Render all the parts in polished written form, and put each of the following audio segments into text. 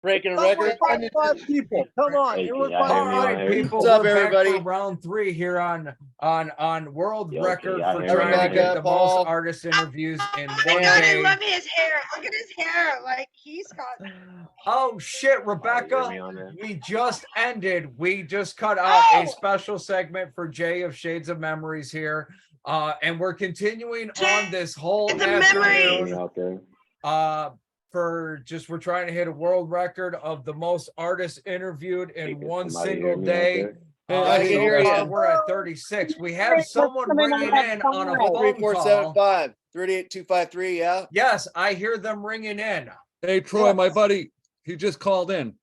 breaking a record. 5 people. Come on. Hey, Everyone can y'all hear me find on five here? people. What's up, We're back everybody? for round 3 here on world Yo, record can y'all for hear me trying on to here? get the Paul. most artist interviews in Oh one my God, day. I love his hair. Look at his hair. Like he's got. Oh shit, Can Rebecca, y'all hear me on there? we just cut out a special segment for Jay of Shades of Memories here. And we're continuing on this whole Shades of afternoon. Memories. Out there? We're trying to hit a world record of the most artists interviewed Hey, in can one somebody single hear me out day. there? I can So hear far, you. we're at 36. We have someone ringing in on a phone call. 3475 38253. Yeah. Yes, I hear them ringing in. Hey, Troy, my buddy, he just called in.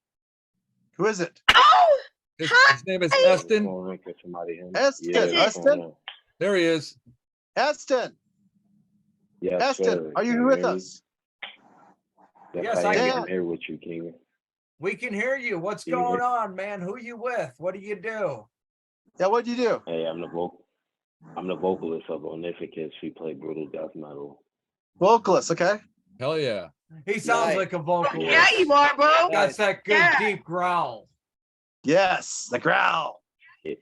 Who is it? Oh, His name is Hi. Eston. Can somebody hear me? Eston. Yeah, what's going Eston. on? There he is. Eston. Yes, Eston, sir. are you Can with hear me? us? Yes, I I am. can. I'm here with you, King. We can hear you. What's Yeah. going on, man? Who you with? What do you do? Yeah, what'd you do? Hey, I'm the vocalist of Onificus. We play brutal death metal. Vocalist, okay? Hell yeah. He sounds Nice. like a vocalist. yeah, you are, bro. Got Nice. that good Yeah. deep growl. Yes, the growl.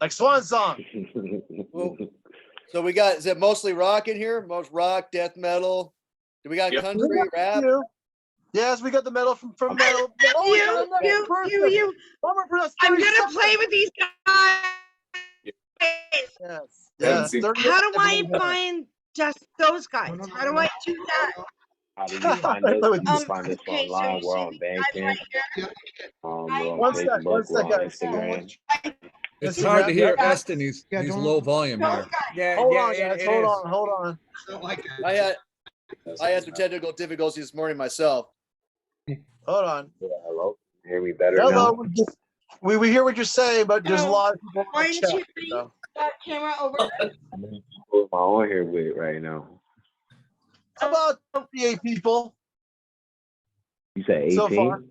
Like Swan Song. Well, so we got, is it mostly rock in here? Most rock, death metal? Do we got Yep. country, rap? Yes, we got the metal from Okay, metal. Oh, we got another person. You. One more person. I'm 30 gonna seconds. play with these guys. Yes. Haven't seen- 30 How do I seconds. find just those guys? How do I do that? How do you find us? You can find us okay, so online. you We're see on these guys Bandcamp. right here? We're on One sec, Facebook. one sec, We're on guys. Instagram. It's Instagram, hard to hear yeah. Eston. He's low volume here. Those guys. Yeah, Hold yeah, on, it- guys. it Hold is. on, hold on. I had some technical difficulties this morning myself. Hold on. Hello? Hear me better Hello. now? We hear what you're saying, but there's a Hello. lot of people Why in the didn't chat. you bring So. that camera over? How many people am I on here with right now? About 38 people You said 18? so far.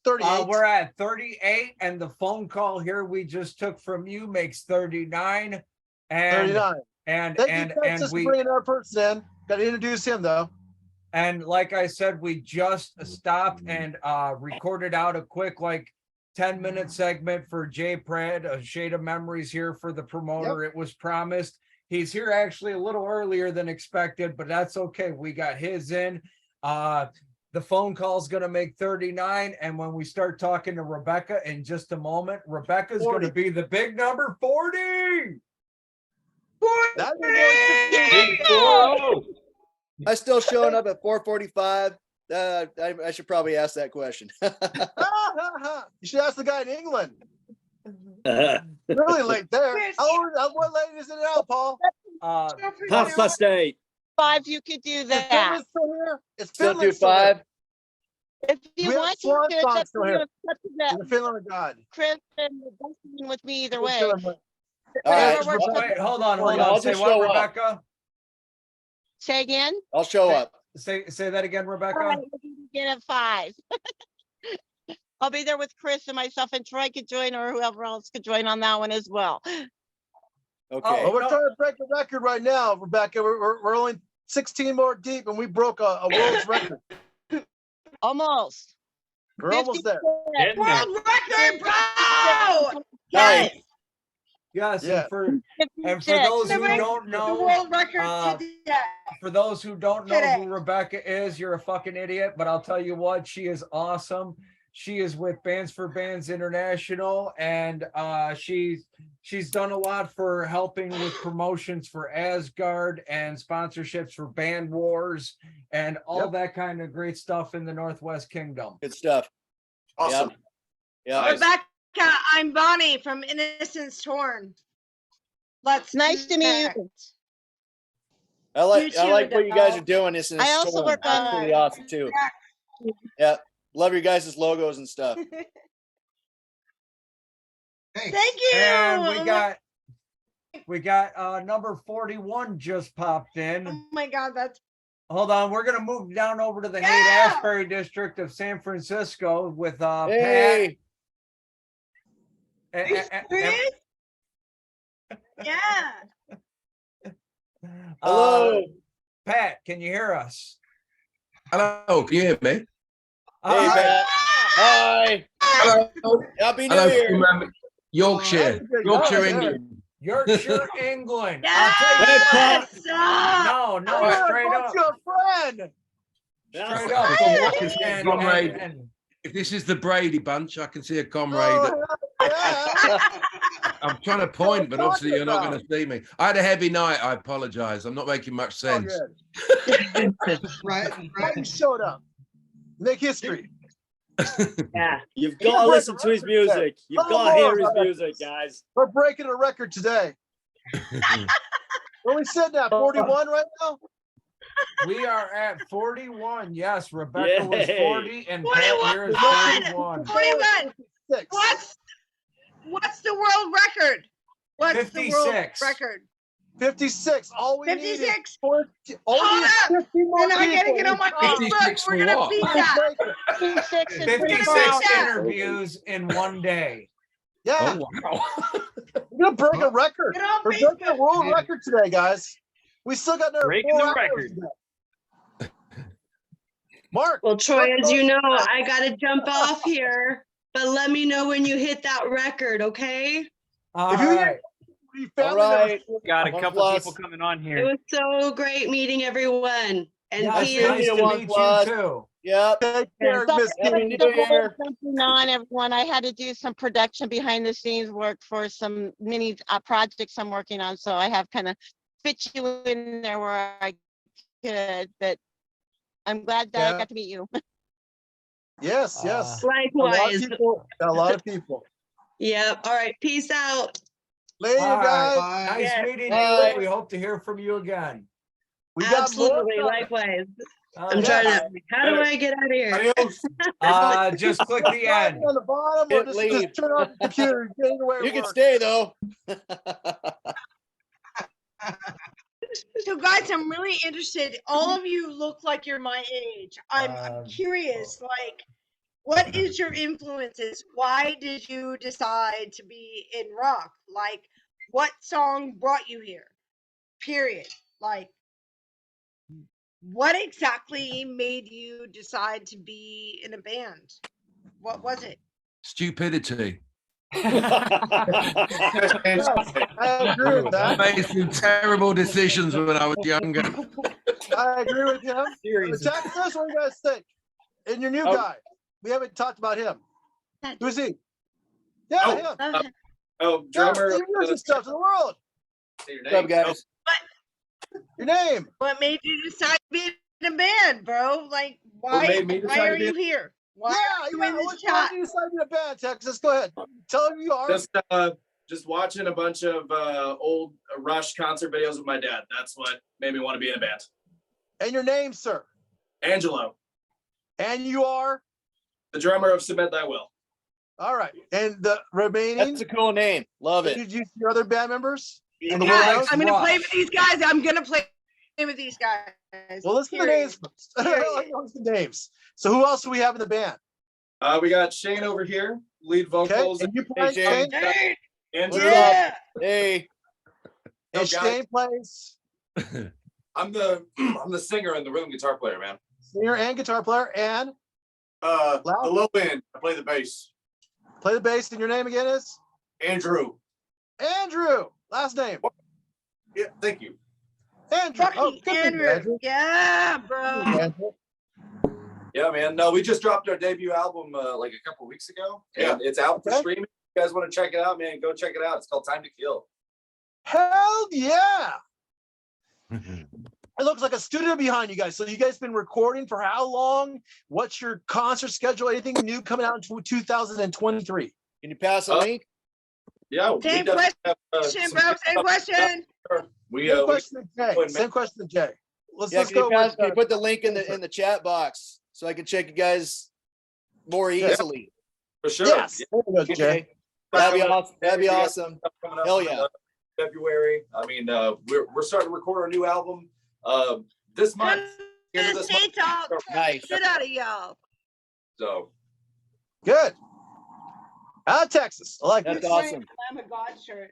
38. We're at 38, and the phone call here we just took from you makes 39. And 39. and Thank and you, and Texas, we for bringing our person in. Got to introduce him, though. and like I said, we just stopped and recorded out a quick 10-minute segment for Jay Pratt, a Shade of Memories here for the promoter. It was promised. He's here actually a little earlier than expected, but that's okay. We got his in. The phone call is going to make 39. And when we start talking to Rebecca in just a moment, Rebecca's going to be the big number 40. That'd be I still showing up at 4:45. I should probably ask that question. You should ask the guy in England. Really late there. What late is it now, Paul? Half past 8. 5, you could do Is that. Finland still here? It's Still Finland do still here. 5. If you We have want to, Swan it's Song up still to here. you. It's up to that. The Finland of God. Chris and Dustin with me either way. All right. Whatever works for Wait, you. hold on. I'll Say just what, show up. Rebecca? Say again. I'll show up. Say that again, All Rebecca. right, we'll begin at 5. I'll be there with Chris and myself, and Troy could join, or whoever else could join on that one as well. Okay. Well, we're trying to break a record right now, Rebecca. We're only 16 more deep, and we broke a world's record. Almost. We're almost there. World record, bro! Nice. Yes, Yeah. and for 56. those who Never- don't The know, world record uh, today. for those who don't know Today. who Rebecca is, you're a fucking idiot. But I'll tell you what, she is awesome. She is with Bands for Bands International, and she's done a lot for helping with promotions for Asgard and sponsorships for Band Wars and all that kind of great stuff in the Northwest Kingdom. Good stuff. Awesome. Yeah. Rebecca, I'm Bonnie from Innocence Torn. Let's Nice to meet you. connect. I like You too, what you guys Adele. are doing. This is I also work on- pretty awesome too. Yeah. Love your guys' logos and stuff. Thank you. And we got number 41 just popped in. Oh my God, that's Hold on, we're gonna move down over to the Yeah. Haight-Ashbury district of San Francisco with Hey. Pat. Chris? Yeah. Hello. Pat, can you hear us? Hello, can you hear me? Hey, Pat. Hi. Hello. Happy New Hello Year. from Yorkshire. Yorkshire, England. Yorkshire, England. I'll tell you Yes. what. No, straight up. Your friend. Straight up. I can see a And- comrade. and- If this is the Brady bunch, I can see a comrade. Oh, yeah. I'm trying to point, but obviously you're not about? going to see me. I had a heavy night. I apologize. I'm not making much Oh, sense. good. Why you showed up? Make history. Yeah. You've You're got to breaking listen to his records music. today. You've Little got to hear more his about music, guys. We're breaking a record today. Where we sitting at? 41 right now? We are at 41. Yes, Rebecca was Yay. 40 and Pat here is 41. 41. What's the world record? What's the world 56. record? 56. All we need is 56. 40. All we Hold need is up. 50 more And I'm gonna people. get on my 56 Facebook. We're for gonna what? beat that. 56 and 56 Yeah. interviews in one day. Yeah, Oh, wow. we're gonna break a record. Get on We're breaking a Facebook. world record today, guys. We still got another Breaking 4 the hours record. today. Mark. Well, Troy, what's as you going know, on? I got to jump off here, but let me know when you hit that record, okay? All If you right. We All found right. Got a One couple plus. people coming on It here. was so great meeting everyone. And Yes, Ian, nice to One meet plus. you too. Yep. Take care, So- Miss Happy King. New The whole Year. jumping on everyone. I had to do some production behind the scenes work for some mini projects I'm working on. So I have kind of fit you in there where I could, but I'm glad that Yeah. I got to meet you. Yes, yes. A lot of likewise. people. Got a lot of people. Yep. All right. Peace out. Later, All right. guys. Nice Yeah. meeting Bye. you. We hope to hear from you again. We got more Absolutely. coming. Likewise. All I'm right. trying to, how do I get out of here? Just click the end. On the bottom, or Hit just leave. turn off the computer. Get it where it You can works. stay though. So guys, I'm really interested. All of you look like you're my age. I'm Um, curious, like, what is your influences? Why did you decide to be in rock? Like, what song brought you here? Period. Like, what exactly made you decide to be in a band? What was it? Stupidity. I agree with I that. made some terrible decisions when I was younger. I agree with him. Series. Texas, what do you guys think? And your new Oh. guy. We haven't talked about him. Who's he? Yeah, Oh. him. Okay. Oh, Yeah, drummer. he moves stuff to the world. Say your What's up, name. guys? Your name. What made you decide to be in a band, bro? Like, why? made me Why decide are to be- you here? Why Yeah, are you yeah. in this What's chat? you decided to be a band, Texas? Go ahead. Tell him you are. Just watching a bunch of old Rush concert videos with my dad. That's what made me want to be in a band. And your name, sir. Angelo, And you are. the drummer of Submit Thy Will. All right. And the remaining. That's a cool name. Love it. Did you your other band members? And the he Widows? likes I'm gonna play Rush. with these guys. I'm gonna play with these guys. Well, listen to the names first. Let's know the names. So who else do we have in the band? We got Shane over here, lead Okay. vocals. And you play Shane. Shane? Hey, Andrew, yeah. Hey, And guys. Shane plays I'm the singer and the rhythm guitar player, man. singer and guitar player. And The Loud. low end, I play the bass. play the bass. And your name again is? Andrew. Andrew. Last name. Yeah, thank you. Andrew. Fucking good for you, Andrew. Yeah, bro. Andrew. Yeah, man. No, we just dropped our debut album like a couple weeks ago, and it's out for Okay. streaming. If you guys want to check it out, man, go check it out. It's called Time to Kill. Hell yeah. It looks like a studio behind you guys. So you guys been recording for how long? What's your concert schedule? Anything new coming out in 2023? can you pass a link? Yeah. Same definitely have, Question, some bro. good Same stuff. question. We Same question to Jay. man. Same question to Jay. Let's Yeah, go with can you put the link in the chat box so I can check you guys more easily? for sure. yes. There we go, Jay. Okay. That'd be awesome. That'd be awesome. Coming up Hell in, yeah. February. I mean, we're starting to record our new album this month. End of this month. State talk. Nice. Shit out of y'all. So Good. Out of Texas. I like That's this. awesome. I'm a God shirt.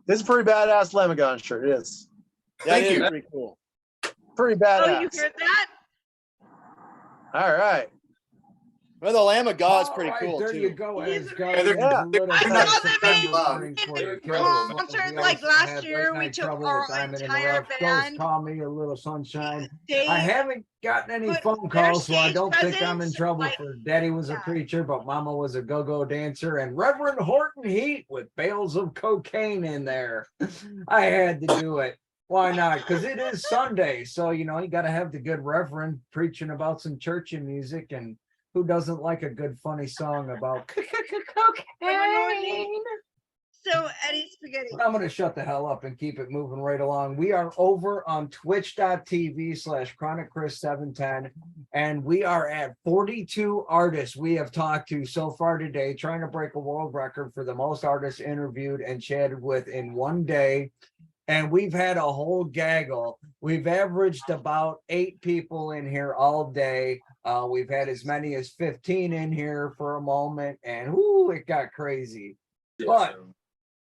This is a pretty badass Lemagon shirt. It is. That Thank is you. pretty cool. Pretty Oh, badass. you heard that? All right. Well, the Lamb of God's pretty All right, cool there too. you go, He's Asgard. amazing. Yeah. A little I bit saw of them September in morning for you. concert like last year. We took our entire Ghost band. call me a little sunshine. They I haven't gotten any put phone their calls, so I stage don't think I'm in presence, trouble like, for Daddy was a yeah. preacher, but Mama was a go-go dancer, and Reverend Horton Heat with bales of cocaine in there. I had to do it. Why not? Because it is Sunday, so you got to have the good Reverend preaching about some churchy music, and who doesn't like a good funny song about cocaine? So Eddie Spaghetti. I'm going to shut the hell up and keep it moving right along. We are over on twitch.tv/chronicchris710, and we are at 42 artists we have talked to so far today, trying to break a world record for the most artists interviewed and chatted with in one day. And we've had a whole gaggle. We've averaged about 8 people in here all day. We've had as many as 15 in here for a moment, and it got crazy. But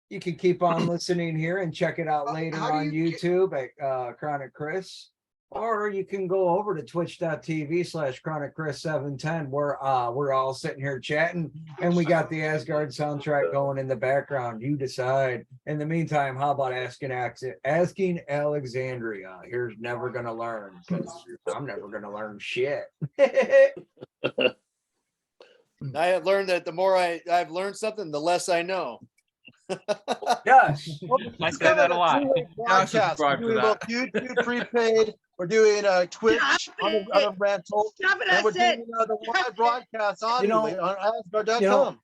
you can keep on listening here and check it out later on YouTube at Chronic Chris, or you can go over to twitch.tv/chronicchris710 where we're all sitting here chatting, and we got the Asgard soundtrack going in the background. You decide. In the meantime, how about asking Alexandria? Here's never gonna learn, because I'm never gonna learn shit. I have learned that the more I've learned something, the less I know. Yes. I say that a lot. Broadcast. We're doing both YouTube prepaid. We're doing Twitch on the rental. And we're doing the live broadcast audio on Asgard.com.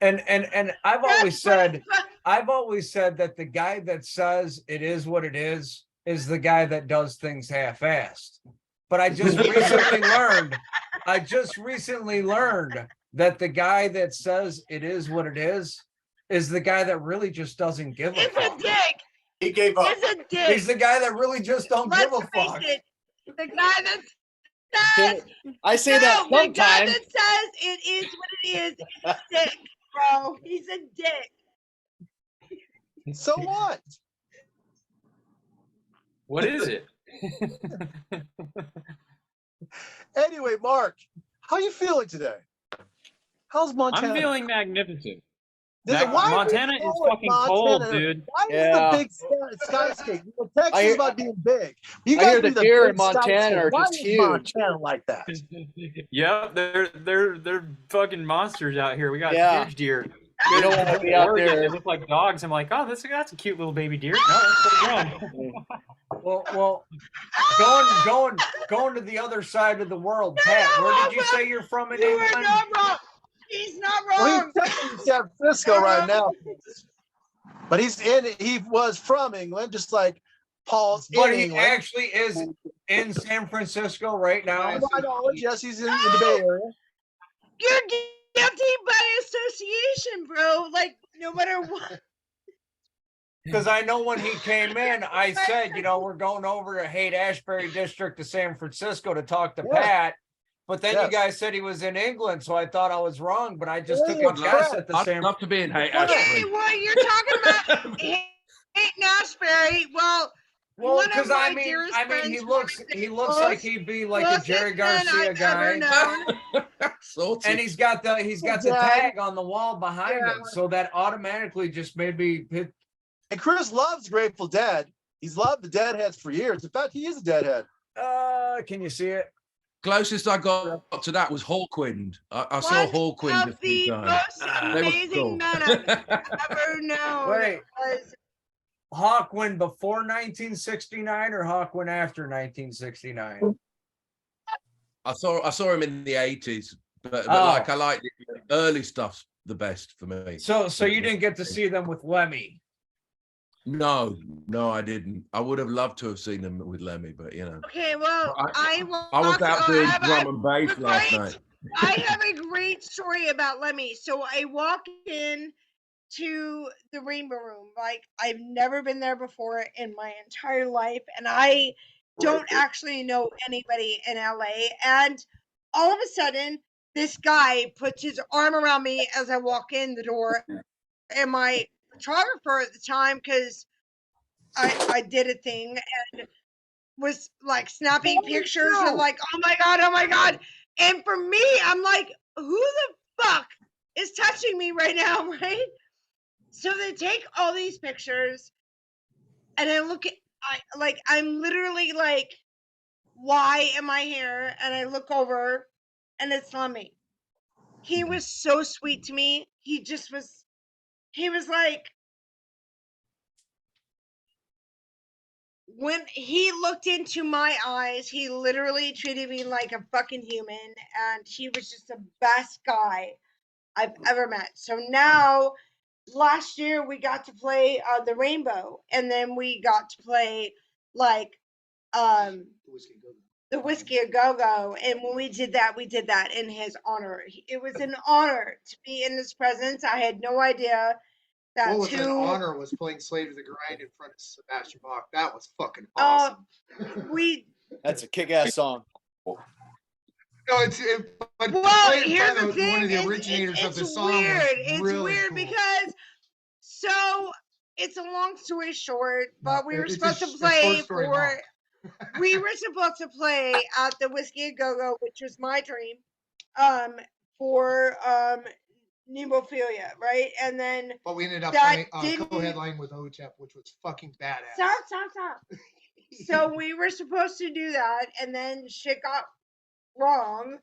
And I've always said that the guy that says it is what it is the guy that does things half-assed. But I just recently learned that the guy that says it is what it is the guy that really just doesn't give a fuck. It's a dick. He gave up. It's a dick. He's the guy that really just don't give a fuck. It. The guy that says I say that the guy sometimes. that says it is what it is dick, bro. He's a dick. So what? What is it? Anyway, Mark, how you feeling today? How's Montana? I'm feeling magnificent. Why Montana is fucking cold, dude. Why is the big skyscape? Texas is about being big. You I hear guys the deer in Montana are Why just is huge. Montana like that? Yep, they're fucking monsters out here. We got huge deer. You don't want to be out Oregon, there. They look like dogs. I'm like, oh, that's a cute little baby deer. No, that's so grown. Well, going to the other side of the world, Pat. Where did you say you're from in You are England? not wrong. He's not Well, wrong. he's in San Francisco right now, but he was from England, just like Paul's But in he England. actually is in San Francisco right now. To my knowledge, yes, he's in the Bay Area. You're guilty by association, bro. Like, no matter what. Because I know when he came in, I said, we're going over to Haight-Ashbury District to San Francisco to talk to Pat. But then you guys said he was in England, so I thought I was wrong. But I just took a guess at the I'd San. love to be in Okay, Haight-Ashbury. well, you're talking about Haight-Ashbury. Well, Well, because I mean, he looks like he'd be like a Jerry Garcia guy. And he's got the tag on the wall behind him, so that automatically just made me hit. And Chris loves Grateful Dead. He's loved the Deadheads for years. In fact, he is a Deadhead. Can you see it? Closest I got to that was Hawkwind. I saw Hawkwind a few the times. most amazing men I've ever known. Wait. Hawkwind before 1969 or Hawkwind after 1969? I saw him in the 80s, but like I like the early stuff's the best for me. So you didn't get to see them with Lemmy? No, I didn't. I would have loved to have seen them with Lemmy, but Okay, well, I was out doing drum and bass last night. I have a great story about Lemmy. So I walk in to the Rainbow Room. Like, I've never been there before in my entire life, and I don't actually know anybody in LA. And all of a sudden, this guy puts his arm around me as I walk in the door, and my photographer at the time, because I did a thing and was like snapping pictures and like, oh my god. And for me, I'm like, who the fuck is touching me right now, right? So they take all these pictures, and I look at, I'm literally like, why am I here? And I look over, and it's Lemmy. He was so sweet to me. He was like, when he looked into my eyes, he literally treated me like a fucking human, and he was just the best guy I've ever met. So now, last year we got to play the Rainbow, and then we got to play like the Whiskey a Go Go, and when we did that in his honor. It was an honor to be in his presence. I had no idea that what was an honor was playing Slave to the Grind in front of Sebastian Bach. That was fucking awesome. That's a kick-ass song. No, but well, here's the thing. One of the originators of the song. Weird. It's really weird cool. Because it's a long story short, but we were supposed to play we were supposed to play at the Whiskey a Go Go, which was my dream, for Nemophilia, right? And then but we ended up co-headlining with OTEP, which was fucking badass. Stop. So we were supposed to do that, and then shit got wrong.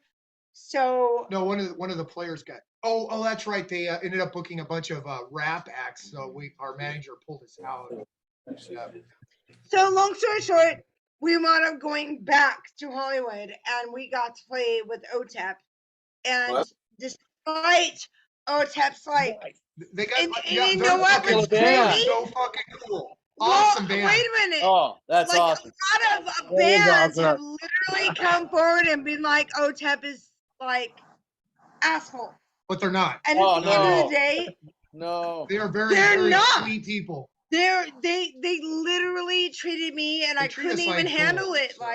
So no, one of the players got. Oh, that's right. They ended up booking a bunch of rap acts. So our manager pulled us out. Yeah. So long story short, we wound up going back to Hollywood, and we got to play with OTEP. And despite OTEP's they got, and you know what was crazy? So fucking cool. Awesome band. Wait a minute. Oh, that's awesome. A lot of bands have literally come forward and been like, OTEP is like asshole. But they're not. And at the end of the day, they are very sweet people. They literally treated me, and I couldn't even handle it. So.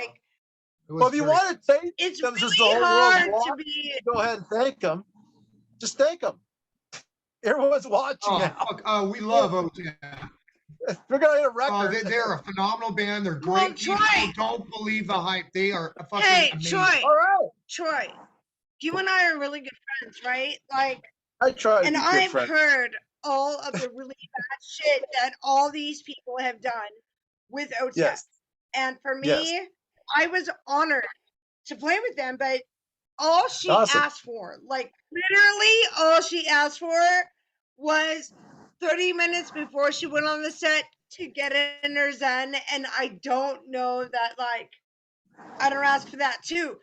Well, if you want to thank them, really the whole hard to be. Go ahead and thank them. Just thank them. Everyone's watching now. We love OTEP. We're gonna hit a record. They're a phenomenal band. They're great people. Don't believe the hype. They are fucking amazing. Troy. All right, Troy. You and I are really good friends, right? I try. And I've heard all of the really bad shit that all these people have done with OTEP. Yes. And for me, I was honored to play with them, but all she asked for, literally all she asked for was 30 minutes before she went on the set to get in her zen. And I don't know that, I don't ask for that too.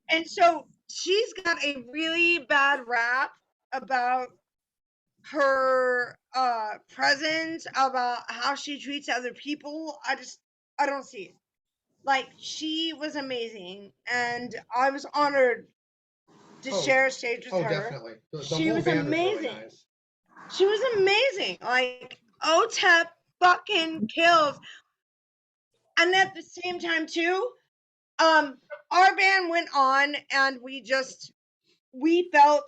And so she's got a really bad rap about her presence, about how she treats other people. I don't see it. She was amazing, and I was honored to share a stage with her. Definitely. She was amazing. Really nice. She was amazing. OTEP fucking kills. And at the same time too, our band went on, and we felt,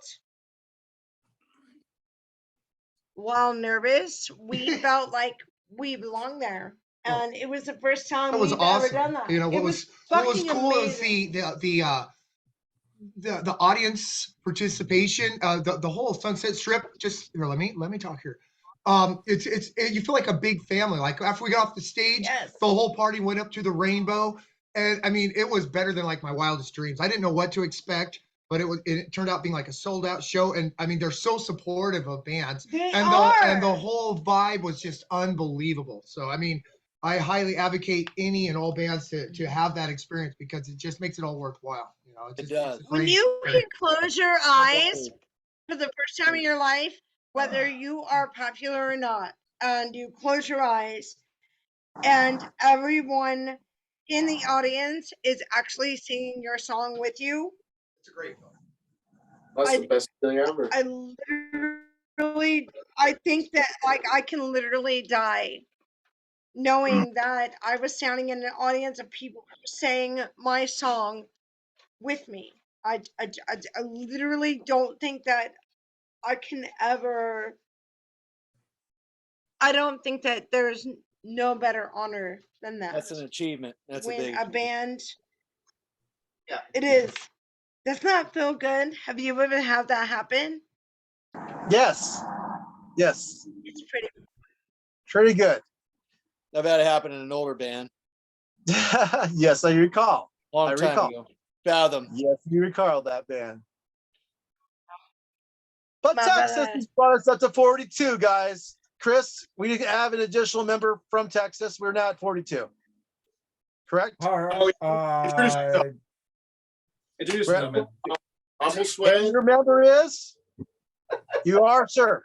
while nervous, we felt like we belonged there. And it was the first time we've ever done that. You know, what was cool is the audience participation, the whole Sunset Strip. Just here, let me talk here. It's you feel like a big family. Like after we got off the stage, the whole party went up to the Rainbow, and I mean, it was better than my wildest dreams. I didn't know what to expect, but it turned out being a sold out show. And I mean, they're so supportive of bands, and the whole vibe was just unbelievable. So I mean, I highly advocate any and all bands to have that experience, because it just makes it all worthwhile. You know, it does. When you can close your eyes for the first time in your life, whether you are popular or not, and you close your eyes, and everyone in the audience is actually singing your song with you. It's a great film. That's the best thing ever. I think that I can literally die knowing that I was standing in an audience of people who were saying my song with me. I literally don't think that I can ever. I don't think that there's no better honor than that. That's an achievement. That's when a big band. Yeah, it is. Does not feel good. Have you ever had that happen? Yes. Yes. It's pretty. Pretty good. I've had it happen in an older band. Yes, I recall. Long time ago. Fathom. Yes, you recall that band. But My Texas brother. has brought us up to 42, guys. Chris, we have an additional member from Texas. We're now at 42. Correct? All right. Introduce Brett, them. Uncle And Sway. your member is? You are, sir.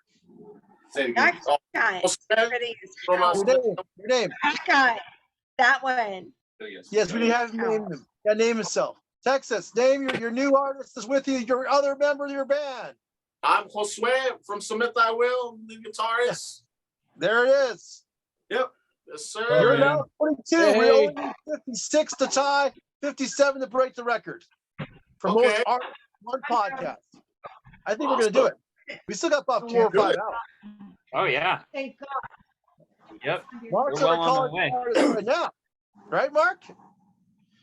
Say it again. That guy. Uncle Sway Pretty as from hell. Your name. Your name. That guy. That one. Yes, we have him name him. Yeah, name himself. Texas, name your new artist is with you, your other member of your band. I'm Josue from Submit Thy Will, the guitarist. There it is. Yep. Yes, sir. You're man. now 42. Hey. We only need 56 to tie, 57 to break the record for most Okay. art one podcast. I think we're gonna do it. We still got about 4 or 5 hours. Oh yeah. Thank God. Yep. Mark's We're well our on the college way. artist right now, right, Mark?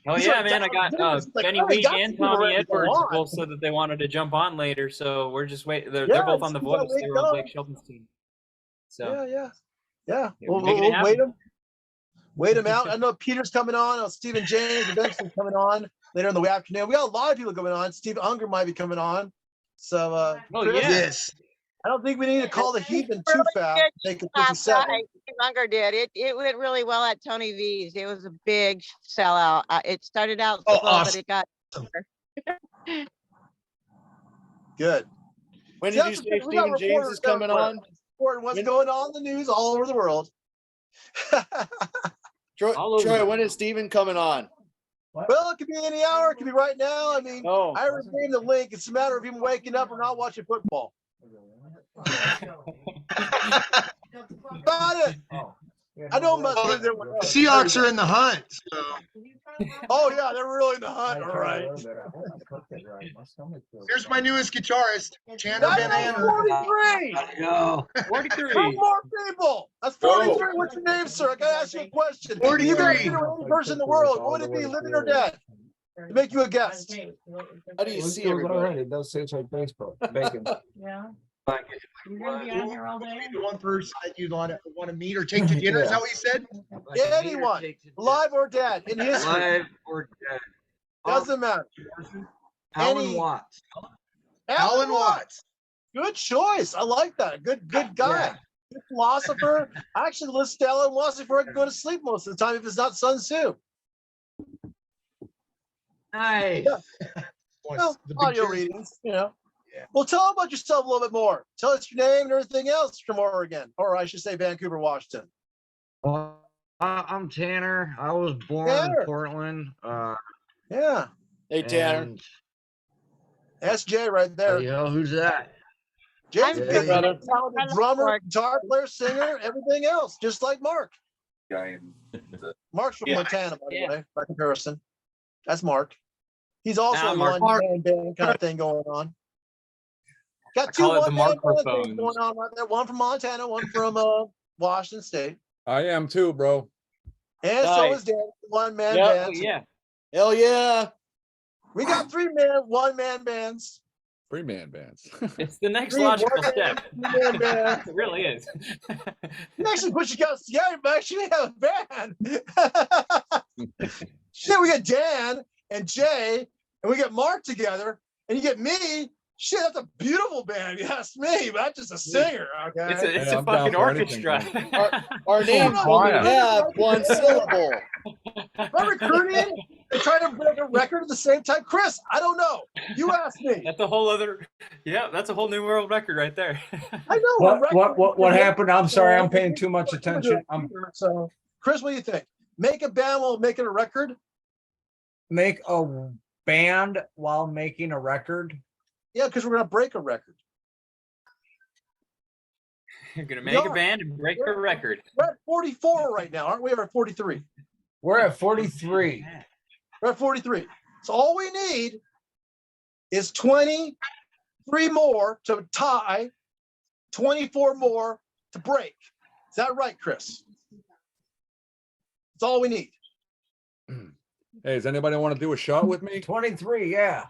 Oh He's yeah, like, man! I got he's like, Benny "Oh, we Week got and people Tommy ready to go Edwards on." both said that they wanted to jump on later, so we're just waiting. They're Yeah, both on the it's got voice. They Wake were on up. Blake Shelton's team. So Yeah. Yeah, We'll making it wait happen. him. Wait him out. I know Peter's coming on. I know Stephen James eventually coming on later in the afternoon. We got a lot of people coming on. Steve Unger might be coming on. So, Oh, Chris, yeah. Yes. I don't think we need to call the heathen too Really fast. good Make it Last 57. night, Steve Unger did. It went really well at Tony V's. It was a big sellout. It started out Oh, slow, but awesome. it got. Good. When See, did you that's the say thing, we got Stephen James is reporters coming everywhere. on? Reporting what's going on in the news all over the world. All over. Troy, when is Stephen coming on? Well, it could be any hour. It could be right now. I mean, Oh. I already gave the link. It's a matter of him waking up or not watching football. About it. I know must Well, live there. The Seahawks are in the hunt. So. Oh yeah, they're really in the hunt. All right. Here's my newest guitarist, Chandler That's Van Anner. 43. Go. Two 43. more people. That's 43. What's your name, sir? I gotta ask you a question. 43. You could be any person in the world. What would it be, living or dead? To make you a guest. How do you see everybody? It does say it's like Facebook. Bacon. Yeah. You're gonna be on here all day? The one person that you'd want to meet or take to dinner. Is that what you said? Anyone, alive or dead, in history. Alive or dead. Doesn't matter. Alan Any- Watts. Alan Watts. Good choice. I like that. Good guy. Yeah. Good philosopher. I actually listen to Alan Watts before I can go to sleep most of the time if it's not Sun Tzu. Nice. Yeah. Well, audio readings, you know. Well, tell about yourself a little bit more. Tell us your name and everything else from Oregon, or I should say Vancouver, Washington. Well, I'm Tanner. I was born Tanner. in Portland. Yeah. Hey, Tanner. and- SJ right there. Yo, who's that? Jay's I'm a good, brother. talented drummer, guitar player, singer, everything else, just like Mark. Mark's from Yeah. Montana, by the Yeah. way, by comparison. That's Mark. He's also Nah, a Mark- one-man band kind of thing going on. Got I two call it the one-man band things Markrophones. going on right there. One from Montana, one from Washington State. I am too, bro. And so Nice. is Dan, one-man Yep. Oh band. yeah. Hell yeah. We got 3-man, one-man bands. 3-man bands. It's the next Three logical one-man, step. 3-man bands. It really is. You actually put you guys together, but actually have a band. Shit, we got Dan and Jay, and we get Mark together, and you get me. Shit, that's a beautiful band, if you ask me, but I'm just a singer, okay? It's a, it's Hey, a I'm down fucking for anything, orchestra. Our names Oh, only yeah. have one syllable. I'm recruiting and trying to break a record at the same time. Chris, I don't know. You ask me. That's a whole other. Yeah, that's a whole new world record right there. I know. a What record- happened? I'm sorry, I'm paying too much attention. So, Chris, what do you think? Make a band while making a record? Make a band while making a record. Yeah, because we're gonna break a record. You're gonna make a Yeah. band and break a record. We're at 44 right now, aren't we? We're at 43. We're at 43. We're at 43. So all we need is 23 more to tie, 24 more to break. Is that right, Chris? That's all we need. Hey, does anybody want to do a shot with me? 23, yeah.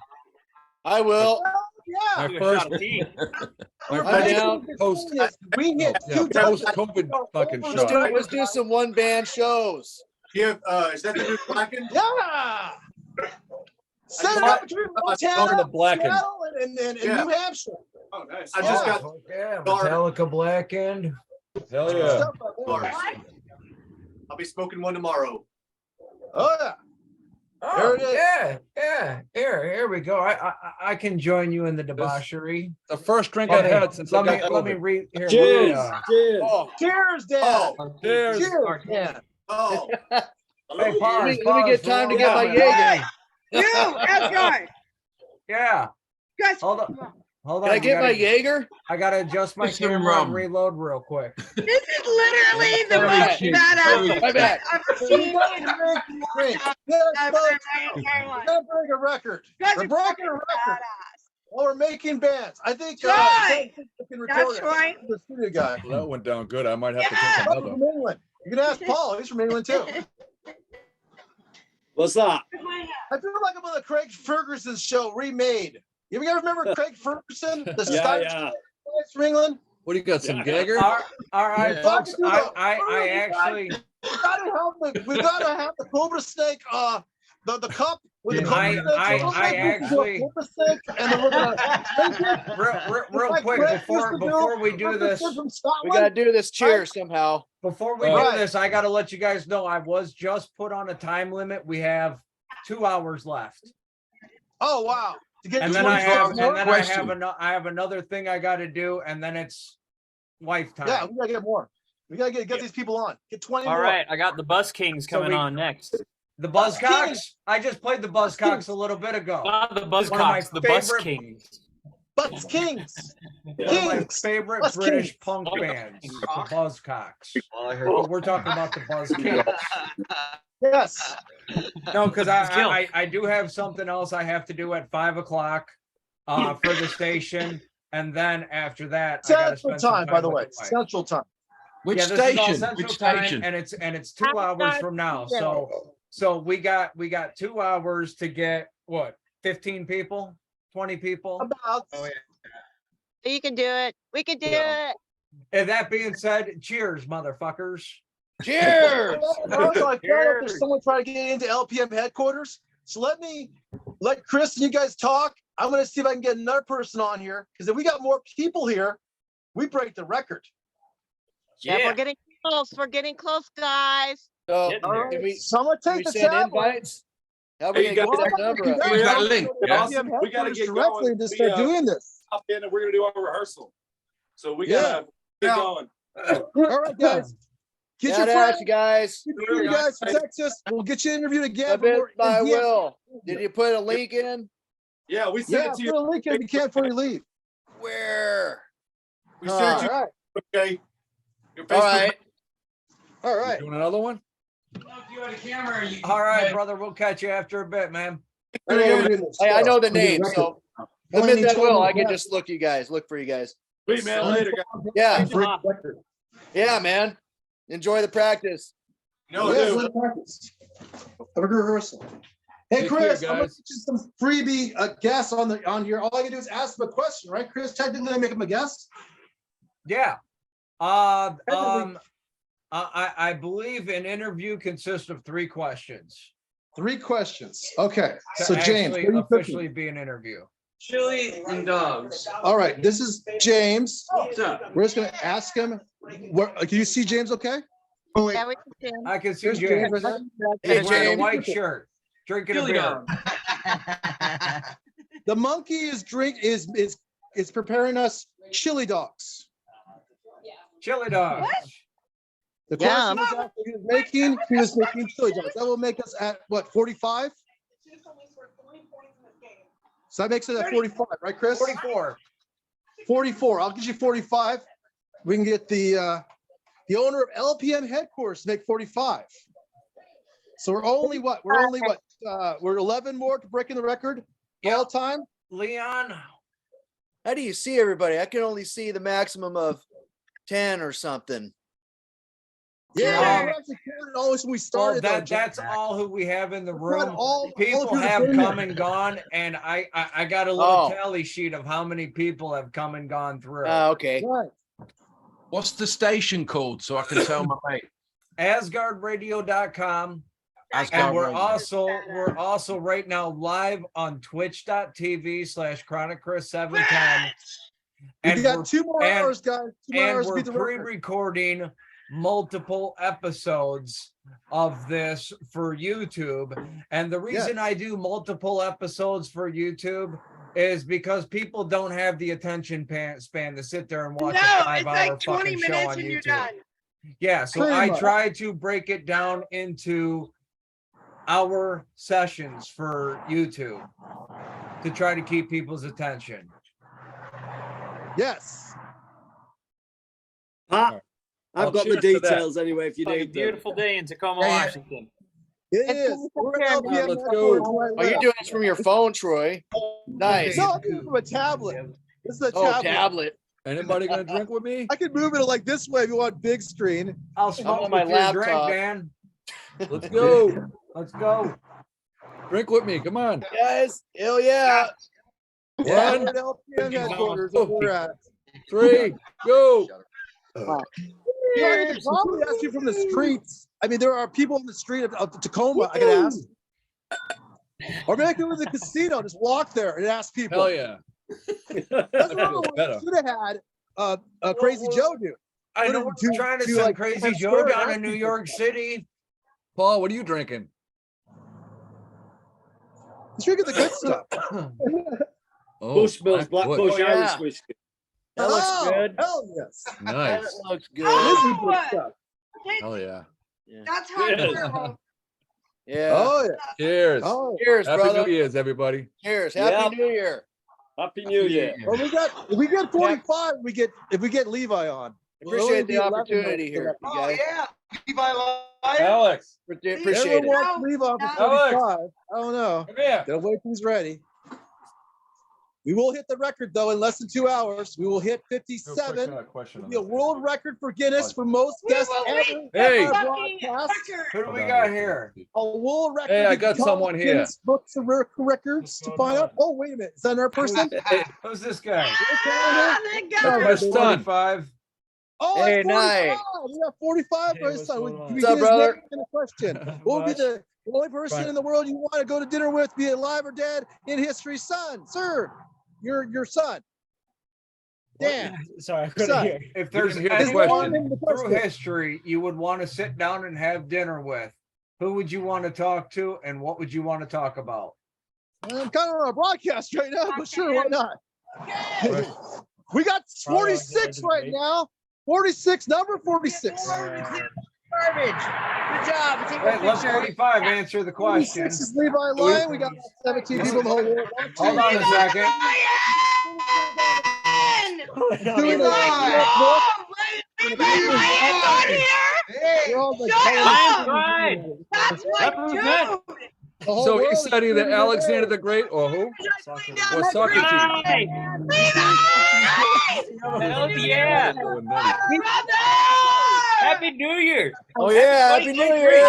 I will. Yeah. My first, my I'm first post, We hit yeah, two post-COVID fucking shot. Let's do some one band shows. Give, is that the new Blackened? Yeah. Set just it got- up between Talking Montana, to Blackened. Seattle, and Yeah. New Hampshire. Oh, nice. I I just Yeah. got Yeah, Metallica Blackened. Hell Good yeah. stuff out there. I'll be smoking one tomorrow. Oh yeah. Oh, There it is. yeah. Here we go. I can join you in the debauchery. The first drink I had since I got let me COVID. read here. Jizz. Jizz. Oh, Cheers, Dan. Oh, Cheers. Cheers, Dan. oh. Hey, pause. let me get time to get my Yeah. Jaeger. You, Asgard. Yeah. Guys, Hold on. Hold on. Can I you get my gotta- Jaeger? I gotta adjust my Get some camera and rum. reload real quick. this is literally the Very most cheap. badass My bad. I've You seen gotta in break. Yes, ever folks. in my entire life. We're breaking a record. You guys We're are breaking fucking a record. badass. While we're making bands. I think Right. Ted can That's record it. right. The studio guy. Well, that went down good. I might have to Yeah. take Paul's another. from England. You can ask Paul. He's from England too. What's up? I feel like I'm on the Craig Ferguson show remade. You guys remember Craig Ferguson, the Yeah, Scottish yeah. guy from England? What do you got? Some Yeah. Gagger? All right, Yeah. folks. Fucking do I the- actually. We gotta have the Cobra Snake, the cup with the Cobra Snake. I actually- Cobra Snake and then we're gonna Real like quick Craig before used to before we do this, From We Scotland. gotta do this cheers somehow. before we Right. do this, I gotta let you guys know I was just put on a time limit. We have 2 hours left. Oh wow! To get And to then I 24 have, more? and then I have another thing I got to do, and then it's lifetime. Yeah, we gotta get more. We gotta get these people on. Get 20 All more. right, I got the Bus Kings So coming we- on next. The Buzz Buzzcocks. Kings. I just played the Buzzcocks a little bit ago. Not the One of my Buzzcocks, the Bus favorite- Kings. Butts Kings. One of my Kings. favorite Buzz British Kings. punk bands, the Buzzcocks. Well, I heard But we're talking about the Buzz Kings. Yes. No, because I do have something else I have to do at 5 o'clock for the station, and then after that, I gotta Central spend some time, by the with way. wife. Central time. Which Yeah, this is all station? Central Which time, station? and it's 2 hours from now. So we got 2 hours to get what, 15 people, 20 people. About. You can do it. We can do Yeah. it. And that being said, cheers, motherfuckers. Cheers. Also, I found out there's someone trying to get into LPM headquarters. So let Chris and you guys talk. I'm gonna see if I can get another person on here because if we got more people here, we break the record. Yeah, Yeah. we're getting close. We're getting close, guys. So Getting All there. right, can we, someone can take we the send tablet. invites? How are we Hey, gonna you get guys- that number up? Use that link. Yeah. LPM We gotta headquarters get directly going. to We, start doing this. Hop in and we're gonna do our rehearsal. So we Yeah. gotta get going. All right, guys. Get Shout your out, friends. you guys. Get you guys from Texas. We'll get you interviewed again. I've been We're by in DM. Will. Did you put a link in? Yeah, we sent Yeah, it to put a you. link in if you can before you leave. Where? We All sent it to right. you. Okay. Your All Facebook. right. All right. Doing another one? All right, brother. We'll catch you after a bit, man. Hey, I know the name, so Only submit need that 12 Will. more I can guests. just look for you guys. Sweet man, later, guys. Yeah. Break the record. Yeah, man. Enjoy the practice. No, Yeah, dude. let's practice. Have a good rehearsal. Hey, Take care, Chris, I'm gonna guys. get you some freebie guests on here. All I can do is ask them a question, right, Chris? Technically, I make them a guest. Yeah. I believe an interview consists of 3 questions. 3 questions. Okay. To So James, actually what are you cooking? officially be an interview. chili and dogs. All right. This is James. What's up? We're just gonna ask him. Can you see James? Okay. Oh wait. Yeah, we can see him. I can see There's James. James right Hey, He's wearing a James. white shirt, drinking a Chili beer. dog. The monkey is preparing us chili dogs. Chili dogs. The question Yum. is after he was making chili dogs. That will make us at what, 45? So that makes it at 45, right, Chris? 44. 44. I'll get you 45. We can get the owner of LPM headquarters to make 45. So we're only what? We're 11 more to breaking the record all time. Leon, How do you see everybody? I can only see the maximum of 10 or something. Yeah, we actually counted always when we started. Well, though, that's all who we have in the Not room. all People of you have been come there. and gone, and I got a little Oh. tally sheet of how many people have come and gone through. Okay. Right. What's the station called so I can tell my mate? AsgardRadio.com. And Asgard we're Radio. also right now live on twitch.tv/ChronicChris710. We got 2 more hours, guys. 2 more And hours to we're beat the record. pre-recording multiple episodes of this for YouTube. And the reason I do multiple episodes for YouTube is because people don't have the attention span to sit there and watch a No, 5-hour it's like 20 fucking show minutes on and you're YouTube. done. Yeah, so Pretty I much. try to break it down into hour sessions for YouTube to try to keep people's attention. Yes. I've got the details anyway if you Like a need them. beautiful day in Tacoma, Yeah, yeah. Washington. It is. We're at LPM Let's headquarters go. right Oh, you're now. doing this from your phone, Troy. Nice. No, I'm doing it from a tablet. This is a Oh, tablet. tablet. Anybody gonna drink with me? I can move it like this way if you want big screen. I'll smoke on my with your drink, laptop. Dan. Let's go. Let's go. Drink with me. Come on. Guys, hell yeah. Yeah, One, we're at LPM headquarters. That's where we're at. 3, go. You know, I could probably ask you from the streets. I mean, there are people in the street of Tacoma. I could ask. Or maybe I could go to the casino, just walk there and ask people. Hell yeah. That's what better. we should have had a Crazy Joe do. I know Put him we're trying to to, send like, Crazy Times Joe Square down and in New ask York people. City. Paul, what are you drinking? He's drinking the good stuff. Oh, Bushmills, Black Bush. Bush Oh, yeah. Irish whiskey. That looks Oh, good. hell yes. Nice. That looks good. This is good stuff. Hell yeah. That's hardcore. Yeah. Oh yeah. Cheers. Oh, Cheers, Happy brother. New Year's, everybody. Cheers. Happy Yep. New Year. Happy New Year. well, if we get 45, if we get Levi on. Appreciate the It'll be 11 opportunity here, you Oh, guys. yeah. Levi Lion. Alex, Appreciate Everyone it. wants Levi for Alex. 45. I don't know. come here. They'll wait till he's ready. We will hit the record though in less than 2 hours. We will hit 57. Question It'll be a world record for Guinness for most guests ever. Hey. in our broadcast. Who do we got here? A world record. Hey, I You can got call someone here. Guinness Books of Records to find out. Oh, wait a minute. Is that our person? Who's this guy? Ah, that That's guy. my son. 45. Oh, Hey, it's 45. nice. We got 45 for his what's son. going on? Can we What's get up, his brother? name and a question? What would be the only person Fine. in the world you want to go to dinner with, be it alive or dead, in history? Son, sir, your son. Dan. Sorry, I couldn't couldn't hear. hear. If there's Here's the anyone question. through history you would want to sit down and have dinner with, who would you want to talk to and what would you want to talk about? I'm kind of on a broadcast right now, but sure, why not? We got 46 right now. 46, number 46. Garbage. Good job. Take Wait, a let picture. 45 answer the question. 46 is Levi Lion. We got 17 people in the whole world. Hold on a second. Doing Levi! a Oh, Levi Ryan on here? We're all like Shut telling up! Right. That's my Represent. dude. the whole So world he's is said either tuning in. Alexander the Great or who? Or Socrates. Right. Hell yeah. Happy New Year. Oh yeah, Happy New Year.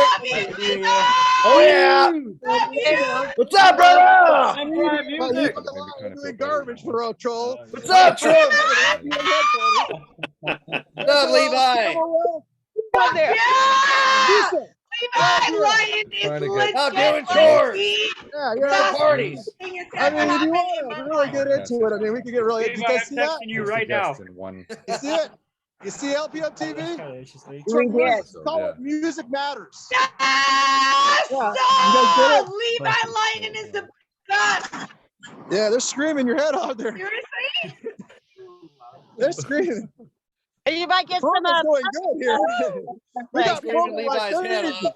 Oh yeah. What's up, brother? Samurai Well, music. you're doing garbage for a troll. What's up, Trump? What's up, Levi? Yeah! Levi Ryan is Trying to get- legit I'm doing like chores. me. Yeah, you're Stop at parties. I mean, if you want to really get into it, I mean, we can get really. Levi, You I'm guys see that? texting you right now. Justin, one. You see it? You see LPM TV? Yes. Call Yeah. it Music Matters. Yes! Yeah, you guys get it? Levi Lion is the best. Yeah, they're screaming your head off there. Seriously? They're screaming. You might get some. Program's going good here. We got Screaming program like Levi's head 30. off.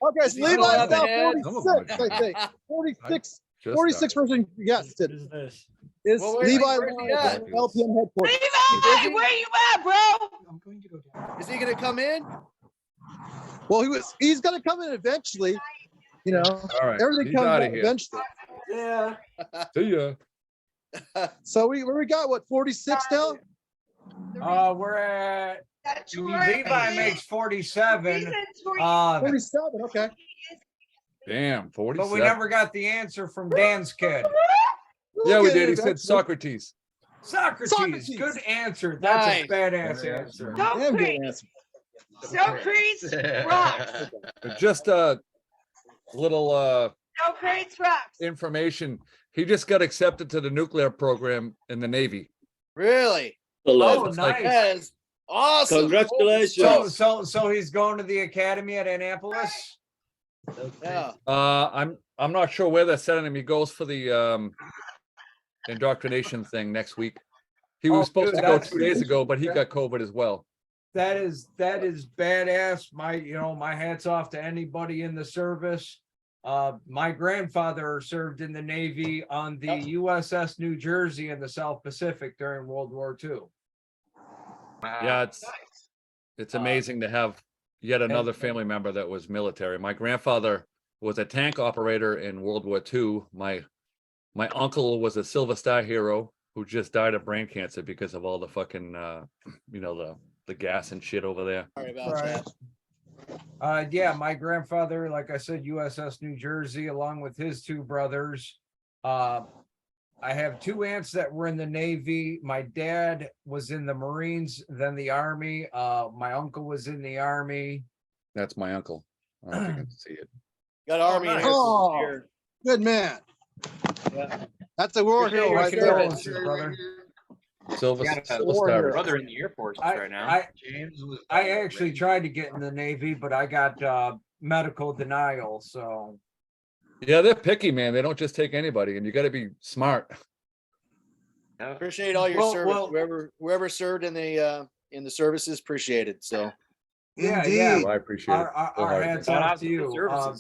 Okay, so Is he Levi's still now ahead? 46, I think. 46. Just 46 person guessed it. is this? Is Well, where- Levi where's he Lion at? at LPM headquarters. Levi, where you at, bro? Is he gonna come in? Well, he's gonna come in eventually. You know, All right. everything He's comes out out of here. eventually. Yeah. See ya. So we got what 46 now? We're at That's right. Levi makes 47. 47. Okay. Damn, 47. But we never got the answer from Dan's kid. Yeah, we Okay, did. He said that's- Socrates. Socrates. Good answer. That's Nice. a badass answer. Damn good answer. Socrates rocks. Just a little Socrates rocks. information. He just got accepted to the nuclear program in the Navy. Really? Oh, It's like- nice. That is awesome. Congratulations. So he's going to the academy at Annapolis. Yeah. I'm not sure where they're sending him. He goes for the indoctrination thing next week. He was supposed to go 2 days ago, but he got COVID as well. That is badass. My hats off to anybody in the service. My grandfather served in the Navy on the USS New Jersey in the South Pacific during World War II. Yeah, it's amazing to have yet another family member that was military. My grandfather was a tank operator in World War II. My uncle was a Silver Star hero who just died of brain cancer because of all the fucking the gas and shit over there. Sorry about that. Yeah, my grandfather, like I said, USS New Jersey, along with his two brothers. I have two aunts that were in the Navy. My dad was in the Marines, then the Army. My uncle was in the Army. That's my uncle. I don't know if you can see it. Got Army in Oh, here. good man. Yeah. That's a war hero right there. Condolences, brother. Silver Got a Star. brother in the Air Force right now. I actually tried to get in the Navy, but I got medical denial. So Yeah, they're picky, man. They don't just take anybody, and you got to be smart. Appreciate all your service. Whoever served in the services, appreciated. So yeah, Indeed. yeah. Well, I appreciate it. Our hats off to you.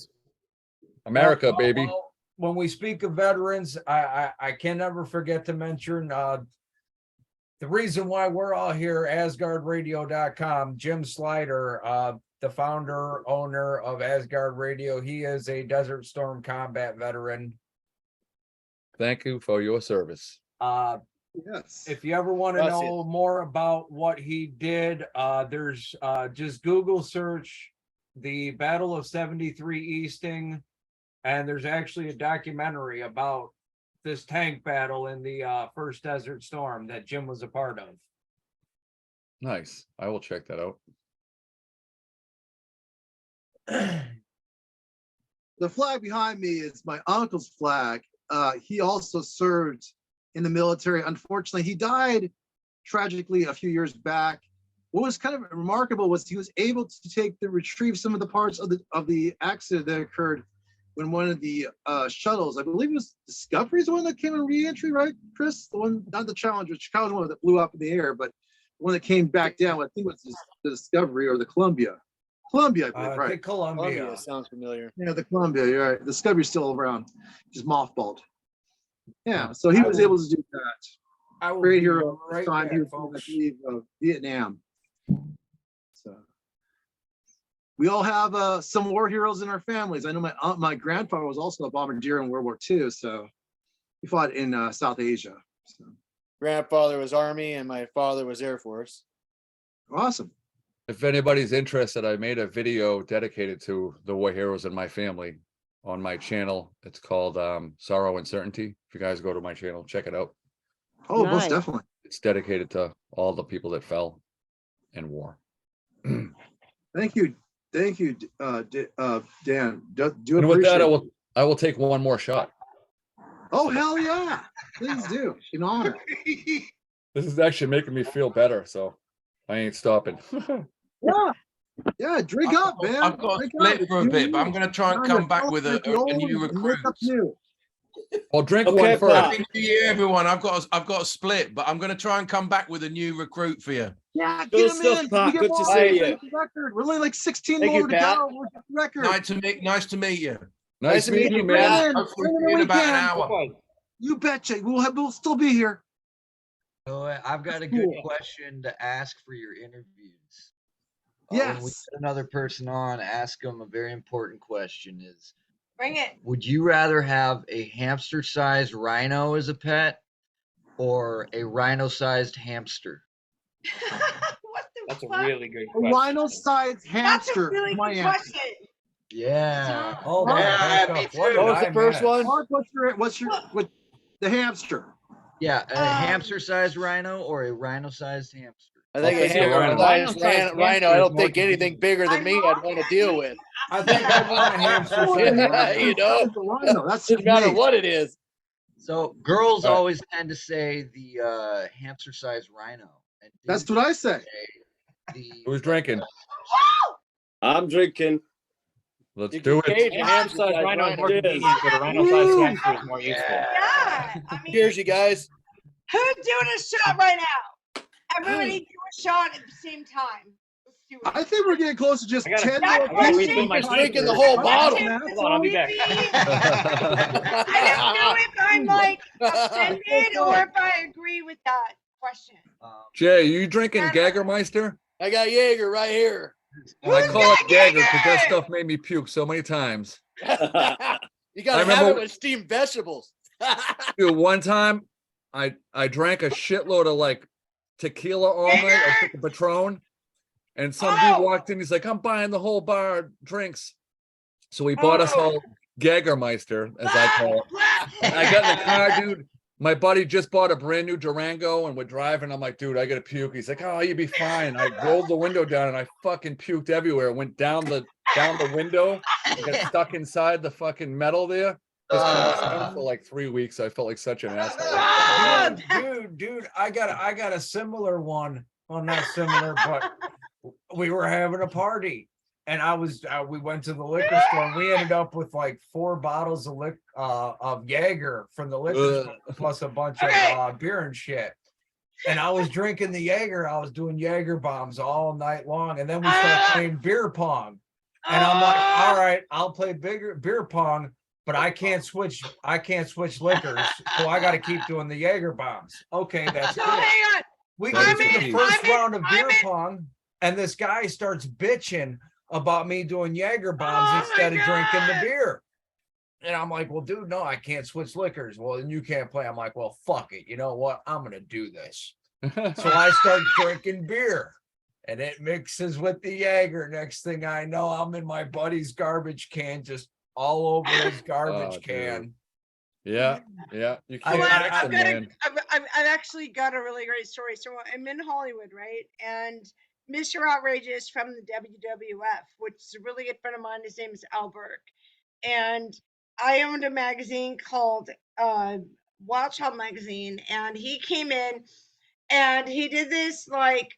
America, baby. When we speak of veterans, I can never forget to mention the reason why we're all here, AsgardRadio.com. Jim Slider, the founder, owner of Asgard Radio. He is a Desert Storm combat veteran. Thank you for your service. Yes. If you ever want to know more about what he did, there's just Google search the Battle of 73 Easting, and there's actually a documentary about this tank battle in the first Desert Storm that Jim was a part of. Nice. I will check that out. The flag behind me is my uncle's flag. He also served in the military. Unfortunately, he died tragically a few years back. What was kind of remarkable was he was able to retrieve some of the parts of the accident that occurred when one of the shuttles, I believe it was Discovery's the one that came in re-entry, right, Chris? The one, not the Challenger, Chicago's one that blew up in the air, but the one that came back down, I think it was the Discovery or the Columbia. Columbia, I believe, right? Columbia sounds familiar. Yeah, the Columbia, you're right. The Discovery's still around, just mothballed. Yeah, so he was able to do that. Great hero. Right Time back, he was folks. in Vietnam. So we all have some war heroes in our families. I know my grandfather was also a bombardier in World War II, so he fought in South Asia. So. Grandfather was Army and my father was Air Force. Awesome. If anybody's interested, I made a video dedicated to the war heroes in my family on my channel. It's called Sorrow and Certainty. If you guys go to my channel, check it out. Oh, most definitely. It's dedicated to all the people that fell in war. Thank you. Thank you, Dan. Do And with that, appreciate I will take one more shot. Oh, hell yeah. Please do. In honor. This is actually making me feel better, so I ain't stopping. Yeah. Yeah, drink up, man. I've got to Drink split up. for a bit, but I'm going to try and come back with a new recruit. I'll drink Okay, one first. Happy New Year, everyone. I've got a split, but I'm going to try and come back with a new recruit for you. Yeah, Good get him stuff, in. Pat. We get Good more to see to you. the record. We're only like 16 Thank more you, to Pat. go. We're at the record. Nice to meet you. Nice to meet you, man. Pat. Hopefully Bring him in when about we an can. hour. You betcha. We'll still be here. So I've got a Cool. good question to ask for your interviews. When we Yes. get another person on, ask them a very important question is, Bring it. would you rather have a hamster-sized rhino as a pet or a rhino-sized hamster? What That's a really good A question. rhino-sized hamster. That's a really my good answer. question. Yeah. Hold on, back up. What What was did the I first miss? one? Mark, what's the hamster? Yeah, a hamster-sized rhino or a rhino-sized hamster. I think I'll I take see the a rhino. rhino. Rhino. I don't think anything bigger than me I'd want to deal with. I think I'd want a hamster. You know, Rhino. That's doesn't matter me. what it is. So girls All right. always tend to say the hamster-sized rhino. And That's what I say. Who's drinking? I'm drinking. Let's You do can it. cage a Hamster-sized hamster-sized rhino is more rhino. convenient, but a rhino-sized hamster is more useful. Yeah. I mean, Cheers, you guys. who's doing a shot right now? Everybody do a shot at the same time. Let's do it. I think we're getting close to just I gotta- 10 That more I gotta question refill my is drinking the sleeper. whole bottle. Hold on, I'll be back. I don't know if I'm like offended or if I agree with that question. Jay, you drinking Gaggermeister? I got Jaeger right here. I call it Gagger because that stuff made me puke so many times. You I gotta have remember- it with steamed vegetables. Dude, one time I drank a shitload of like tequila all night. I took a Patron, and some dude walked in. He's like, "I'm buying the whole bar of drinks." So he bought us all Gaggermeister, as I call it. And I got in the car, dude. My buddy just bought a brand new Durango, and we're driving. I'm like, "Dude, I gotta puke." He's like, "Oh, you'll be fine." I rolled the window down, and I fucking puked everywhere. Went down the window, and got stuck inside the fucking metal there. For like 3 weeks. I felt like such an asshole. Dude, I got a similar one. Well, not similar, but we were having a party, and we went to the liquor store, and we ended up with like 4 bottles of Jaeger from the liquor store, plus a bunch of beer and shit. And I was drinking the Jaeger. I was doing Jaeger bombs all night long, and then we started playing beer pong. And I'm like, all right, I'll play beer pong, but I can't switch liquors, so I got to keep doing the Jaeger bombs. Okay, that's So good. hang on. We get to the first round of beer pong, and this guy starts bitching about me doing Jaeger bombs instead of drinking the beer. And I'm like, well, dude, no, I can't switch liquors. Well, then you can't play. I'm like, well, fuck it. You know what? I'm going to do this. So I start drinking beer, and it mixes with the Jaeger. Next thing I know, I'm in my buddy's garbage can, just all over his garbage can. Yeah. You can't I've mix them, man. I've actually got a really great story. So I'm in Hollywood, right? And Mr. Outrageous from the WWF, which is a really good friend of mine. His name is Albert. And I owned a magazine called Wild Child Magazine. And he came in and he did this like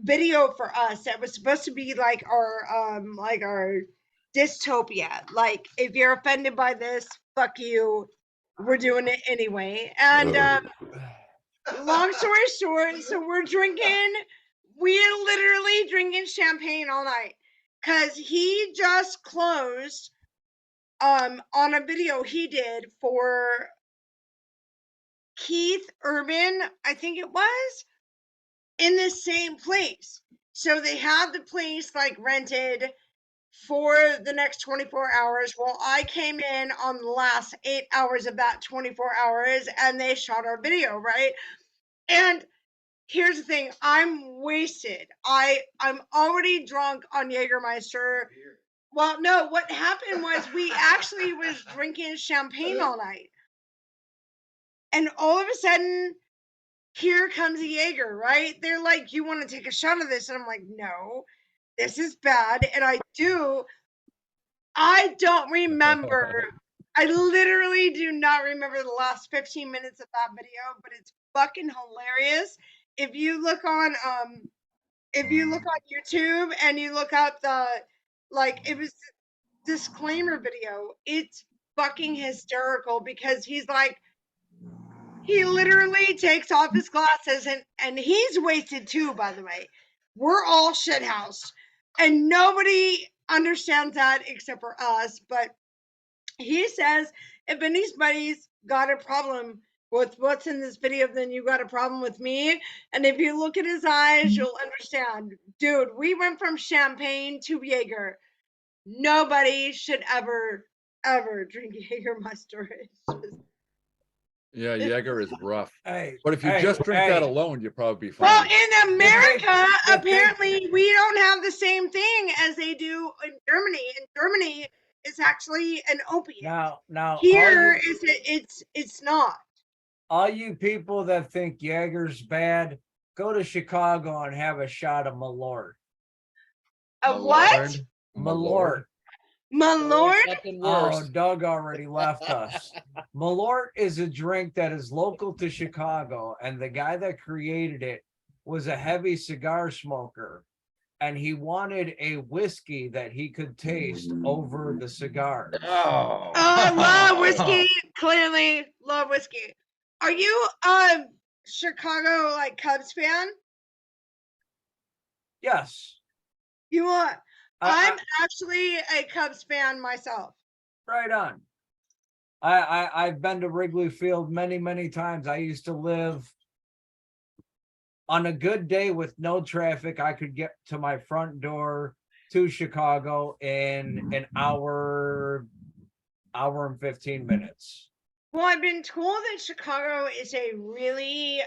video for us that was supposed to be like our dystopia. Like, if you're offended by this, fuck you. We're doing it anyway. And long story short, so we're literally drinking champagne all night. Cause he just closed on a video he did for Keith Urban, I think it was, in the same place. So they had the place like rented for the next 24 hours. Well, I came in on the last 8 hours of that 24 hours and they shot our video, right? And here's the thing, I'm wasted. I'm already drunk on Jägermeister. Well, no, what happened was we actually was drinking champagne all night. And all of a sudden, here comes a Jaeger, right? They're like, you want to take a shot of this? And I'm like, no, this is bad. And I don't remember. I literally do not remember the last 15 minutes of that video, but it's fucking hilarious. If you look on YouTube and you look up it was disclaimer video, it's fucking hysterical because he's like, he literally takes off his glasses and he's wasted too, by the way. We're all shithoused and nobody understands that except for us. But he says, if anybody's got a problem with what's in this video, then you got a problem with me. And if you look at his eyes, you'll understand. Dude, we went from champagne to Jaeger. Nobody should ever drink Jägermeister. Yeah, Jaeger is rough. Hey, But if you just drink that alone, you'll probably be Well, fine. in America, apparently we don't have the same thing as they do in Germany. In Germany, it's actually an opiate. Now, Here, it's not. All you people that think Jaeger's bad, go to Chicago and have a shot of Malort. Of what? Malort. Malort? Oh, Doug already left us. Malort is a drink that is local to Chicago, and the guy that created it was a heavy cigar smoker, and he wanted a whiskey that he could taste over the cigar. Oh, I love whiskey. Clearly, love whiskey. Are you Chicago like Cubs fan? Yes. You are. I'm actually a Cubs fan myself. Right on. I've been to Wrigley Field many times. I used to live on a good day with no traffic. I could get to my front door to Chicago in an hour and 15 minutes. Well, I've been told that Chicago is a really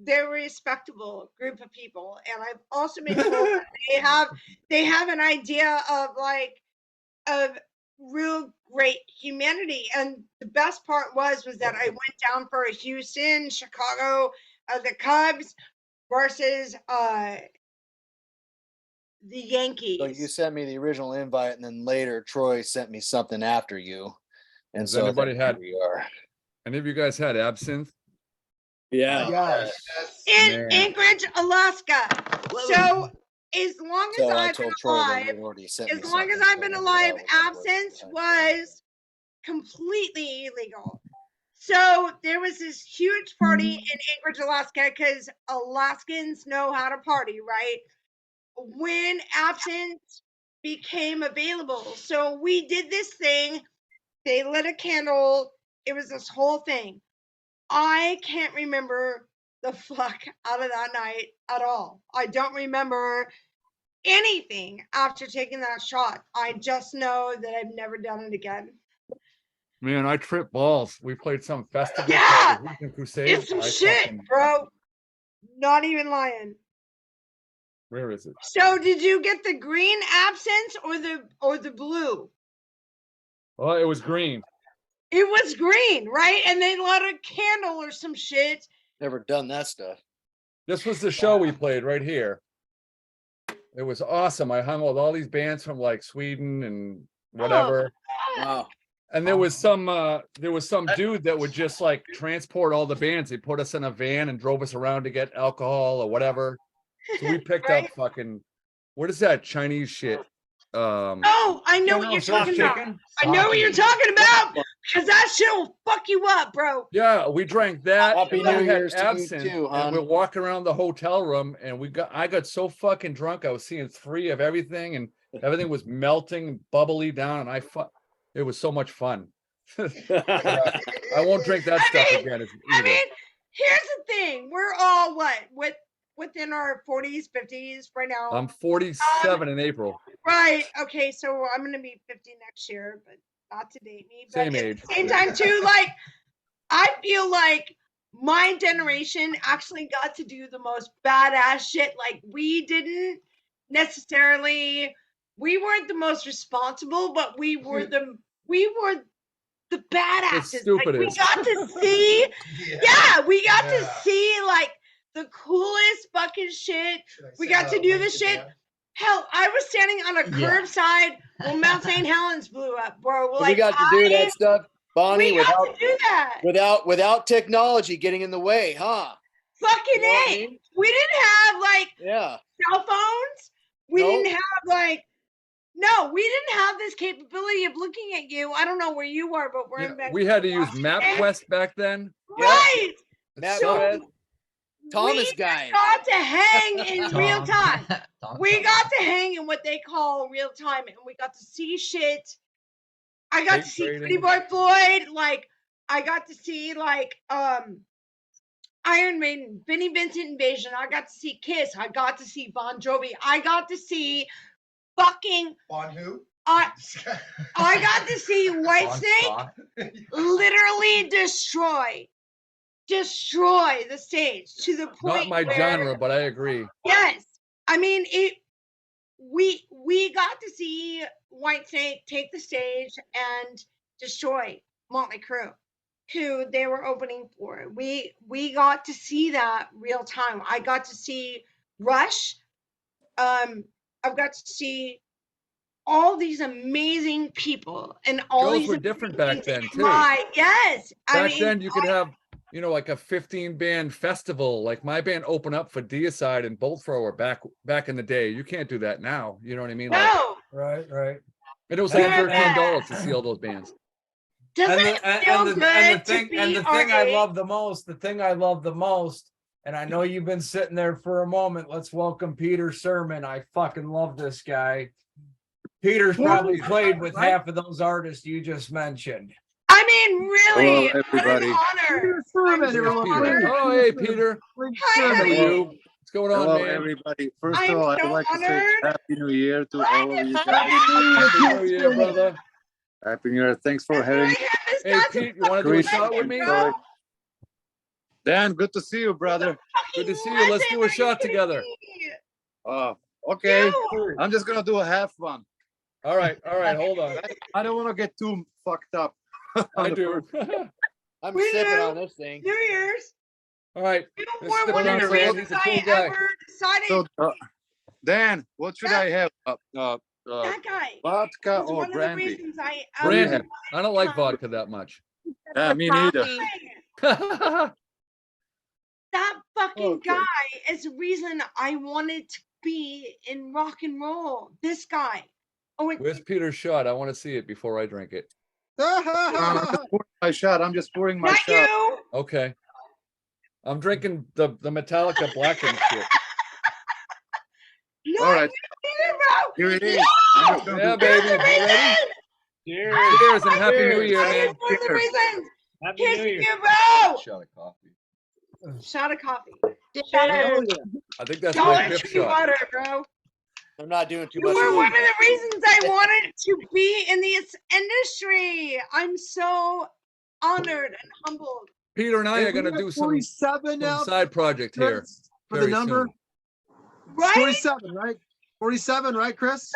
very respectable group of people, and I've also been told that they have an idea of real great humanity. And the best part was that I went down for a Houston, Chicago, the Cubs versus the Yankees. So you sent me the original invite, and then later Troy sent me something after you. And Has so anybody here had? we are. Any of you guys had absinthe? Yeah. Yes. In Anchorage, Alaska. So as long as So I I've been told Troy that alive, you had already sent me as long as something, I've so been I alive, was like, absinthe was completely illegal. So there was this huge party in Anchorage, Alaska, because Alaskans know how to party, right? When absinthe became available. So we did this thing. They lit a candle. It was this whole thing. I can't remember the fuck out of that night at all. I don't remember anything after taking that shot. I just know that I've never done it again. Man, I tripped balls. We played some festival Yeah! called the Weekend Crusade. It's some shit, bro. Not even lying. Where is it? So did you get the green absinthe or the blue? Well, it was green. It was green, right? And they lit a candle or some shit. Never done that stuff. This was the show we played right here. It was awesome. I hung with all these bands from like Sweden and whatever. Wow. And there was some dude that would just like transport all the bands. He put us in a van and drove us around to get alcohol or whatever. So we picked up fucking, what is that Chinese shit? Oh, I know what you're talking about. I know what you're talking about because that shit will fuck you up, bro. Yeah, we drank that. Happy and then New we had Year's to you absinthe, too, and hon. we're walking around the hotel room, and I got so fucking drunk. I was seeing 3 of everything, and everything was melting, bubbly down, and it was so much fun. I won't drink that stuff again. I mean, here's the thing: we're all within our 40s, 50s right now. I'm 47 in April. Right. Okay. So I'm gonna be 50 next year, but not to date me. But Same at age. the same time, too, like I feel like my generation actually got to do the most badass shit. Like we didn't necessarily. We weren't the most responsible, but we were the badasses. Like we stupidest. got to see. Yeah, we got to see like the coolest fucking shit. We got to do the shit. Hell, I was standing on a curbside when Mount St. Helens blew up, bro. We got to do that stuff, Bonnie, We got to do that. without technology getting in the way, huh? Fucking A. We didn't have like cell phones. We Nope. didn't have like we didn't have this capability of looking at you. I don't know where you are, but we're in Vancouver, We had to use Washington. MapQuest back then. Right. MapQuest. Thomas guy. We got to hang in real time. We got to hang in what they call real time, and we got to see shit. I got to see Pretty Boy Floyd. Like I got to see like Iron Maiden, Vinnie Vincent Invasion. I got to see Kiss. I got to see Bon Jovi. I got to see fucking Bon who? I got to see Whitesnake literally destroy the stage to the point Not my where, genre, but I agree. yes, I mean it. We got to see Whitesnake take the stage and destroy Motley Crue, who they were opening for. We got to see that real time. I got to see Rush. I've got to see all these amazing people and all Shows these were different back then too. Yes, I Back mean, then you could have, you know, like a 15 band festival. Like my band opened up for Deicide and Bolt Thrower back in the day. You can't do that now. You know what I mean? Like, no, Right. and it was like Yeah. $13 to see all those bands. doesn't And it the, feel and the, good and the to thing be and the our thing I age? love the most, and I know you've been sitting there for a moment. Let's welcome Peter Sermon. I fucking love this guy. Peter's probably played with half of those artists you just mentioned. I mean, really, Hello, everybody. honor. Oh, hey, Peter. Hi, How are honey. you? What's going on, Hello, man? everybody. First I'm of all, I'd so like to say honored. Happy New Year to all of you guys. Happy New Year, brother. Happy New Year. Thanks for having me. Hey, Pete, you want to do a shot with me? Dan, good to see you, brother. Good to see you. Let's do a shot together. Okay. I'm just gonna do a half one. All right, hold on. I don't want to get too fucked up. I do. I'm We sipping do. on this thing. New Year's. All right. We're one of the reasons I ever decided So, Dan, what should I have? that guy. Vodka was or one of the brandy? reasons I Brandy. I don't like vodka that much. Yeah, me neither. That fucking Okay. guy is the reason I wanted to be in rock and roll. This guy. Oh, Where's Peter's shot? I want to see it before I drink it. My shot. I'm just pouring my not shot. you. Okay. I'm drinking the Metallica Black and shit. Not All right. you, bro. Here it is. No! I'm just gonna Yeah, do- baby. You ready? Cheers. Cheers and happy New Year, That is man. one of the reasons. Happy Here's New to Year. you, bro. Shot of coffee. Shot of coffee. Shot of I think that's my Dollar fifth Tree shot. water, bro. I'm not doing too You much. were of one it. of the reasons I wanted to be in this industry. I'm so honored and humbled. Peter and I Hey, are going to we do got some 47 now, side project here Chris, for the very number. soon. Right? 47, right? 47, right, Chris?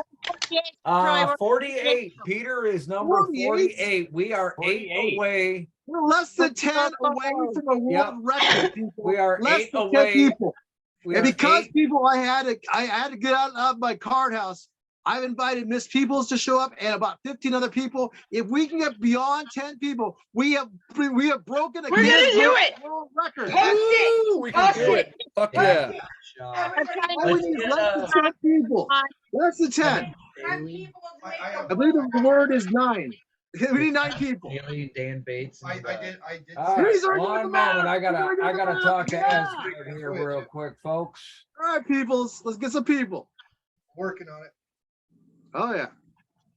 48. Peter is number 48. We are 8 away. We're less than 10 away from a world record. People. We are less 8 than 10 away. people. We And are because 8 people, I had to get out of my card house. I've invited Miss Peoples to show up and about 15 other people. If we can get beyond 10 people, we have broken a We're gonna do it. world record. Post it. Woo, we can do it. Fuck yeah. All we need is less than 10 people. Less than 10. I believe the word is 9. We need 9 people. Dan Bates. I did. All right, He's already one doing the math. moment. I gotta He's already doing the talk to math. Asgard here real quick, folks. All right, peoples. Let's get some people. Working on it. Oh, yeah.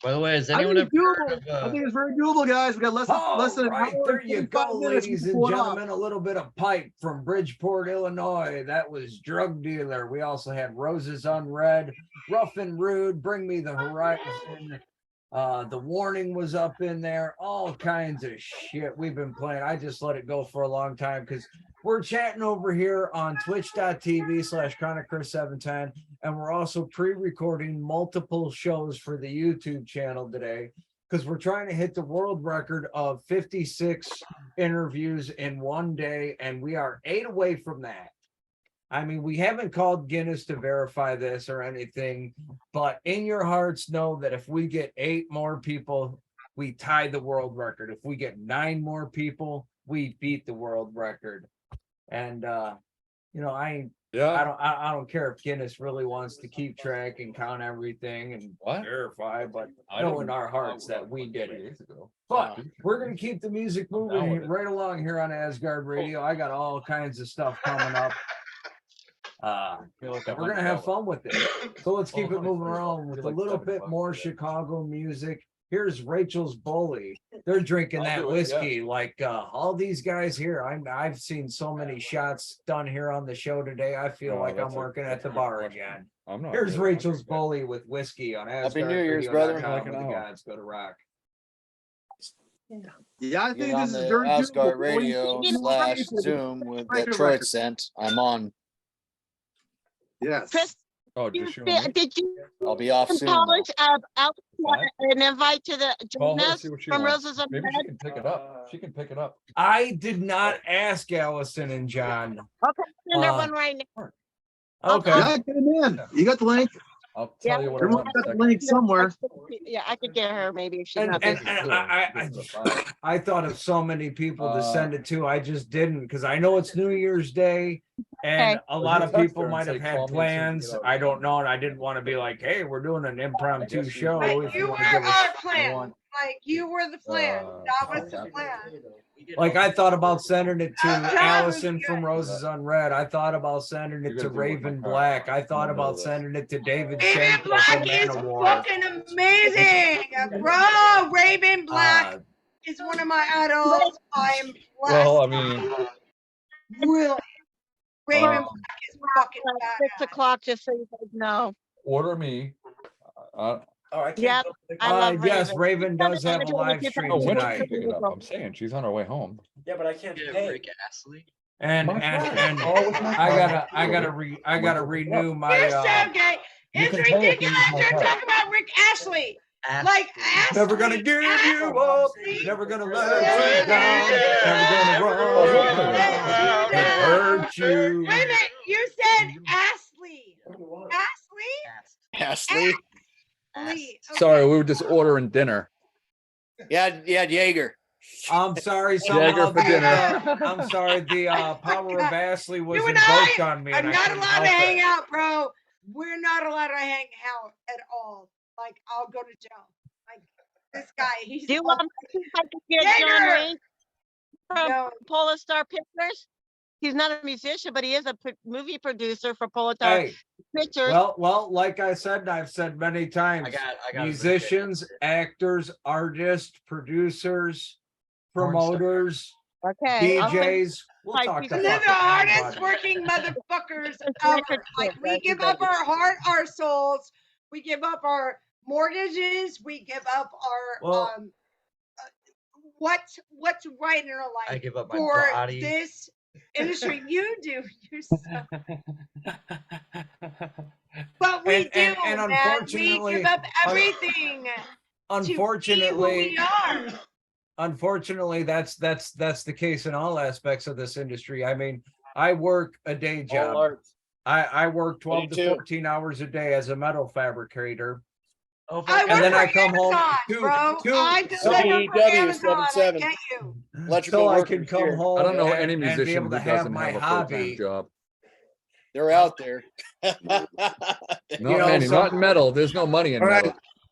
By the way, has I anyone think ever it's heard doable. I of think it's very doable, guys. We got less than an Right, hour there and you 45 go, minutes ladies to and pull it off. gentlemen. A little bit of pipe from Bridgeport, Illinois. That was Drug Dealer. We also had Roses Unread, Rough and Rude, Bring Me the Horizon. The Warning was up in there. All kinds of shit we've been playing. I just let it go for a long time because we're chatting over here on twitch.tv/ChronicChris710. And we're also pre-recording multiple shows for the YouTube channel today because we're trying to hit the world record of 56 interviews in one day. And we are 8 away from that. I mean, we haven't called Guinness to verify this or anything, but in your hearts know that if we get 8 more people, we tie the world record. If we get 9 more people, we beat the world record. And you know, I don't care if Guinness really wants to keep track and count everything and verify, but know in our hearts that we did it. But we're gonna keep the music moving right along here on Asgard Radio. I got all kinds of stuff coming up. We're gonna have fun with it. So let's keep it moving around with a little bit more Chicago music. here's Rachel's bully. They're drinking I'll that do it, whiskey. Like all these guys here, I've seen so many shots done here on the show today. I feel Oh, like I'm that's a- working that's at the a good bar question. again. I'm not. Here's really Rachel's hungry, bully with whiskey on Asgard. New Year's, brother. Radio.com, Like an where the hour. gods go to rock. Yeah, I Get think on this is the very Asgard doable. Only Radio You know, / Zoom with Break that the Troy record. sent. I'm on. Yes. Chris, Oh, did just you and me? you I'll be off soon. though. polish Alex What? an invite to the Call join her, us see what she from wants. Roses on Maybe she Red? can pick it up. She can pick it up. I did not ask Allison and John. Okay, send her Uh, one right now. Okay. Yeah, get him in. You got the link. I'll tell you what I Everyone's want in a got the second. link somewhere. Yeah, I could get her maybe if she's And, not and, busy. and I thought of so many people to send it to. I just didn't because I know it's New Year's Day and Okay. a lot of Text her people and might say, have "Call had me as soon as plans. you get out." I don't know, and I didn't want to be like, "Hey, we're doing an impromptu guess show." you- If You you were want to give us, our plan. Like you were the plan. That was the plan. like I thought about sending it to John was Allison good. from Roses on Red. I thought about sending it You're to gonna do it with my Raven car. Black. I I thought know about this. sending it to David Raven Schenkel from Black is Manowar. fucking amazing, bro. Raven Black is one of my idols. I'm blessed. Well, I mean, Really, Raven Um, Black is fucking badass. 6 o'clock, just so you guys know. order me. Yep, I love Yes, Raven. Raven does have a live Oh, stream Oh, when she tonight. can pick it up? I'm saying she's on her way home. Yeah, but I can't pay. And My and card. and Oh, with my I card. gotta renew my You're so gay. You It's can pay if you use ridiculous. my You're card. talking about Rick Ashley. Like Ashley. never gonna give you up, Ashley. never gonna let you down, never gonna run around and hurt you. Wait a minute. You said Ashley. Ashley? Ashley. Ashley. Sorry, we were just ordering dinner. Yeah, Jaeger. I'm sorry, Jagger somehow for dinner. I'm sorry, the power of Ashley was You and invoked on me, I'm and I not couldn't allowed to help hang it. out, bro. We're not allowed to hang out at all. Like, I'll go to jail. Like, this guy, he's Do you all- want me to see if I can get John Jaeger! Rain from No. Polar Star Pictures? He's not a musician, but he is a movie producer for Polar Star Hey, Pictures. well, like I said, and I've said many times, musicians, actors, artists, producers, promoters, Okay, I'll send- DJs. We'll Like, talk he's to They're fucking the hardest anybody. working motherfuckers It's ever. record Like, sales, we right? give You up got it. our heart, our souls. We give up our mortgages. We give up our Well- what's right in our life. I give up my for body. this industry. You do. You're so. But we And- do, and man. We unfortunately- give up everything. Unfortunately, to be who we are. unfortunately, that's the case in all aspects of this industry. I mean, I work a day job. arts. I work 12 do to too. 14 hours a day as a metal fabricator. Oh, I And then work I for come home Amazon, two- bro. two- I so- deliver for WW Amazon. I 77. get you. Electrical So I workers can come here. home I don't know and, any and be musician able to who have doesn't my have a full-time hobby. job. They're out there. Not know, many, so- not in metal. There's no money in All right,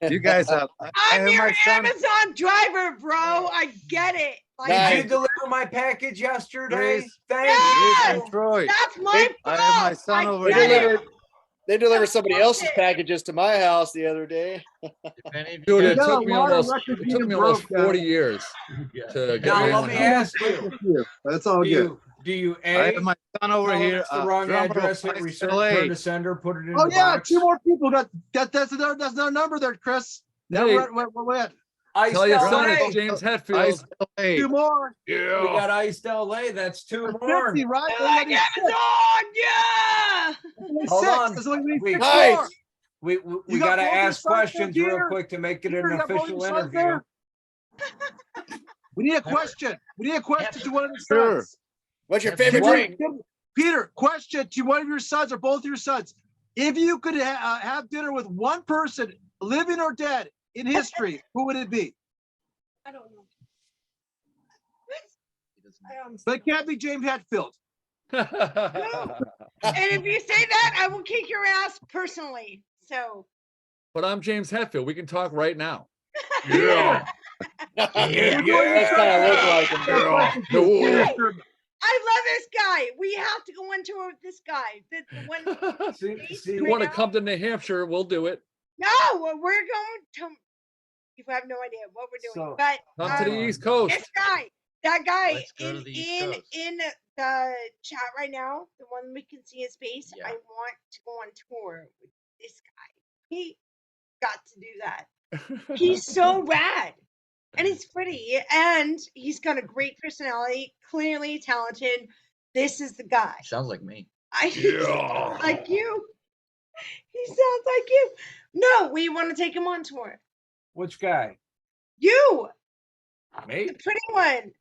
metal. you guys have. I I'm have your my son. Amazon driver, bro. I get it. Like, Nice. Did you deliver my package yesterday? Please. Thank Yes! And Troy, That's my I have my fault. son I over get here. it. They delivered somebody else's Bullshit. packages to my house the other day. If any of you Dude, it guys- took me a lot of almost records it being took me almost broke, 40 years to get Now my let own me house. ask you: That's all Do good. you I A, have my son over tell here. us the wrong drummer of address, hit Ice return, LA. turn to sender, put it in Oh the yeah, box? 2 more people got that's their number there, Chris. Now Hey. we're at Iced Tell your son LA. it's James Hetfield. Ice LA. 2 more. We Yeah. got iced LA. That's 2 That's more. 50, right? I like Amazon. Yeah. Only Hold 6. on. There's only We- 6 Nice. more. We You got gotta both your ask sons questions there, real Peter? quick to make it Peter, an you got both official your sons interview. there? We need a question. We need a question to one of the Sure. sons. What's your That's favorite right. drink? Peter, question to one of your sons or both your sons. If you could have dinner with one person, living or dead, in history, who would it be? I don't know. But it can't be James Hetfield. And if you say that, I will kick your ass personally. So. But I'm James Hetfield. We can talk right now. Yeah. That's kind of look like him. Yeah. I love this guy. We have to go into this guy. When See, If you want to come to New Hampshire, we'll do it. no, we're going to. You have no idea what we're doing. So, But Come to the East Coast. that guy Let's go to the East in Coast. the chat right now, the one we can see his face. I want to go on tour with this guy. He got to do that. He's so rad. And he's pretty, and he's got a great personality, clearly talented. This is the guy. Sounds like me. He sounds like you. He sounds like you. No, we want to take him on tour. Which guy? You. Me? The pretty one.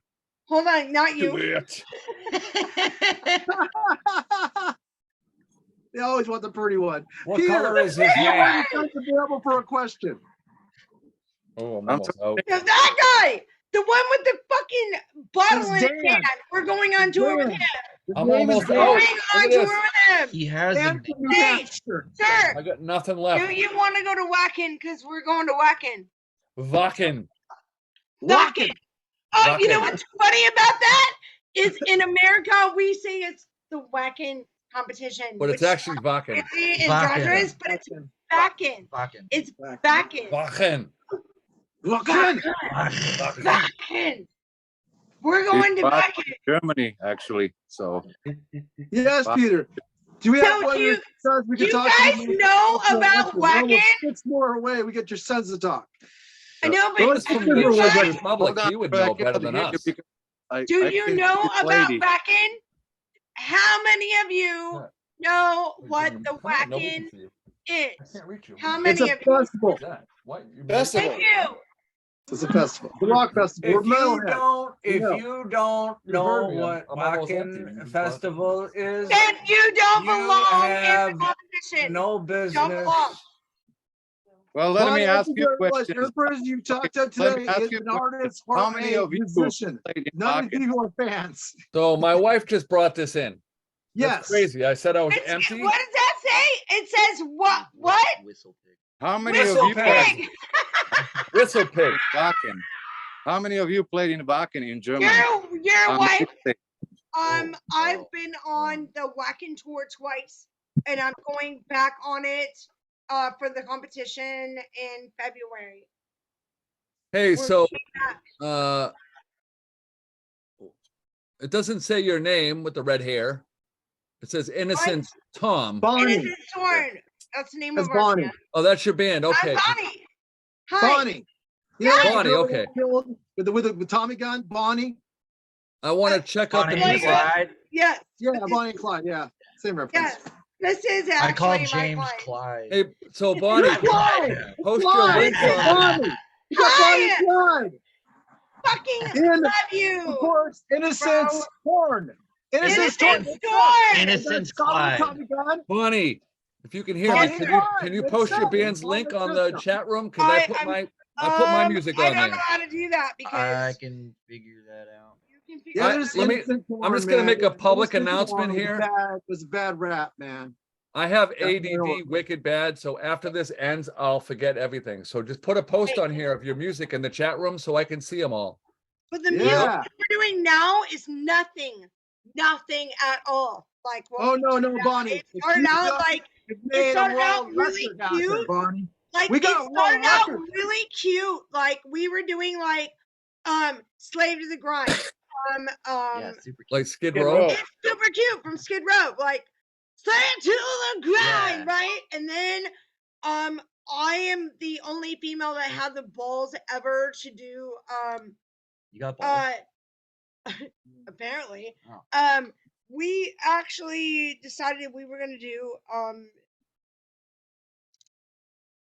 Hold on, not you. Do it. They always want the pretty one. What color is his hair? You're available for a question. Oh, I'm almost out. Now that guy, the one with the fucking bottle in It's his Dan. hand. We're going on tour with Dan. him. I'm name is almost Dan. out. Going Look on at tour this. with him. He has Dan a from New Hey, Hampshire. sir, I got nothing do left. you want to go to Wacken? Because we're going to Wacken. Vakin. Wacken. Oh, you know Wacken. what's funny about that? Is in America we say it's the Wacken competition. But it's which actually Vakin. really Vacken. androgynous, but it's Wacken. Vakin. It's Wacken. Vakin. Wacken. Wacken. We're going to Wacken. Germany, actually. So Yes, Peter. Do we have So one do of your you- sons we do can you talk guys to? know about We're almost Wacken? 6 more away. We get your sons to talk. I know, Those but from do the you Czech guys, Republic, he would know better than us. do you know about Wacken? How many of you know what the Wacken is? How It's many a of you? festival. Festival. Thank you. It's a festival. The rock festival. We're If you metalheads. don't, if No. you don't You know heard me. what I'm almost empty. Wacken Festival is, Then you don't you belong in have the competition. no Don't business. belong. Well, let Bonnie, me I ask think you a every question. person you talked to Let me today ask is you a an question. artist How or many a of you musician. played in None of Vakin? you are fans. So my wife just brought this in. Yes. That's crazy. I said I was It's, empty. what does that say? It says what? What? How many Whistle of you played pig. Whistle pig. in Vakin? How many of you played in Vakin in Germany? Your wife. Oh, I've been on the Wacken tour twice, and I'm going back on it for the competition in February. Hey, We're so going back. it doesn't say your name with the red hair. It says Innocent Tom. Bonnie. Innocent Torn. That's the name That's of our Bonnie. band. Oh, that's your band. Okay. I'm Bonnie. Hi. Bonnie. You know, Hi. the Bonnie, girl okay. that killed with the Tommy gun? Bonnie? I want to check out the Bonnie and music. Clyde. Yes. Yeah, Bonnie and Clyde. Yeah. Same reference. Yes. This is I call actually my James client. Clyde. Hey, so Bonnie, Clyde. post your Clyde. links on. Bonnie. You got Bonnie and Clyde. Fucking In, love you. Of course, Innocence Torn. Innocence Innocent Torn. Torn. Innocence Tommy Clyde. gun. Bonnie, if you can hear Bonnie me, Clyde. can you Makes post your sense. band's Bonnie link on the system. chat room? Because I put my music I on don't there. know how to do that because I can figure that out. you can figure Yeah, it there's let me- Innocent I'm Torn, just gonna man. make a public Innocent announcement Torn was here. bad- was a bad rap, man. I have That's what I ADD want. wicked bad, so after this ends, I'll forget everything. So just put a post on here of your music in the chat room so I can see them all. But the music Yeah. that we're doing now is nothing at all. Like what Oh we no, do no, now. Bonnie. It started out like It it made a started out world really record out there, cute. Bonnie. Like We it got a world started out record. really cute. Like we were doing like Slave to the Grind. Yeah, super cute. Like Skid Skid Row. Row. It's super cute from Skid Row. Like Slave to the Grind, Yeah. right? And then I am the only female that had the balls ever to do You got balls. apparently. Oh. We actually decided we were gonna do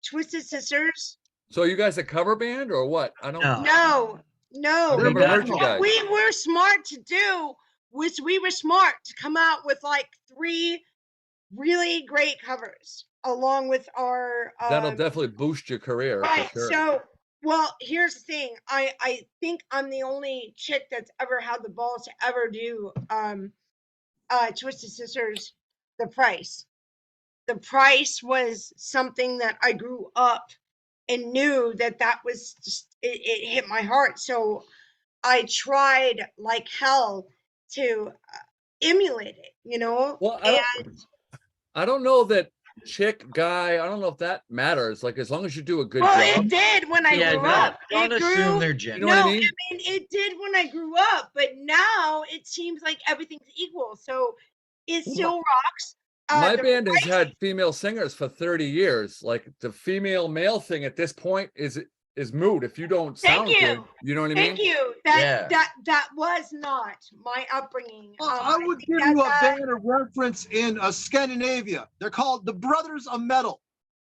Twisted Sisters. So you guys a cover band or what? I don't. No. No. I've They're never heard you What guys. we were smart to do was we were smart to come out with like 3 really great covers along with our That'll definitely boost your career right. for sure. So well, here's the thing. I think I'm the only chick that's ever had the balls to ever do Twisted Sisters The Price. The Price was something that I grew up and knew that was just it hit my heart. So I tried like hell to emulate it, you know. Well, and I don't know that chick, guy. I don't know if that matters. Like as long as you do a good Well, job. it did when I grew up. Don't It grew. assume they're You gender. know what No, I mean? it did when I grew up, but now it seems like everything's equal. So it still rocks. My The band has price- had female singers for 30 years. Like the female male thing at this point is moot. If you don't sound Thank you. good, you know what I mean? Thank you. That was not my upbringing. I would give you a band of reference in Scandinavia. They're called the Brothers of Metal.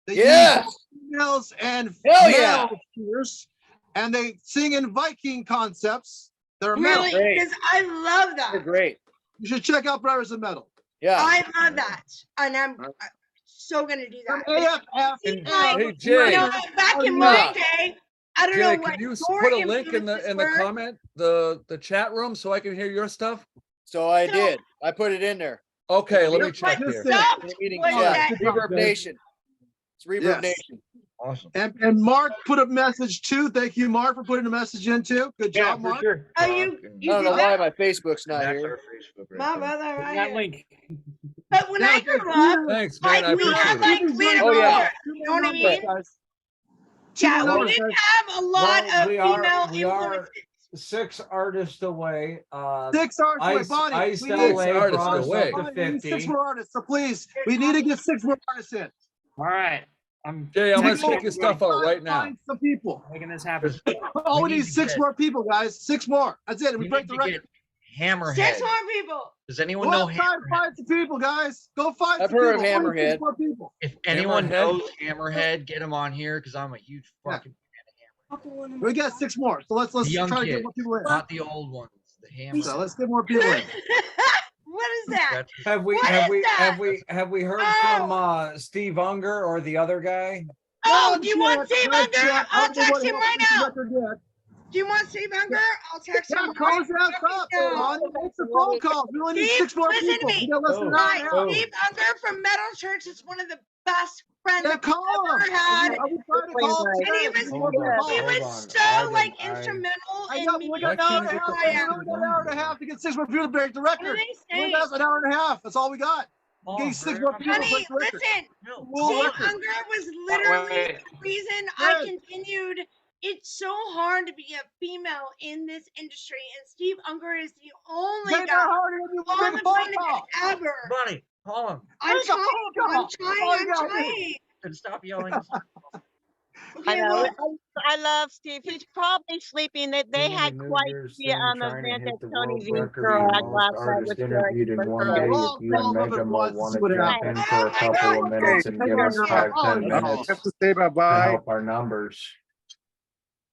They Yes. use females and Hell yeah. male cheers, and they sing in Viking concepts. They're Really, metal. because I love that. They're great. You should check out Brothers of Metal. Yeah. I love that, and I'm so gonna do that. AFF. It's like, Hey Jay, you know, back in my day, I don't Jay, know can what you your put a link in influences the were. comment, the chat room, so I can hear your stuff? So I did. I put it in there. Okay, let me What check here. sucked In the meeting was chat. that Reverb Nation. It's Reverb Yes. Nation. Awesome. And Mark put a message too. Thank you, Mark, for putting a message in too. Good Yeah, job, for Mark. sure. Oh, I you don't did know why that, my Facebook's not That's here. our Facebook right my there. brother, right That here. link. But when I grew up, Thanks, man. I like we appreciate had it. like Lita Oh, yeah. Miller, you know what I mean? Two Yeah, more we numbers, didn't guys. have a lot Well, of female we are influences. 6 artists away. 6 artists away. Ice, Bonnie, Ice we need LA 6 artists brought us away. up to Bonnie, we need 6 50. more artists. So please, we need to get 6 more artists in. All right. I'm Jay, I'm gonna Take check your stuff out right now. Find some people. making this happen. Oh, we need need to 6 get- more people, guys. 6 more. That's it. We We break need the to record. get Hammerhead. 6 more people. Does anyone Go know outside, Hammerhead? find some people, guys. Go find I've some heard of people. Find 6 Hammerhead. more people. If anyone Hammerhead? knows Hammerhead, get him on here because I'm a huge fucking We got 6 more. So let's the young try to kid, get more people in. not the old ones. The Hammerhead. So let's get more people in. What is that? That's Have we What have is we that? have we heard from Steve Unger or the other guy? Oh, do you want Not Steve yet. Unger? I'll text him right now. Record yet. Do you want Steve Unger? I'll text Yeah, him call right us out top. now. Bonnie, make the phone calls. We only need Steve, 6 more listen to people. me. We got less than an hour and a half. Steve Unger from Metal Church is one of the best friends Yeah, I've call ever him. had. I was trying to call him And today. he We need more people to was, call. he Hold was on. so like instrumental I in got, me. we got an hour and a half. We only got an hour and a half to get 6 more people to break the record. What do they We say? got an hour and a half. That's all we got. Getting 6 more people to Honey, break the record. listen. World Steve record. Unger was literally Wait. the reason I Yes. continued. It's so hard to be a female in this industry, and Steve Unger is the only Take guy our heart and you on make the a phone planet call. ever. Bonnie, call him I'm Make a phone trying. call. I'm trying. That's all I'm you gotta do. trying. and stop yelling. I Okay, know. well, I love Steve. He's probably sleeping. They had quite the event at Tony V's garage last night with interviewed in one day. Well, If you and all of it Mega Mo was. want See to what jump in happens. for a couple of minutes and give us 5-10 Oh, minutes have to say bye to bye. help our numbers.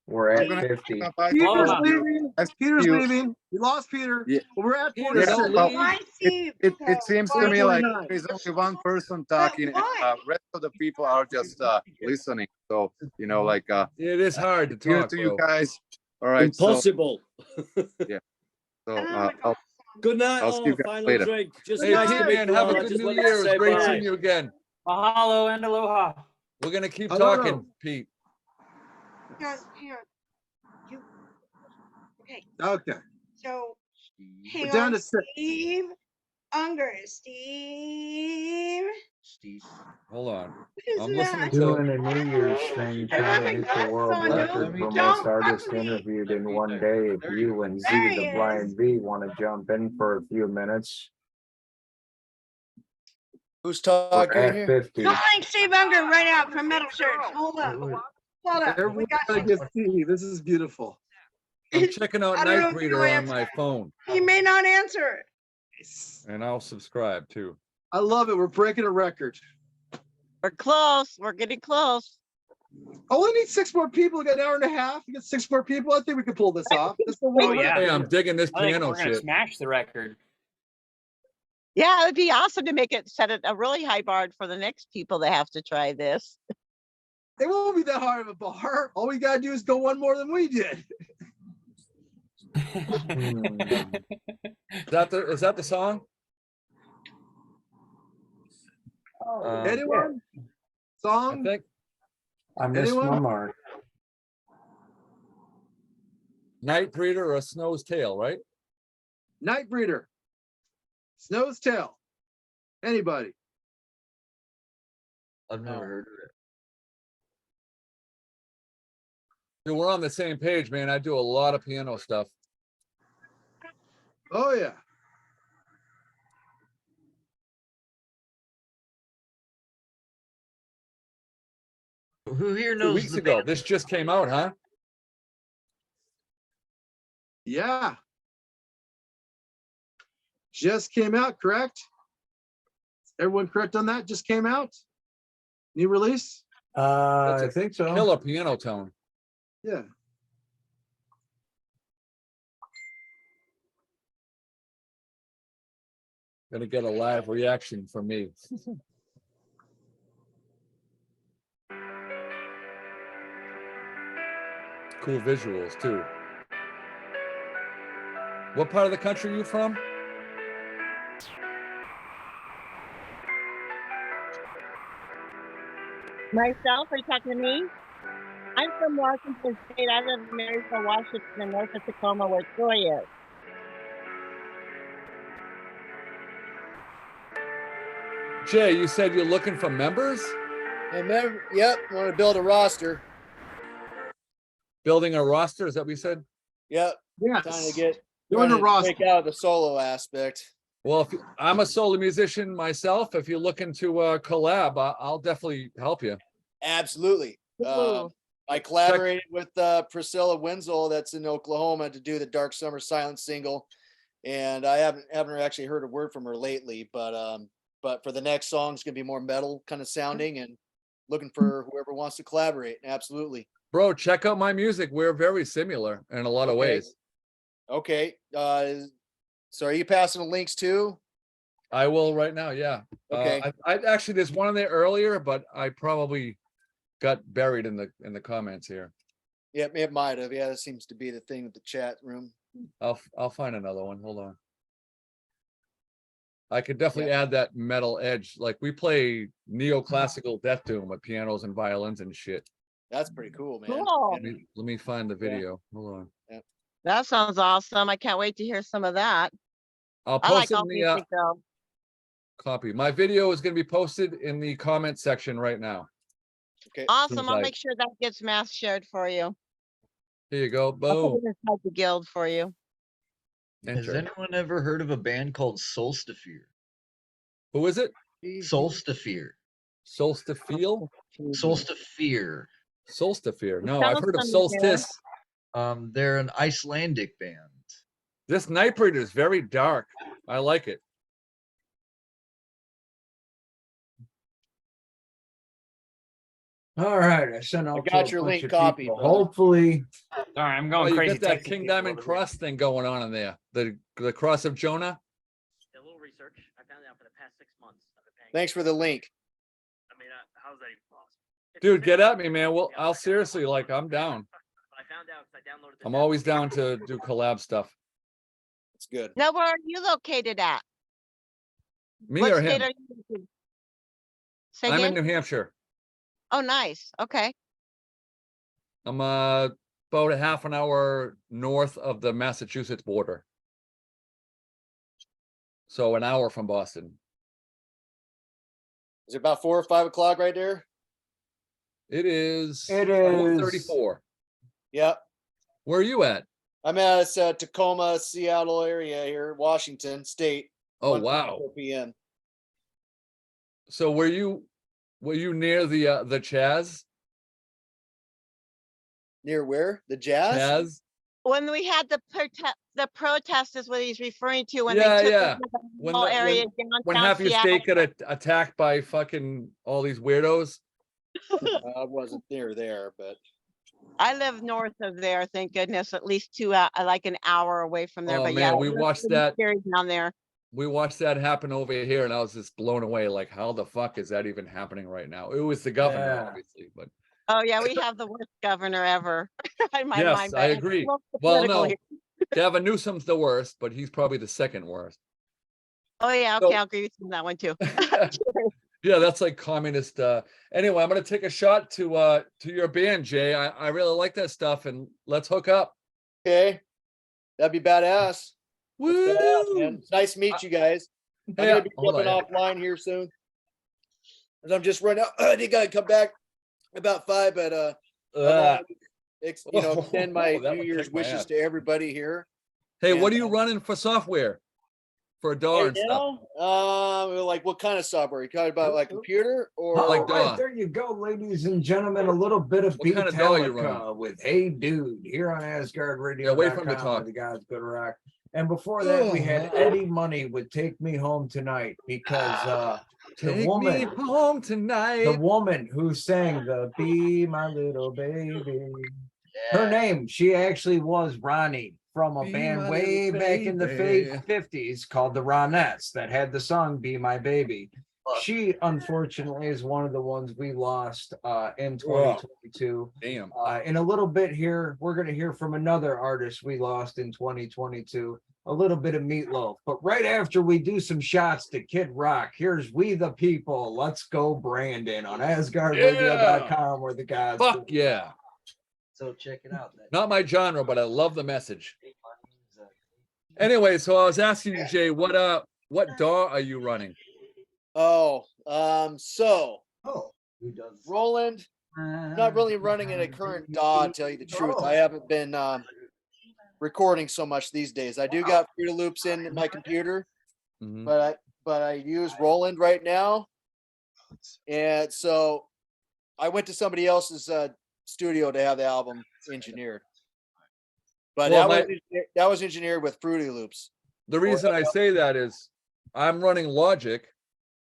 We're at 50. Peter's Aloha. leaving. Peter's leaving. We lost Peter. Yeah. But we're at Peter, 46. don't Well, leave. why, Steve? It seems to Why? me like 49. there's only one person talking, and why? rest of the people are just listening. So like It is hard to here talk, to you bro. guys. All right. Impossible. Yeah. So I don't know what Good night. I'll see you guys Final later. drink. Just Hey, nice to meet man, you have all. a I good just New wanted to Year. It was say great bye. seeing you again. Mahalo and aloha. We're gonna keep I don't talking, know. Pete. Hang on. You. Okay, Okay. so We're hang down on, to 6. Steve Unger. Steve. Hold on. Who's I'm that? listening to Doing a New Year's thing, trying to hit the world Don't record for fuck most with artists me. interviewed in one day. If you and Z, There he the is. Blind V, want to jump in for a few minutes, Who's we're talking at here? 50. Calling Steve Unger right now from Metal Church. Hold up. Hold up. We Everyone's got gonna you. get Steve. This is beautiful. I'm checking out I don't know Night if Reader you'll on answer. my phone, He may not answer. and I'll subscribe too. I love it. We're breaking a record. We're close. We're getting close. Oh, we need 6 more people. We got an hour and a half. We get 6 more people. I think we can pull this off. This is the Oh one yeah. Hey, I'm digging this I think piano we're gonna shit. smash the record. Yeah, it would be awesome to make it set it a really high bar for the next people that have to try this. It won't be that hard of a bar. All we gotta do is go one more than we did. Is that the song? Anyone? I Song? think I missed my Anyone? mark. Night Reader or a Snow's Tale, right? Night Breeder. Snow's Tail. Anybody? I've never heard of it. Dude, we're on the same page, man. I do a lot of piano stuff. Oh yeah. Who here 2 knows weeks the ago. band? This just came out, huh? Yeah. Just came out, correct? Everyone correct on that? Just came out? New release? That's I a think so. killer piano tone. Yeah. Gonna get a live reaction from me. Cool visuals too. What part of the country are you from? Myself, are you talking to me? I'm from Washington State. I live in Marysville, Washington, north of Tacoma, where Troy is. Jay, you said you're looking for members? Yep, want to build a roster. Building a roster, is that what you said? Yep. Yes. Trying to get Doing a roster. break out the solo aspect. Well, if I'm a solo musician myself, if you're looking to collab, I'll definitely help you. Absolutely. I collaborated with Priscilla Wenzel, that's in Oklahoma, to do the Dark Summer Silence single, and I haven't actually heard a word from her lately. But for the next song, it's gonna be more metal kind of sounding, and looking for whoever wants to collaborate. Absolutely. Bro, check out my music. We're very similar in a lot of ways. Okay. So are you passing the links too? I will right now. Yeah. Okay. I actually, there's one in there earlier, but I probably got buried in the comments here. Yeah, it might have. Yeah, that seems to be the thing with the chat room. I'll find another one. Hold on. I could definitely add that metal edge. Like we play neoclassical death doom with pianos and violins and shit. That's pretty cool, man. Cool. Let me find the video. Hold on. Yeah. That sounds awesome. I can't wait to hear some of that. I'll I post like it all in the music though. copy. My video is going to be posted in the comment section right now. Okay. Awesome. I'll make sure that gets mass shared for you. Here you go. I'll Boom. put it inside the guild for you. Has anyone ever heard of a band called Solstafir? Who is it? Solstafir. Solstafil? Solstafir. Solstafir. No, I've heard of Solstice. They're an Icelandic band. This Night Breeder is very dark. I like it. All right, I sent out. I got to a your bunch link of copy, people. brother. Hopefully. Sorry, I'm Oh, going you crazy. got that texting King people Diamond over here. Cross thing going on in there. The Cross of Jonah. A little research. I found out for the past 6 months. I've been paying. Thanks for the link. I mean, how's that even possible? Dude, get at me, man. Well, I'll seriously, like, I'm down. I found out because I downloaded the I'm always down to do collab stuff. It's good. Now, where are you located at? Me What or state him? are you located? Say I'm in again? New Hampshire. Oh, nice. Okay. I'm about a half an hour north of the Massachusetts border. So an hour from Boston. Is it about 4 or 5 o'clock right there? It is. It is 34. Yep. Where are you at? I'm at Tacoma, Seattle area here, Washington State. Oh 1:24 wow. p.m. So were you near the Chaz? Near where? The Jazz? Chaz? When we had the protest is what he's referring to when Yeah, they took yeah. over the When whole the- area When downtown half your Seattle. state got attacked by fucking all these weirdos. I wasn't near there, but I live north of there, thank goodness, at least like an hour away from there. Oh, But man, yeah, we it was watched pretty that. scary down there. We watched that happen over here, and I was just blown away. Like, how the fuck is that even happening right now? It was the governor, Yeah. obviously, but Oh yeah, we have the worst governor ever in my yes, mind. I but agree. we'll get Well, political no, here. Gavin Newsom's the worst, but he's probably the second worst. Oh yeah, So- okay, I'll agree with you on that one too. Yeah, that's like communist. Anyway, I'm gonna take a shot to your band, Jay. I really like that stuff, and let's hook up. okay. That'd be badass. That's badass, man. Woo! It's nice to meet you guys. I'm Yeah, gonna be hold on, jumping yeah. offline here soon. As I'm just running out. I think I come back about 5, but extend my That New would Year's kick my wishes ass. to everybody here. Hey, what And, are you running for software for DAW Right and stuff? now, like what kind of software? You talking about like computer or Like All right, DAW. there you go, ladies and gentlemen. A little bit of What kind of DAW you running? Beatallica with Hey Dude here on AsgardRadio.com, away from the talk. where the guys go to rock. And before that, we had Eddie Money with Take Me Home Tonight, because Take the woman, me home tonight. the woman who sang the Be My Little Baby, her name, she actually was Ronnie from a Be band my way little back in the baby. 50s called the Ronettes that had the song Be My Baby. She unfortunately is one of the ones we lost in 2022. Damn. In a little bit here, we're going to hear from another artist we lost in 2022, a little bit of Meatloaf. But right after we do some shots to Kid Rock, here's We the People. Let's go, Brandon, on AsgardRadio.com, where the guys. Fuck yeah. So check it out. Not my genre, but I love the message. Anyway, so I was asking you, Jay, what DAW are you running? so Who does? Roland, I'm not really running in a current DAW, to tell you the truth. I haven't been recording so much these days. I do got Fruity Loops in my computer, but I use Roland right now. And so I went to somebody else's studio to have the album engineered. But that was engineered with Fruity Loops. The reason I say that is I'm running Logic.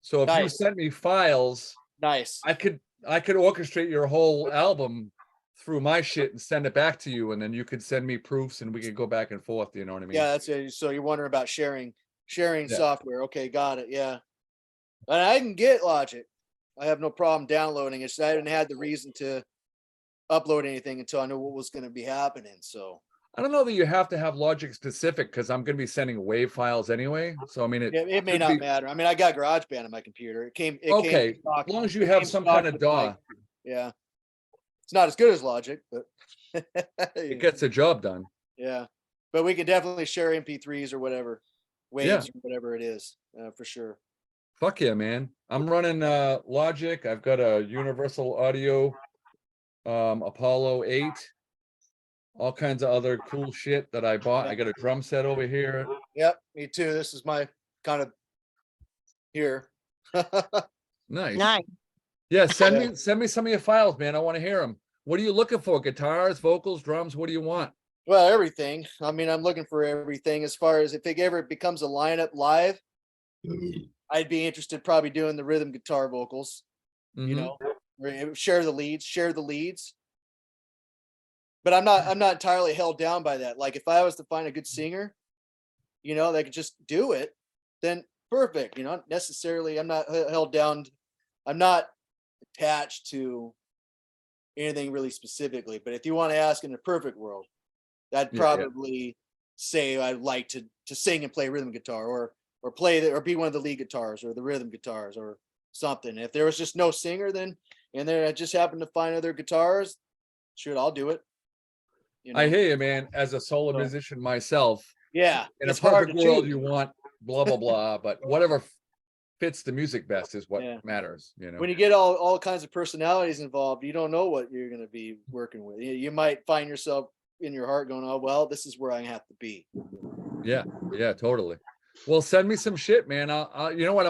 So if you sent me files, I could orchestrate your whole album through my shit and send it back to you, and then you could send me proofs and we could go back and forth. You know what I mean? Yeah, that's it. So you're wondering about sharing software. Okay, got it. Yeah. And I can get Logic. I have no problem downloading it. So I haven't had the reason to upload anything until I knew what was going to be happening. So I don't know that you have to have Logic specific, because I'm going to be sending WAV files anyway. So I mean, it may not matter. I mean, I got GarageBand on my computer. It came okay. As long as you have some kind of DAW. Yeah. It's not as good as Logic, but it gets the job done. Yeah. But we can definitely share MP3s or whatever, waves or whatever it is, for sure. Fuck yeah, man. I'm running Logic. I've got a Universal Audio Apollo 8. All kinds of other cool shit that I bought. I got a drum set over here. Yep, me too. This is my kind of here. Nice. Yeah, send me some of your files, man. I want to hear them. What are you looking for? Guitars, vocals, drums? What do you want? Well, everything. I mean, I'm looking for everything. As far as if it ever becomes a lineup live, I'd be interested probably doing the rhythm guitar vocals. You know, share the leads. But I'm not entirely held down by that. Like if I was to find a good singer, you know, that could just do it, then perfect. You know, necessarily I'm not held down. I'm not attached to anything really specifically. But if you want to ask in a perfect world, I'd probably say I'd like to sing and play rhythm guitar or play or be one of the lead guitars or the rhythm guitars or something. If there was just no singer, then I just happened to find other guitars, shoot, I'll do it. You know? I hear you, man. As a solo musician myself, in a perfect world, you want blah blah blah, but whatever fits the music best is what matters. You know, when you get all kinds of personalities involved, you don't know what you're going to be working with. You might find yourself in your heart going, "Oh well, this is where I have to be." Yeah, totally. Well, send me some shit, man. I'll you know what?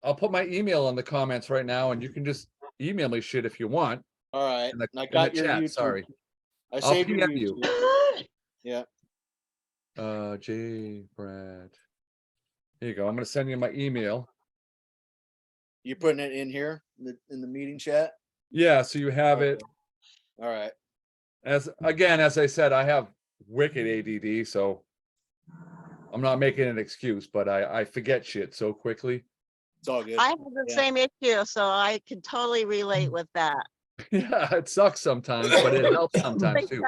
I'll put my email in the comments right now, and you can just email me shit if you want. All right, I got your chat. YouTube. Sorry. I saved your you. Yeah. J. Brad. Here you go. I'm going to send you my email. You putting it in here in the meeting chat? Yeah, so you have it. All right. As I said, I have wicked ADD, so I'm not making an excuse, but I forget shit so quickly. It's all good. I have the same issue, so I can totally relate with that. Yeah, it sucks sometimes, but it helps sometimes too.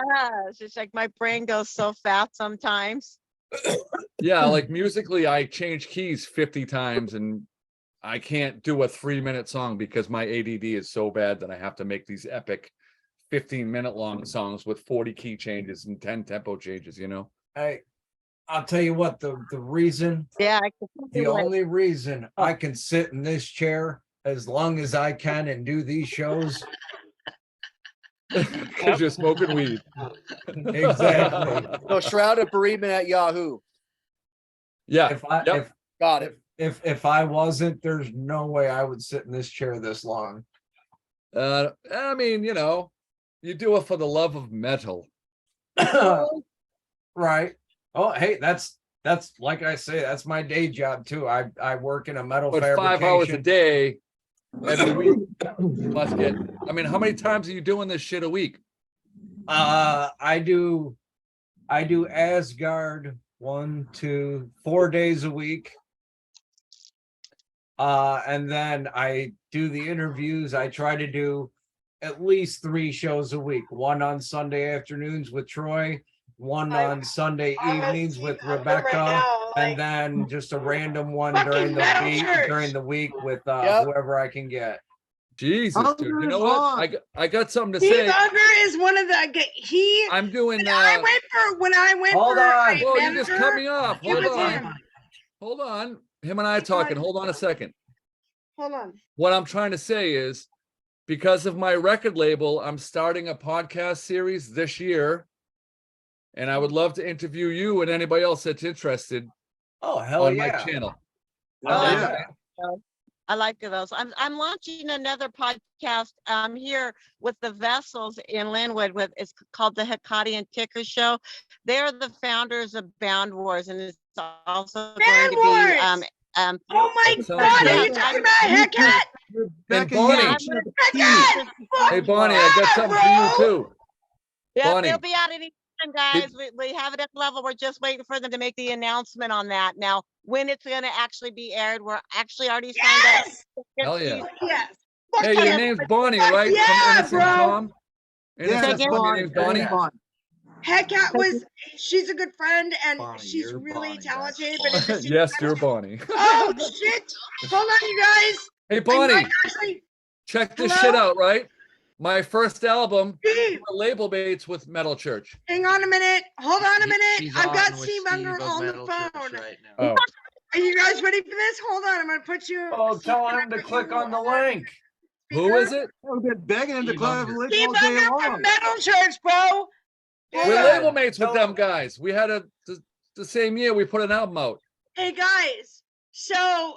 It's like my brain goes so fast sometimes. Yeah, like musically, I change keys 50 times and I can't do a 3-minute song because my ADD is so bad that I have to make these epic 15-minute long songs with 40 key changes and 10 tempo changes, you know? I'll tell you what, the reason, the only reason I can sit in this chair as long as I can and do these shows. Because you're smoking weed. Exactly. So Shroud of Bereavement at Yahoo. Yeah. If I Got it. if I wasn't, there's no way I would sit in this chair this long. I mean, you know, you do it for the love of metal. Right. Oh, hey, that's like I say, that's my day job too. I work in a metal But fabrication. 5 hours a day every week must get. I mean, how many times are you doing this shit a week? I do Asgard 1, 2, 4 days a week. And then I do the interviews. I try to do at least 3 shows a week. One on Sunday afternoons with Troy, one on Sunday evenings with Rebecca, and then just a random one during the week with whoever I can get. Jesus, dude. You know what? I got something to Steve say. Unger is one of the I'm doing when I went hold for on. my Whoa, you just mentor, cut me off. it Hold was on. him. Hold on. Him and I are talking. Hold on a second. Hold on. What I'm trying to say is, because of my record label, I'm starting a podcast series this year. And I would love to interview you and anybody else that's interested on my channel. I like those. I'm launching another podcast here with the Vessels in Linwood. It's called the Hecate Ticker Show. They're the founders of Bound Wars, and it's also going to be oh my God! Are you talking about Hecate? And Bonnie. Hey Bonnie, I got something for you too. Yeah, Bonnie. they'll be out anytime, guys. We have it at the level. We're just waiting for them to make the announcement on that. Now, when it's going to actually be aired, we're actually already signed up. Hell yeah. Yes. Hey, your name's Bonnie, right? Yeah, From Innocent bro. Tom? Yeah, Innocent Tom, your name's Bonnie? Hecate she's a good friend and she's really talented, but at the same Yes, you're Bonnie. Oh shit! Hold on, you guys. Hey, Bonnie. I might actually- Check this Hello? shit out, right? My first album, label mates with Metal Church. Hang on a minute. Hold on a minute. She's I've got on with Steve Unger Steve of on the Metal phone. Church Oh. Are you guys ready for this? Hold on. I'm gonna put you. Oh, tell him to click on the link. Who is it? I've been begging him to click on the link Steve all day Unger long. from Metal Church, bro. We're label mates with them guys. We had the same year we put an album out. Hey guys. So,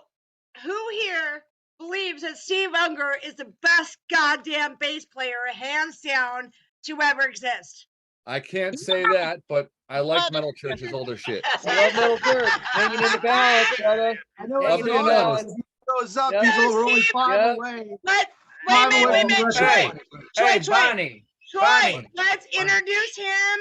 who here believes that Steve Unger is the best goddamn bass player, hands down, to ever exist? I can't say that, but I like Metal Church's older shit. I love Metal Church. Hanging in the balance, brother. I know I'll it's be an honest. honest. He goes up. Yeah. People are only Steve, 5 away. Wait, 5 wait, away wait, from wait. the Hey, rest. hey, Troy, Bonnie. Troy, Bonnie. let's introduce him.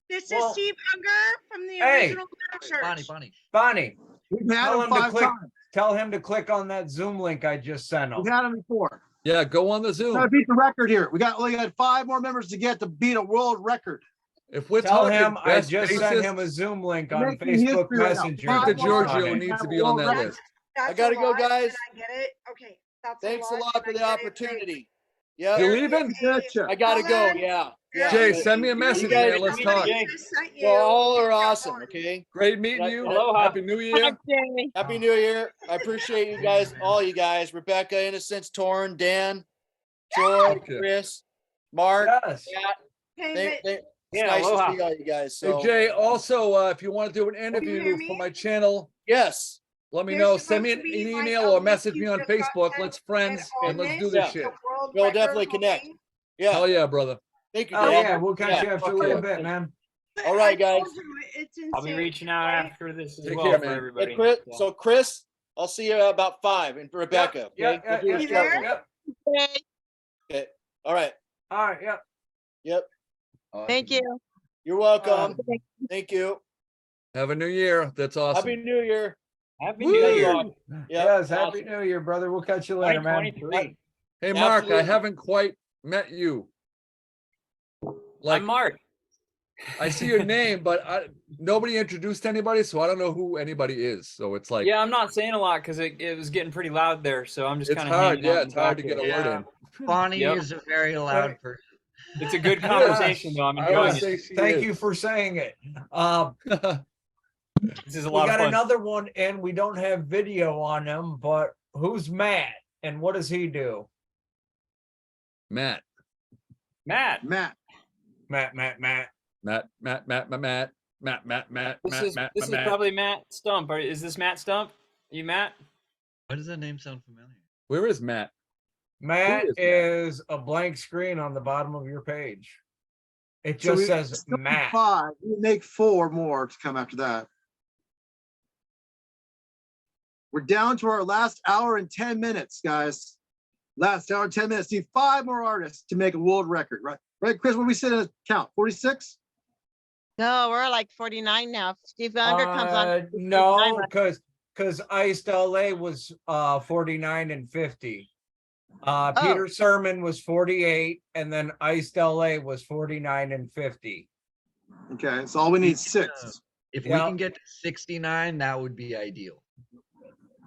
This is Steve Unger from the original Metal Church. Bonnie. We've had Tell him him to 5 click. times. Tell him to click on that Zoom link I just sent him. We've had him before. Yeah, go on the Zoom. Gotta beat the record here. We got 5 more members to get to beat a world record. If we're Tell talking him I best just bassist, sent him a Zoom link on Making Facebook history right now. Messenger. Peter Five more Giorgio on it. needs to be on that That's- list. That's I gotta a go, lot. guys. Did I get it? Okay. That's Thanks a lot. lot for Did the I get it? opportunity. Yeah. You leaving? I gotta go. Yeah. Yeah. Jay, but send me a you message, guys- man. Let's talk. You all are awesome. Okay. Great meeting you. Aloha. Happy New Year. Happy New Year. I appreciate you guys, all you guys. Rebecca, Innocence, Torn, Dan, Troy, Okay. Chris, Mark, Yes. Pat. Hey, It's Yeah, nice aloha. to see all you guys. Hey, So Jay, also, if you want to do an hear interview me? for my channel, yes. let me There's know. Send me an supposed to be, like, email a or link message you me on just got Facebook. sent Let's to friends get and let's on do this, this Yeah. shit. the world We'll record definitely connect. holding. Yeah. Hell yeah, brother. Thank you, Oh Dan. yeah, we'll catch you after a little Okay. bit, man. All right, I guys. told you, it's I'll be insane, reaching out right? after this as Take well care, for man. everybody. Hey, Chris, Yeah. so Chris, I'll see you about 5 and Rebecca. Yeah, Okay. We'll do a You short there? one. Yep. Okay. All right. All right. Yep. Yep. Thank you. You're welcome. Thank you. Have a new year. That's awesome. Happy New Year. Happy Woo! New Year. Yep. Yes. Happy New Year, brother. We'll catch you later, man. 2023. Hey, Mark, I Absolutely. haven't quite met you. Like, I'm Mark. I see your name, but nobody introduced anybody, so I don't know who anybody is. So it's like, Yeah, I'm not saying a lot because it was getting pretty loud there, so I'm just it's kind of hard. hanging Yeah, out in it's the hard to back get a there. word in. Bonnie Yep. is a very loud person. It's a good conversation, though. I'm I enjoying would it. say she Thank is. you for saying it. This is a We lot of got fun. another one, and we don't have video on him, but who's Matt? And what does he do? Matt. Matt. Matt. Matt. Matt. This is probably Matt Stump. Is this Matt Stump? You Matt? Why does that name sound familiar? Where is Matt? Matt Who is is a blank screen on the bottom of your page. It just says Matt. 5. We make 4 more to come after that. We're down to our last hour and 10 minutes, guys. Last hour and 10 minutes. Need 5 more artists to make a world record, right? Right, Chris, what do we sit in a count? 46? No, we're like 49 now. Steve Unger comes on. No, because Iced LA was 49 and 50. Peter Sermon was 48, and then Iced LA was 49 and 50. Okay, so all we need is 6. If we can get to 69, that would be ideal.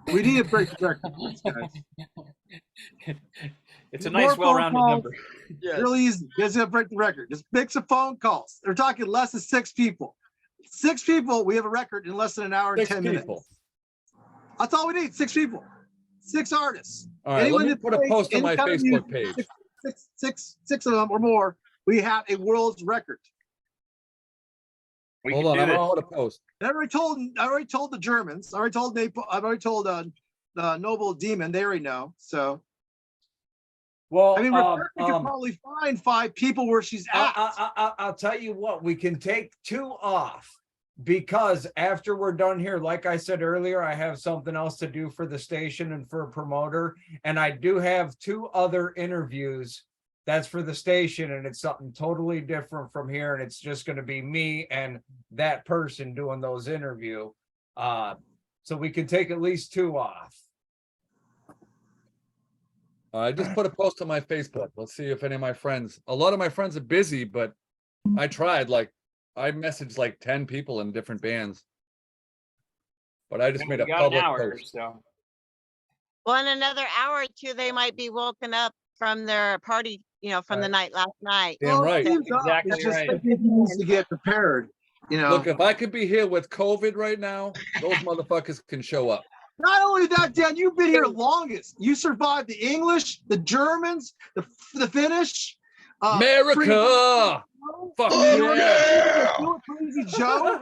We need to break the record, guys. It's a nice, well-rounded number. Really easy. You guys gotta break the record. Just make some phone calls. They're talking less than 6 people. 6 people, we have a record in less than an hour and 10 minutes. That's all we need. 6 people. 6 artists. All right, let me put a post on my Facebook page. Six of them or more. We have a world's record. Hold on, I'm gonna put a post. I already told the Germans. I already told Noble Demon. They already know. So. Well, I mean, Rebecca can probably find 5 people where she's at. I'll tell you what, we can take 2 off because after we're done here, like I said earlier, I have something else to do for the station and for a promoter. And I do have 2 other interviews that's for the station, and it's something totally different from here. And it's just going to be me and that person doing those interviews. So we can take at least 2 off. I just put a post on my Facebook. Let's see if any of my friends, a lot of my friends are busy, but I tried, like, I messaged like 10 people in different bands, but I just made a public post. So. Well, in another hour or 2, they might be woken up from their party, from the night last night. Damn right. Exactly right. He needs to get prepared. Look, if I could be here with COVID right now, those motherfuckers can show up. Not only that, Dan, you've been here longest. You survived the English, the Germans, the Finnish. America! Fuck yeah! Crazy Joe.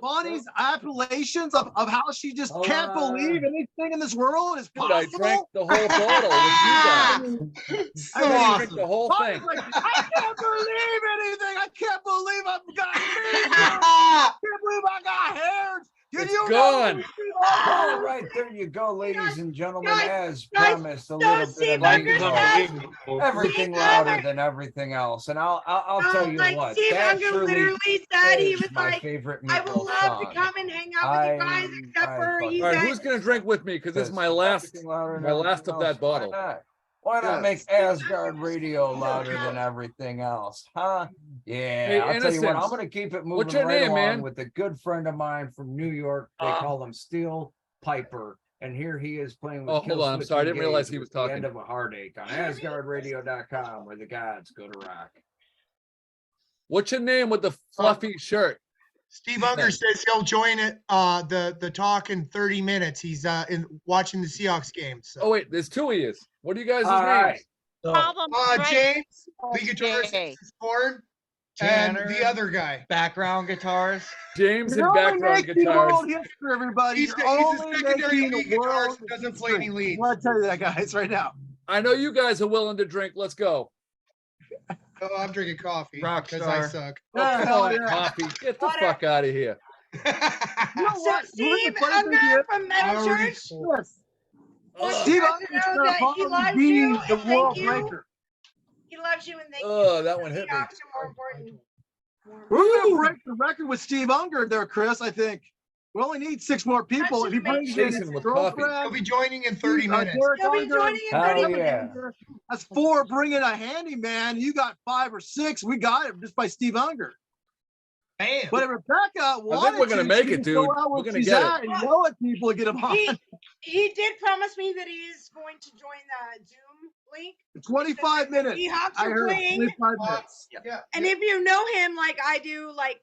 Bonnie's appellations of how she just can't believe anything in this world is possible. Dude, I drank the whole bottle with you guys. I drank the whole thing. I can't believe anything. I can't believe I've got I can't believe I got hairs. Did It's you gone. know? All right, there you go, ladies and gentlemen. As promised, a little bit of everything louder than everything else. And I'll tell you what, Steve that Unger surely literally said he is was my like, favorite I would Meatloaf love to song. come and hang out with you guys, except for All he right, said, who's gonna drink with me? Because this is my last of that bottle. Why not make Asgard Radio louder than everything else, huh? Yeah, Hey, I'll tell you what, Innocence, I'm going to keep it what's moving your right name, along man? with a good friend of mine from New York. They call him Steel Piper. And here he is playing with Oh, hold on. I'm sorry. I didn't realize he was The talking. End of a Heartache on AsgardRadio.com, where the gods go to rock. What's your name with the fluffy shirt? Steve Unger says he'll join it, the talk in 30 minutes. He's watching the Seahawks game. So. Oh wait, there's 2 of you. What are you guys' All names? right. James, lead guitarist, Ford, and the other guy. Background guitars. James You're and only background making guitars. world history, everybody. He's You're a only secondary making lead world guitarist, doesn't play history. any lead. I want to tell you that, guys, right now. I know you guys are willing to drink. Let's go. Oh, I'm drinking coffee Rock because I star. suck. Oh, come on, coffee. Get the fuck out of here. so Steve Unger from Metal Church. Yes. Steve Unger know that he loves be you the and world thank you. breaker. He loves you and thank you. Oh, that one hit me. Seahawks are more important. We're gonna break the record with Steve Unger there, Chris. I think we only need 6 more people. If he brings in his Jason with coffee. girlfriend, He'll be joining in 30 minutes. He'll be joining in 30 minutes. That's 4 bringing a handyman. You got 5 or 6. We got it just by Steve Unger. Damn. But if Rebecca wanted I think we're gonna to, make she it, can dude. go out We're where gonna she's get at it. and yell at people to get them on. He did promise me that he is going to join the Zoom link. 25 minutes. Seahawks I are heard playing. 25 minutes. Yeah. And if you know him like I do, like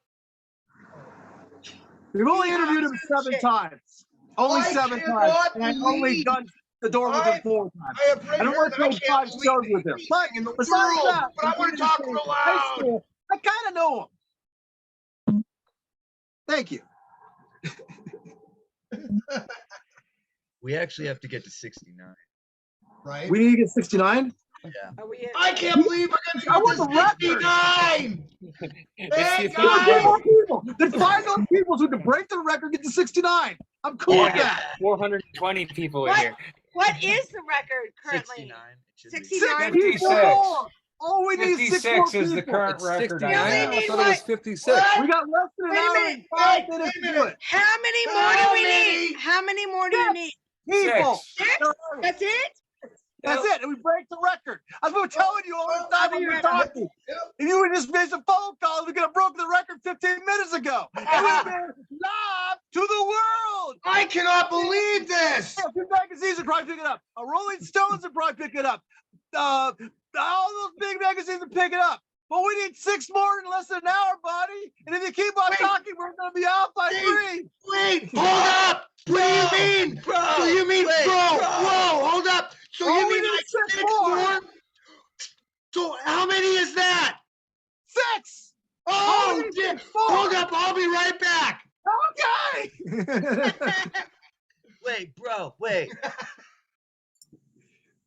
We've only interviewed him 7 times. Only 7 times. And I've only done the door with him 4 times. I have red I don't hair want and I to go can't 5 believe shows with him. But anything in the besides world. that, But I want to talk real high loud. school, I kind of know him. Thank you. We actually have to get to 69. Right? We need to get 69. Yeah. I can't believe we're I going want to the get record. 69. It's Hey, the Then guys. more people. Then 5 those people who can break the record get to 69. I'm cool with that. 420 people in What? here. What is the record currently? 69. 56. All we need is 6 more 56 is the people. current It's record. 69. We I need thought it was what? 56. We got less than an Wait a hour minute. and 5 Wait minutes a to do minute. it. How many more do we need? How many more do you need? People. 6? That's it? That's it. And we break the record. I've been telling you all the time when you're talking. If you would just made some phone calls, we could have broken the record 15 minutes ago. And we've been live to the world. I cannot believe this. A few magazines would probably pick it up. Rolling Stones would probably pick it up. All those big magazines would pick it up. But we need 6 more in less than an hour, buddy. And if you keep on talking, we're going to be out by 3. Wait, hold up. What do you mean? Bro, So you mean, wait, bro, bro. whoa, hold up. So Oh, you we mean need like 6 6 more. more? So how many is that? 6. Oh, we need yeah. 6 more. Hold up. I'll be right back. Okay. Wait, bro, wait.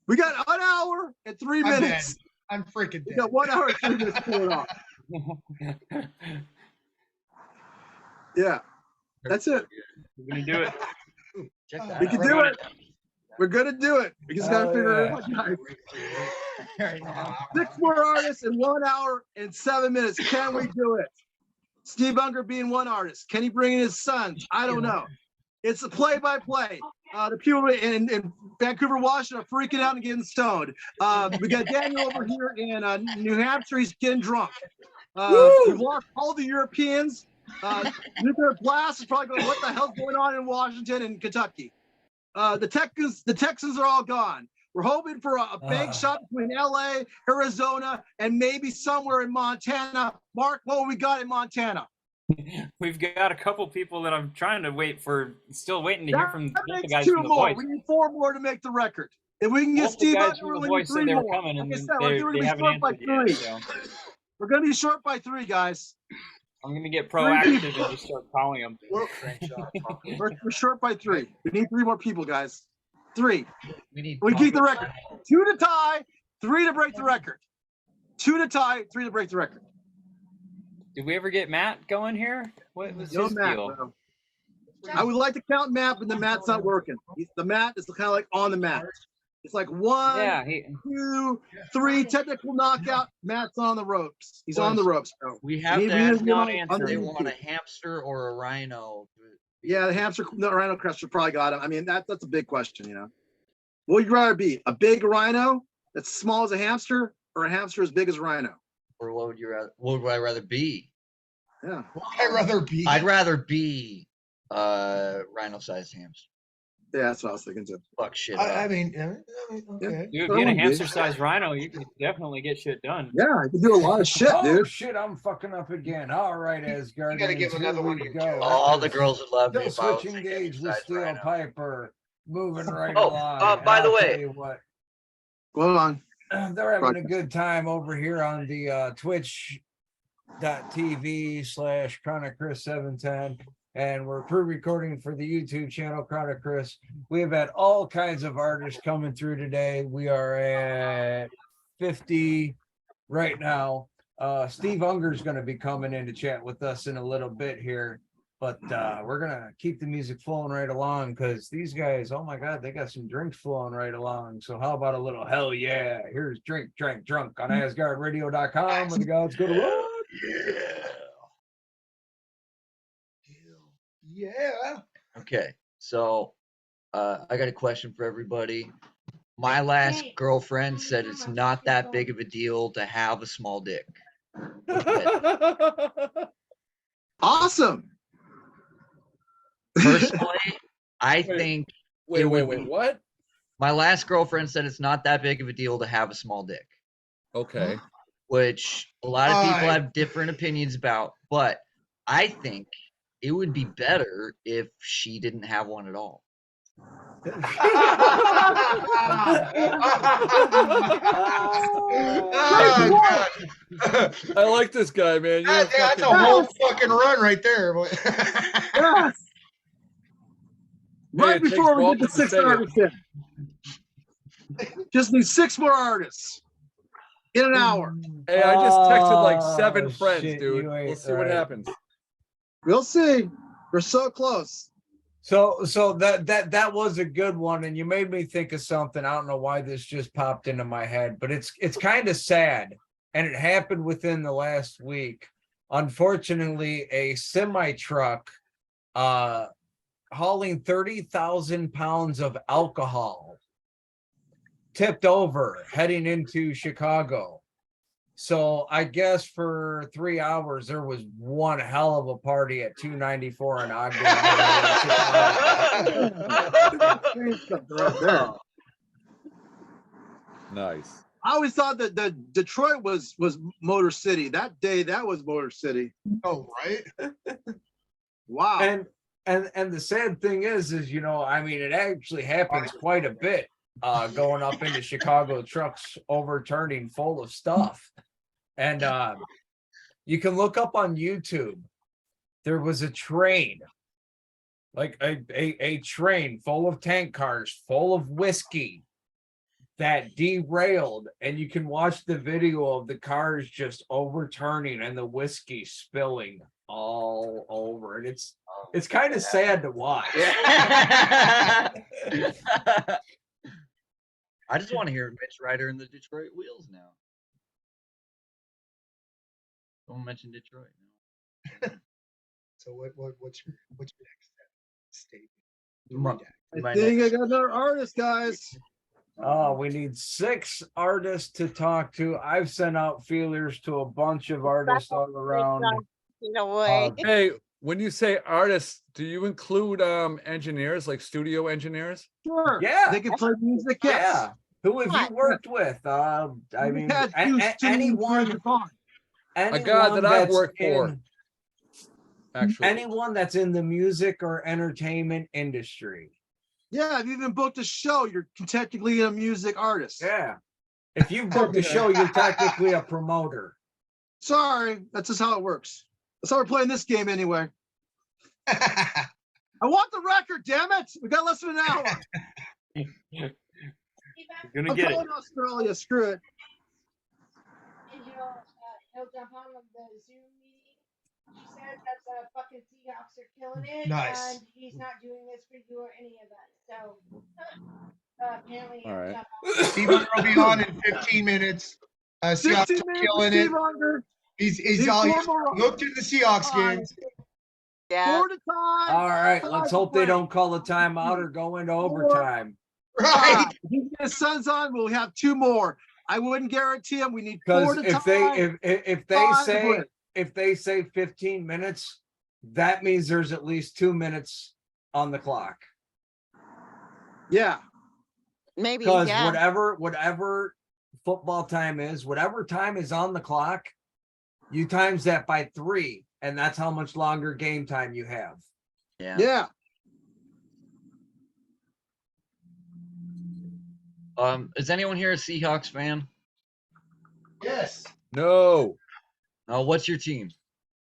We got an hour and 3 I'm minutes. dead. I'm freaking We dead. got 1 hour and 3 minutes to pull it off. Yeah, that's it. We're gonna do it. Check that We can out. do it. We're gonna do it. We just gotta figure it out, guys. Right now. 6 more artists in 1 hour and 7 minutes. Can we do it? Steve Unger being one artist. Can he bring in his sons? I don't know. It's a play-by-play. The people in Vancouver, Washington are freaking out and getting stoned. We got Daniel over here in New Hampshire. He's getting drunk. We've lost all the Europeans. Nuclear blast is probably going, what the hell's going on in Washington and Kentucky? The Texans are all gone. We're hoping for a bank shot between LA, Arizona, and maybe somewhere in Montana. Mark, what we got in Montana? We've got a couple people that I'm trying to still waiting to hear from That both the makes guys 2 from The more. Voice. We need 4 more to make the record. If we can get Both the Steve guys Unger, from The we need Voice said 3 they were more. coming, and Like I said, they we're going to be haven't short by answered 3. yet, so We're going to be short by 3, guys. I'm gonna get proactive and just start calling them. We're short by 3. We need 3 more people, guys. 3. We keep the record. 2 to tie, 3 to break the record. 2 to tie, 3 to break the record. Did we ever get Matt going here? What was No his Matt, deal? bro. I would like to count Matt, but the Matt's not working. The Matt is kind of like on the mat. It's like 1, 2, 3 technical knockout. Matt's on the ropes. He's on the ropes, bro. We have to ask them. They want a hamster or a rhino. Yeah, the hamster, the rhino crusher probably got him. I mean, that's a big question, you know. What would you rather be? A big rhino that's small as a hamster, or a hamster as big as a rhino? Or what would you rather? What would I rather be? Yeah. I'd rather be. I'd rather be rhino-sized hamster. Yeah, that's what I was thinking too. Fuck shit. I mean, okay. Dude, get a hamster-sized rhino, you can definitely get shit done. Yeah, I can do a lot of shit, Oh dude. shit, I'm fucking up again. All right, Asgard. You gotta give another one to your go. All the girls would love me Still if I was switching a gauge with hamster-sized Steel rhino. Piper. Moving right Oh, along. by the I'll way- tell you what. Hold on. They're having a good time over here on the twitch.tv/Chronic Chris710. And we're pre-recording for the YouTube channel, Chronic Chris. We have had all kinds of artists coming through today. We are at 50 right now. Steve Unger's going to be coming in to chat with us in a little bit here. But we're going to keep the music flowing right along because these guys, oh my God, they got some drinks flowing right along. So how about a little hell yeah? Here's Drink, Drank, Drunk on AsgardRadio.com where the gods go to rock. Yeah. Okay, so I got a question for everybody. My last girlfriend said it's not that big of a deal to have a small dick. Awesome. Personally, I think. Wait, what? My last girlfriend said it's not that big of a deal to have a small dick. Okay. Which a lot of people have different opinions about, but I think it would be better if she didn't have one at all. Oh, God. I like this guy, man. You're That's a whole fucking run right there. Yes. Right it takes before we get Walter the to 6 say it. artists in. Just need 6 more artists in an hour. Hey, I just texted like 7 Oh, friends, shit, dude. you ain't Let's see what right. happens. We'll see. We're so close. So that was a good one, and you made me think of something. I don't know why this just popped into my head, but it's kind of sad, and it happened within the last week. Unfortunately, a semi truck hauling 30,000 pounds of alcohol tipped over heading into Chicago. So I guess for 3 hours there was one hell of a party at 294 in Ogden Avenue in Chicago. Right there. Nice. I always thought that Detroit was Motor City. That day, that was Motor City. Oh, right. Wow. And the sad thing is I mean, it actually happens quite a bit going up into Chicago, trucks overturning full of stuff. And you can look up on YouTube. There was a train, like a train full of tank cars, full of whiskey that derailed, and you can watch the video of the cars just overturning and the whiskey spilling all over. And it's kind of sad to watch. I just want to hear Mitch Ryder and the Detroit Wheels now. Don't mention Detroit. So what's your next statement? I think I got another artist, guys. Oh, we need 6 artists to talk to. I've sent out feelers to a bunch of artists all around. Hey, when you say artists, do you include engineers, like studio engineers? Sure. Yeah. They can play music. Yes. Yeah. Who have you worked with? I mean, anyone A guy that I've worked for. Actually, anyone that's in the music or entertainment industry. Yeah, if you even booked a show, you're technically a music artist. Yeah. If you booked a show, you're technically a promoter. Sorry, that's just how it works. That's how we're playing this game anyway. I want the record, damn it! We got less than an hour. You're I'm gonna get it. calling Australia. Screw it. He'll jump on the Zoom meeting. She said that the fucking Seahawks are killing it, Nice. and he's not doing this for you or any of us. So apparently, all right. Steve Unger will be on in 15 minutes. Seahawks 15 are minutes, killing it. Steve Unger. He's all looked at the Seahawks games. Yeah. 4 to time. All right, let's 5 hope to they play. don't call a timeout or go into overtime. Right. If he gets Suns on, we'll have 2 more. I wouldn't guarantee him. We need 4 Because to tie. if they say 15 minutes, that means there's at least 2 minutes on the clock. Yeah. Maybe. Because Yeah. whatever football time is, whatever time is on the clock, you times that by 3, and that's how much longer game time you have. Yeah. Yeah. Is anyone here a Seahawks fan? Yes. No, What's your team?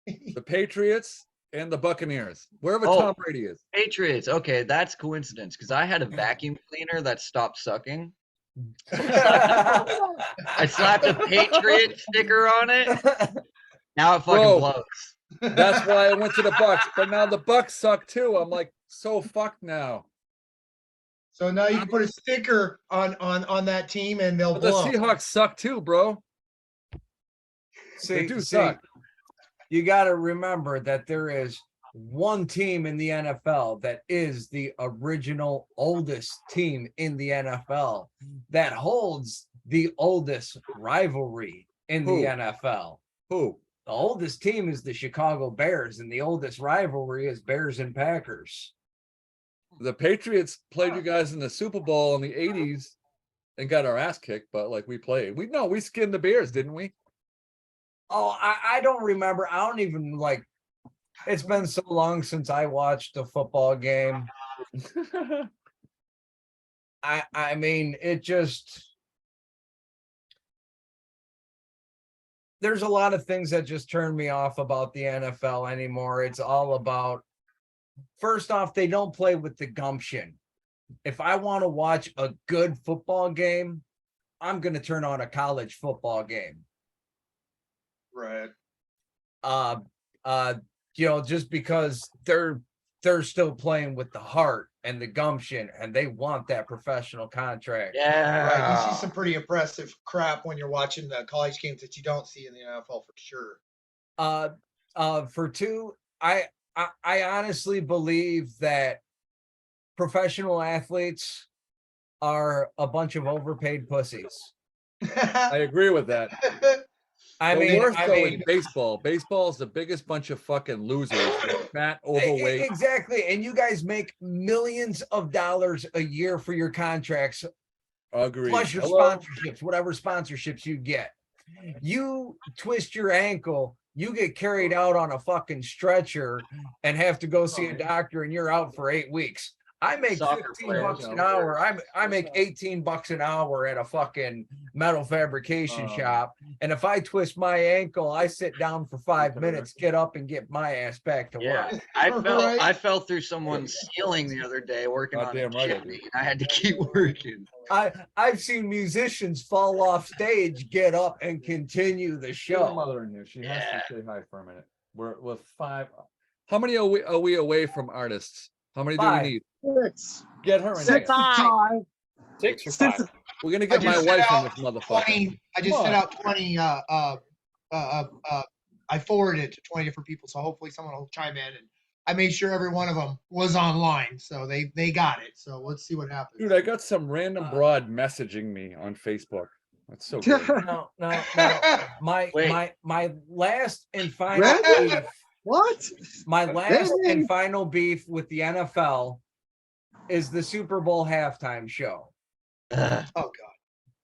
the Patriots and the Buccaneers. Wherever Oh. Tom Brady is. Patriots. Okay, that's coincidence because I had a vacuum cleaner that stopped sucking. I slapped a Patriot sticker on it. Now it fucking Bro. blows. That's why I went to the Bucks. But now the Bucks suck too. I'm like so fucked now. So now you can put a sticker on that team and they'll But the blow. Seahawks suck too, bro. They do suck. You got to remember that there is one team in the NFL that is the original oldest team in the NFL that holds the oldest rivalry in Who? the NFL. Who? The oldest team is the Chicago Bears, and the oldest rivalry is Bears and Packers. The Patriots played you guys in the Super Bowl in the 80s and got our ass kicked, but like we played. We skinned the Bears, didn't we? Oh, I don't remember. I don't even it's been so long since I watched a football game. I mean, it just, there's a lot of things that just turn me off about the NFL anymore. It's all about, first off, they don't play with the gumption. If I want to watch a good football game, I'm going to turn on a college football game. Right. Just because they're still playing with the heart and the gumption, and they want that professional contract. Right. You see some pretty impressive crap when you're watching the college games that you don't see in the NFL for sure. For two, I honestly believe that professional athletes are a bunch of overpaid pussies. I agree with that. In baseball. Baseball is the biggest bunch of fucking losers. They're fat, overweight. Exactly. And you guys make millions of dollars a year for your contracts. Agreed. Plus your sponsorships, whatever sponsorships you get. You twist your ankle, you get carried out on a fucking stretcher and have to go see a doctor, and you're out for 8 weeks. I make $15 an hour. I make $18 an hour at a fucking metal fabrication shop. And if I twist my ankle, I sit down for 5 minutes, get up and get my ass back to work. I fell through someone's ceiling the other day working on a chimney, and I had to keep working. I've seen musicians fall off stage, get up and continue the show. Get mother in here. She has to say hi for a minute. We're with 5. How many are we away from artists? How many do we need? 6. Get her in 6 here. 5. 6 or 5. We're gonna get my wife in this motherfucker. 20, I just sent out 20. I forwarded it to 20 different people, so hopefully someone will chime in. And I made sure every one of them was online, so they got it. So let's see what happens. Dude, I got some random broad messaging me on Facebook. That's so good. No. My last and final beef. What? My last and final beef with the NFL is the Super Bowl halftime show. Oh God.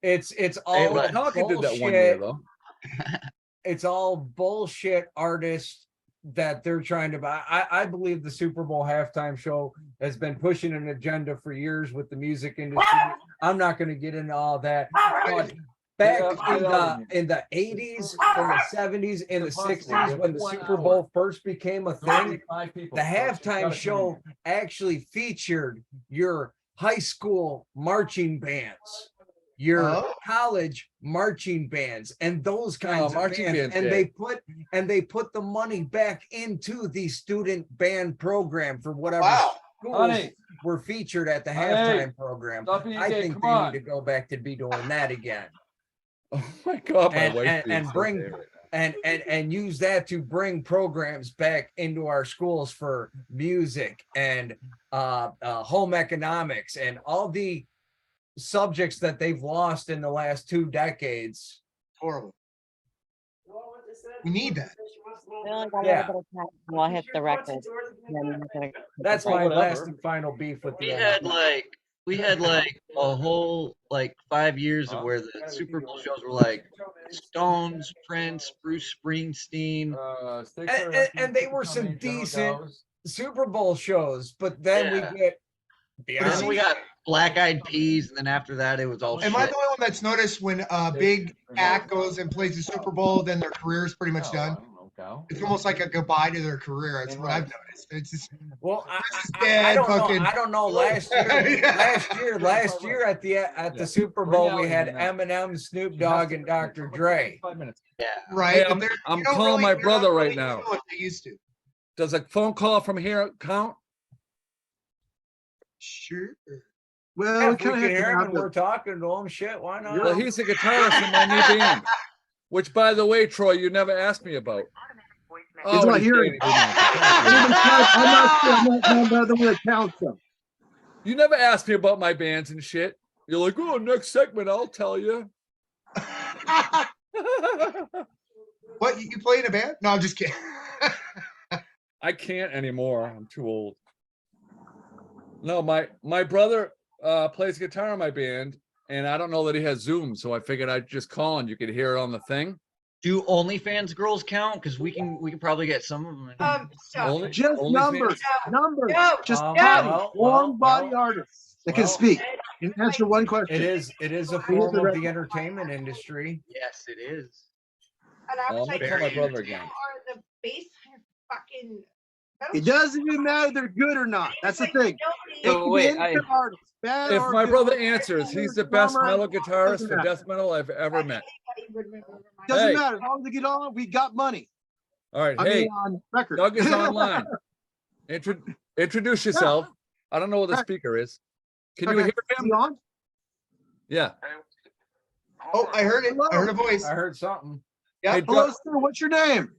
It's all Pelican did that bullshit. 1 year though. It's all bullshit artists that they're trying to buy. I believe the Super Bowl halftime show has been pushing an agenda for years with the music industry. I'm not going to get into all that. But back in the 80s, in the 70s, in the 60s, when the Super Bowl first became a thing, the halftime show actually featured your high school marching bands, your college marching bands, and those kinds of bands. And they put the money back into the student band program for whatever schools were featured at the halftime program. I think they need to go back to be doing that again. Oh my God, my wife and use that to bring programs back into our schools for music and home economics and all the subjects that they've lost in the last 2 decades. Horrible. We need that. Yeah. I'll hit the record. That's my last and final beef with the We had a whole 5 years of where the Super Bowl shows were like Stones, Prince, Bruce Springsteen, and they were some decent Super Bowl shows, but then we got Black Eyed Peas, and then after that it was all. Am I the only one that's noticed when a big act goes and plays the Super Bowl, then their career is pretty much done? It's almost like a goodbye to their career. That's what I've noticed. It's just I don't know. Last year at the Super Bowl we had Eminem, Snoop Dogg, and Dr. Dre. Yeah, right. Hey, I'm calling my brother right now. What they used to. Does a phone call from here count? Sure. Well, we can hear him and we're talking to him. Shit, why not? Well, he's a guitarist in my new band, which, by the way, Troy, you never asked me about. He's not hearing. I'm not the one that counts them. You never asked me about my bands and shit. You're like, oh, next segment, I'll tell you. What, you play in a band? No, I'm just kidding. I can't anymore. I'm too old. No, my brother plays guitar in my band, and I don't know that he has Zoom, so I figured I'd just call and you could hear it on the thing. Do OnlyFans girls count? Because we can probably get some of them. Just numbers. Just warm body artists that can speak. Answer one question. It is a form of the entertainment industry. Yes, it is. And I was I'm like, gonna call my "You brother two again. are the base fucking. It doesn't even matter if they're good or not. That's the thing. It So can wait, be any artist, bad If or my good. brother answers, he's the best Drummer, metal guitarist doesn't for matter. death metal I've ever met. Doesn't Hey. matter. As long as they get on, we got money. All right, I hey, mean, on record. Doug is online. Introduce yourself. I don't know what the Okay. speaker is. Can you Okay. hear Is him? he on? Yeah. Oh, I heard it. I heard a voice. I heard something. Yeah. Hey, Hello, Doug, sir. What's your name?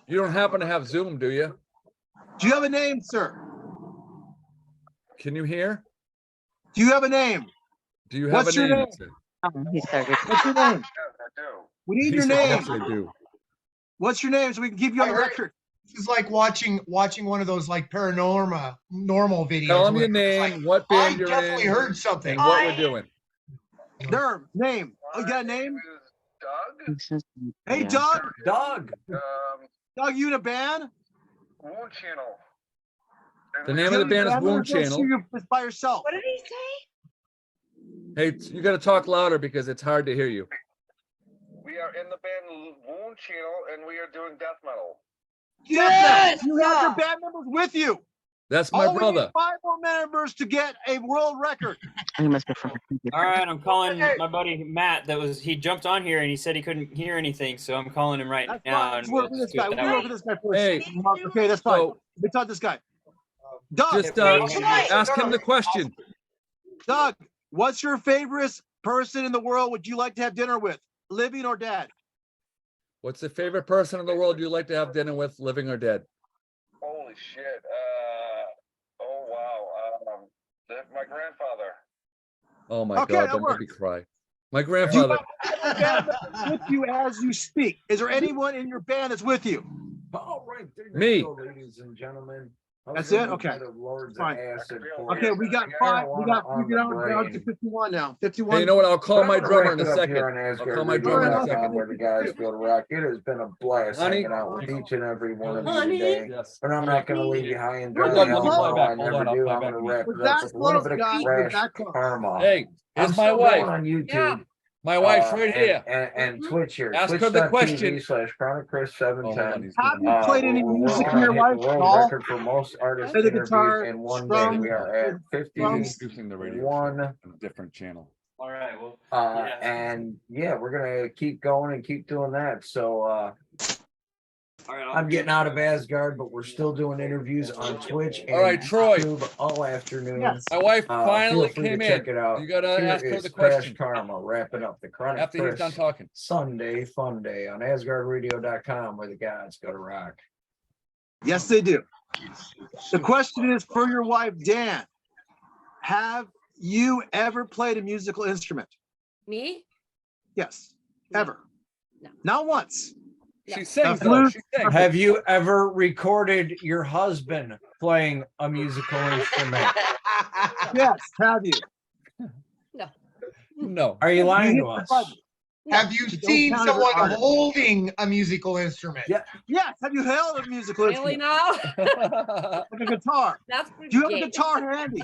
you don't happen to have Zoom, do you? Do you have a name, sir? Can you hear? Do you have a name? Do you have What's a your name? name? Sir? He started. What's your name? We need He your said, name. yes, I do. What's your name so we can keep you on I the heard record? This is like watching one of those like normal videos. Tell him your where it's name, like, what I band you're definitely in, heard something. and what we're doing. Derm, name. Oh, you got a name? Doug. Hey, Doug. Doug. Doug, you in a band? Moon Channel. The name of the band is Wound Channel. You're by yourself. What did he say? Hey, you got to talk louder because it's hard to hear you. We are in the band Moon Channel, and we are doing death metal. Yes! You have your band members with you. That's my All we brother. need 5 more members to get a world record. All right, I'm calling my buddy Matt. He jumped on here and he said he couldn't hear anything, so I'm calling him right That's now. fine. Let's And work we'll with this just do it guy. that We'll way. work with this guy first. Hey, Okay, that's fine. so We taught this guy. Doug, just ask him the question. Doug, what's your favorite person in the world would you like to have dinner with, living or dead? What's the favorite person in the world you'd like to have dinner with, living or dead? Holy shit. Oh, wow. My grandfather. Oh my Okay, God, that that made works. me cry. My Do you grandfather. have a band member with you as you speak? Is there anyone in your band that's with you? All right, there you Me. go, ladies and gentlemen. That's it? Okay. Fine. Okay, we got 5. We got down to 51 now. 51. Hey, you know what? I'll call my I'm gonna drummer in wrap a it up second. here on I'll Asgard call my drummer in a Radio.com, second. where the guys go to rock. It has been a blast Honey? hanging out with each and every one of you Honey? today. Yes. But I'm not going to leave you high and Where's dry. the No, glove? I Hold on, never I'll do. play I'm back going to to you. wrap Was it up that with a little close, bit of guys? Was crash that close? karma. Hey, I'm here's my still wife. going on YouTube. Yeah. My wife's right here. And Twitch here. Ask her the question. Twitch.tv/ChronicChris710. Oh, hold on, he's Have giving you me- played any We're music working in on your hitting life the at world all? record for most artists Play the interviewed guitar, in one strum, day. We are at He's 50. introducing the radio One. show on a different channel. All right, well, And yeah, we're gonna keep going and keep doing that. So all right, I'm getting out of Asgard, but we're still doing interviews on Twitch and All right, Troy. YouTube all afternoon. Yes. My wife finally feel free came to in. check it out. You gotta Here ask her is the Crash question Karma wrapping up the Chronic after he's done Chris talking. Sunday Fun Day on AsgardRadio.com, where the gods go to rock. Yes, they do. The question is for your wife, Dan. Have you ever played a musical instrument? Me? Yes. Ever? No. Not once. She sings though. flute? She sings. Have you ever recorded your husband playing a musical instrument? Yes. Have you? No. Are you lying hit to the us? button. Have you Don't seen count it as someone artist. holding a musical instrument? Yeah. Yes. Have you held a musical Really instrument? now? Like a guitar. That's pretty Do you have a gay. guitar handy?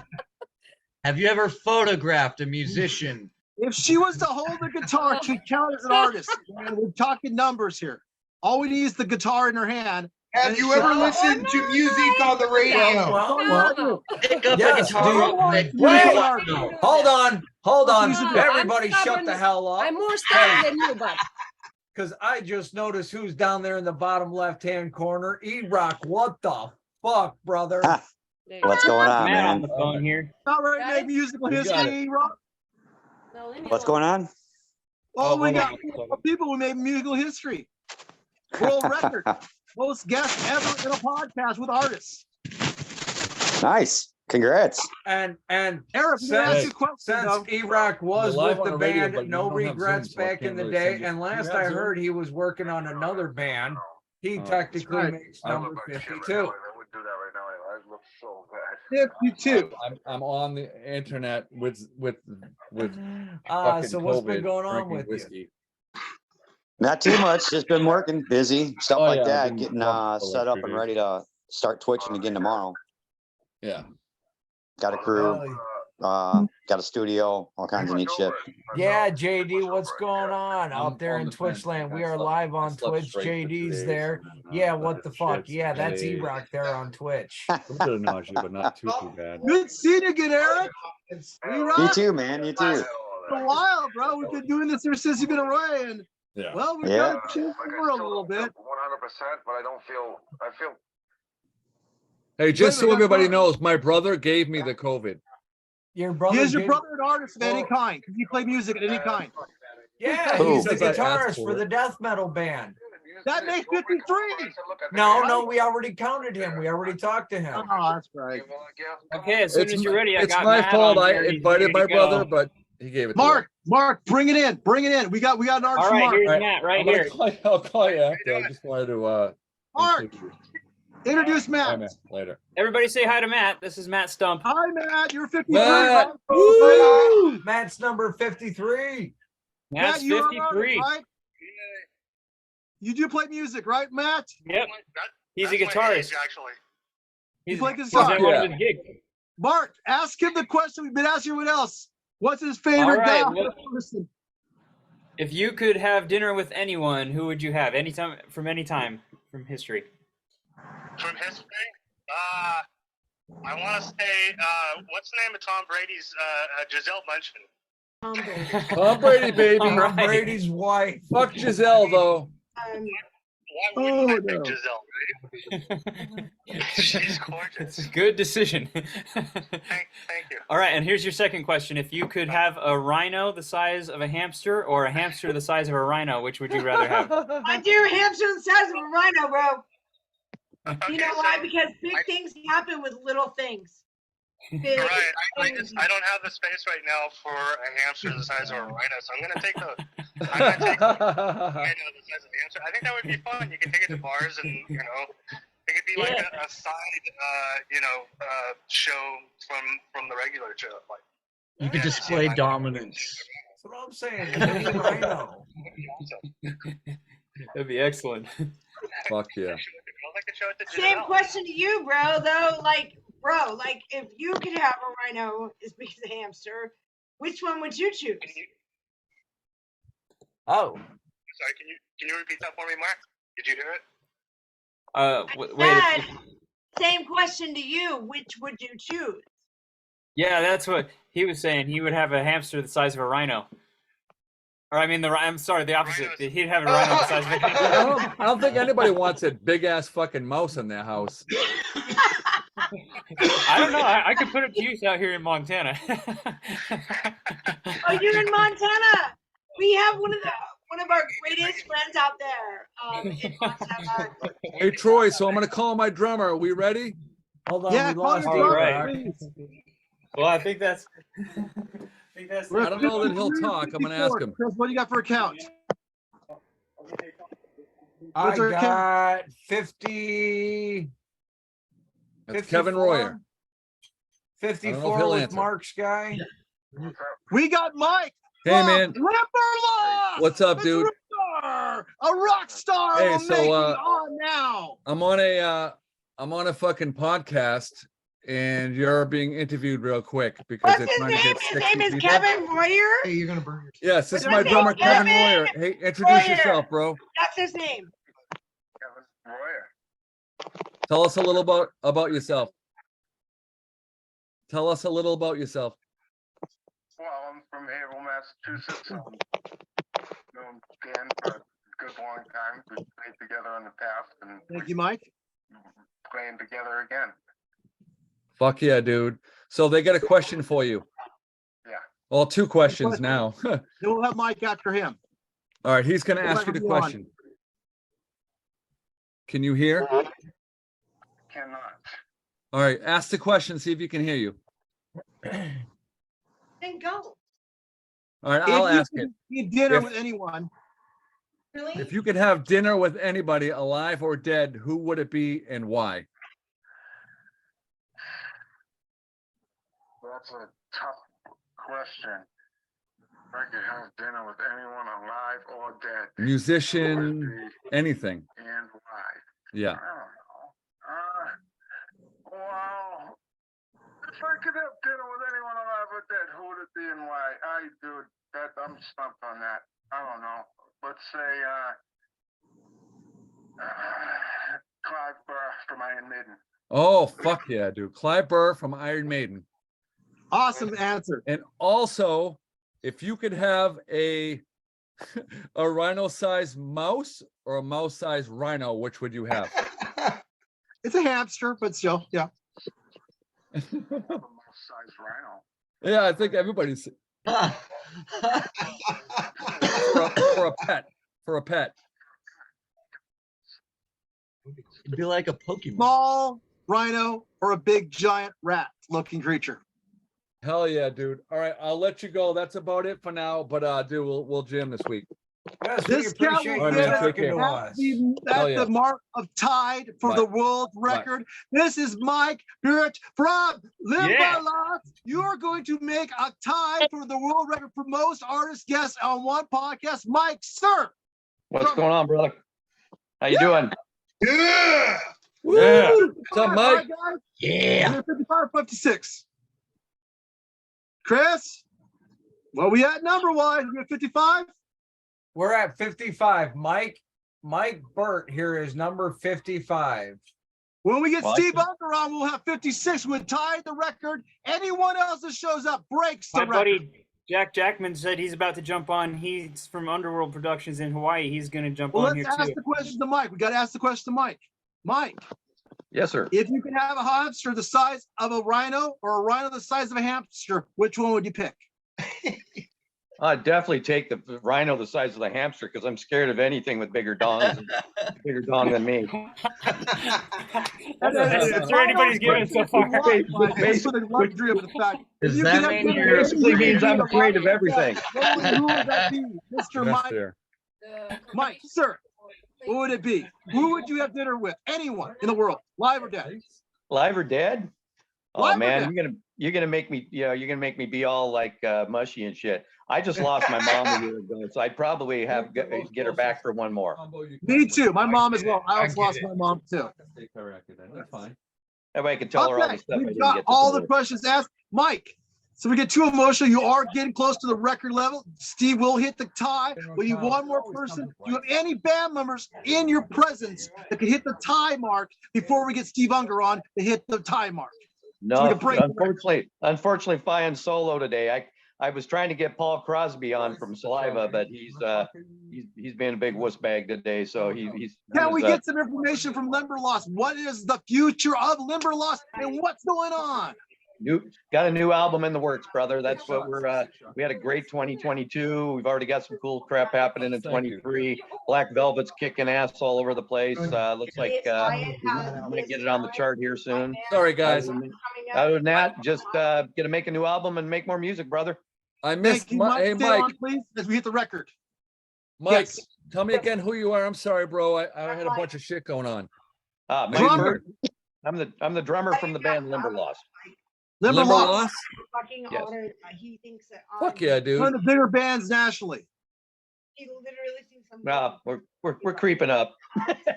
Have you ever photographed a musician? If she was to hold the guitar, she'd count as an artist. And we're talking numbers here. All we need is the guitar in her hand. Have you ever listened to music on the radio? Well, Pick up yes, a guitar. do you- Wait, wait, hold on, hold on. No, Everybody I'm shut stubborn. the hell up. I'm more stubborn than you, but Because I just noticed who's down there in the bottom left-hand corner. E-Rock, what the fuck, brother? What's going on, Matt on man? the phone here. Not ready to make musical You got history, Rob. no, leave me What's alone. going on? Oh, we hold got on. 4 people who made musical history. World record. Most guests ever in a podcast with artists. Nice. Congrats. And Eric, I'm gonna ask you a question, since though. E-Rock was You're live with on the the radio, band but you No don't have Regrets Zoom, so I back in can't the really day, send you- and last You have I Zoom? heard he was working on another band. He technically right. makes number 52. 52. I'm on the internet with So what's been going on with you? whiskey. Not too much. Just been working, busy, stuff Oh, like yeah, I've that. been Getting working for like set up 3 and days. ready to start twitching again tomorrow. Yeah. Got a crew. Really? Got a studio, all kinds of neat shit. Yeah, JD, what's going on out there in Twitch land? We are live on Twitch. JD's there. Yeah, what the fuck? Yeah, that's E-Rock there on Twitch. A little bit of nausea, but not too bad. Good seeing you again, Eric. You too, man. You too. A while, bro. We've been doing this ever since you've been away, and yeah. Well, we've Yeah. got to change the world a little bit. 100%, but I don't feel. I feel. Hey, just so everybody knows, my brother gave me the COVID. Your brother? Is your brother an artist of any kind? Can he play music of any kind? Yeah, he's the guitarist for the death metal band. That makes 53. No, we already counted him. We already talked to him. Oh, that's right. Okay, as soon as you're ready, I It's got my Matt fault. on I here. He's invited ready my to go. brother, but he gave it to me. Mark, bring it in. Bring it in. We got an artist. All right, Mark. here's Matt right here. I'll call you after. I just wanted to Mark, introduce Matt. Later. Everybody say hi to Matt. This is Matt Stump. Hi, Matt. You're 53. Matt. Right? Matt's number 53. Matt's Matt, you're an 53. artist, right? You do play music, right, Matt? Yep. He's a guitarist. Actually. You play He's guitar. at one of his gigs. Mark, ask him the question we've been asking everyone else. What's his favorite All right, guy? well- If you could have dinner with anyone, who would you have? Any time from history. From history? I want to say, what's the name of Tom Brady's Giselle Bundchen? Tom Brady, baby. All Tom right. Brady's wife. Fuck Giselle, though. Why wouldn't I pick Giselle, right? She's gorgeous. It's a good decision. Thank you. All right, and here's your second question. If you could have a rhino the size of a hamster or a hamster the size of a rhino, which would you rather have? I do hamster the size of a rhino, bro. You know why? Because big things happen with little things. Big Right. I things. don't have the space right now for a hamster the size of a rhino, so I'm gonna take the rhino the size of a hamster. I think that would be fun. You can take it to bars, and it could be like a side, show from the regular show. Like You could display dominance. That's what I'm saying. The mini rhino. That'd be excellent. Fuck yeah. Same question to you, bro. Though, bro, if you could have a rhino as big as a hamster, which one would you choose? Oh. Sorry, can you repeat that for me, Mark? Did you hear it? Dad, same question to you. Which would you choose? Yeah, that's what he was saying. He would have a hamster the size of a rhino. Or I'm sorry, the opposite. He'd have a rhino the size of a hamster. I don't think anybody wants a big ass fucking mouse in their house. I don't know. I could put it to use out here in Montana. Oh, you're in Montana. We have one of our greatest friends out there. In Montana. Hey Troy, so I'm gonna call my drummer. Are we ready? Hold on, Yeah, we call lost your you. drummer, right. please. Well, I think that's. I don't know that he'll talk. I'm gonna ask him. Chris, what do you got for a count? I What's our got 50. That's Kevin Royer. 54 he'll with answer. Mark's guy. We got Mike. Hey, man. Limberlost! What's up, It's dude? Ripper, a rock star. Hey, We're so, making on now. I'm on a fucking podcast, and you're being interviewed real quick because What's they're his trying to name? get His 60 name is people. Kevin Royer. Hey, you're gonna burn your. Yes, this is What's my his drummer, name? Kevin Kevin Royer. Hey, introduce Royer. yourself, bro. That's his name. Kevin Royer. Tell us a little about yourself. Tell us a little about yourself. Well, I'm from Haverhill, Massachusetts. Known Dan for a good long time. We've played together in the past and Thank you, Mike. playing together again. Fuck yeah, dude. So they got a question for you. Yeah. Well, two questions now. Then we'll have Mike after him. All right, he's gonna We'll ask let you the him go on. question. Can you hear? Cannot. All right, ask the question, see if you can hear you. Then go. All right, I'll ask If it. you could eat dinner If- with anyone, Really? If you could have dinner with anybody, alive or dead, who would it be and why? That's a tough question. If I could have dinner with anyone alive or dead. Musician, anything. And why? Yeah. I don't know. Well, if I could have dinner with anyone alive or about that? Who would it be and why? Dude, I'm stumped on that. I don't know. Let's say Clive Burr from Iron Maiden. Oh, fuck yeah, dude. Clive Burr from Iron Maiden. Awesome answer. And also, if you could have a rhino-sized mouse or a mouse-sized rhino, which would you have? It's a hamster, but still, yeah. Mouse-sized rhino. Yeah, I think everybody's for a pet. For a pet. It'd be like a Pokemon. Small rhino or a big giant rat looking creature. Hell yeah, dude. All right, I'll let you go. That's about it for now. But dude, we'll jam this week. Yes, This cat will get us at the mark of tied for the world record. This is Mike Birch from Limberlost. You are going to make a tie for the world record for most artist guests on one podcast. Mike, sir. What's going on, brother? How you doing? Yeah. Yeah. What's up, Mike? Yeah. 55, 56. Chris, what we at number-wise? We at 55? We're at 55. Mike Burt here is number 55. When we get Steve Unker on, we'll have 56. We'll tie the record. Anyone else that shows up breaks the My record. buddy Jack Jackman said he's about to jump on. He's from Underworld Productions in Hawaii. He's going to jump Well, on let's here ask too. the question to Mike. We got to ask the question to Mike. Mike, Yes, sir. if you could have a hamster the size of a rhino or a rhino the size of a hamster, which one would you pick? I'd definitely take the rhino the size of the hamster because I'm scared of anything with bigger dongs, bigger dong than me. That's where anybody's given so far. Basically Does that mean basically means I'm afraid of everything. Who would that be? Mr. Mike. Mike, sir, what would it be? Who would you have dinner with? Anyone in the world, live or dead? Live or dead? Oh Live or man, dead? you're gonna make me, you're gonna make me be all like mushy and shit. I just lost my mom a year ago, so I'd probably have get her back for one more. Me too. My mom as well. I also lost my mom too. That's fine. That way I can tell her all Okay, the stuff I we've didn't got get to all tell the her. questions asked. Mike, so we get too emotional. You are getting close to the record level. Steve will hit the tie. We need one more person. Do you have any band members in your presence that can hit the tie mark before we get Steve Unger on to hit the tie mark? So we No, can break the record. unfortunately, flying solo today. I was trying to get Paul Crosby on from Saliva, but he's being a big wuss bag today. So he's. Can we get some information from Limberlost? What is the future of Limberlost and what's going on? Got a new album in the works, brother. That's what we had a great 2022. We've already got some cool crap happening in 23. Black Velvet's kicking ass all over the place. Looks like I'm gonna get it on the chart here soon. Sorry, guys. Other than that, just gonna make a new album and make more music, brother. I missed hey, Stay Mike. on, please, as we hit the record. Mike, Yes. tell me again who you are. I'm sorry, bro. I had a bunch of shit going on. Mike Drummer. Bird. I'm the drummer from the band Limberlost. Limberlost? Fucking Yes. honored. He thinks that Fuck yeah, dude. One of the bigger bands nationally. He literally thinks I'm No, we're creeping up.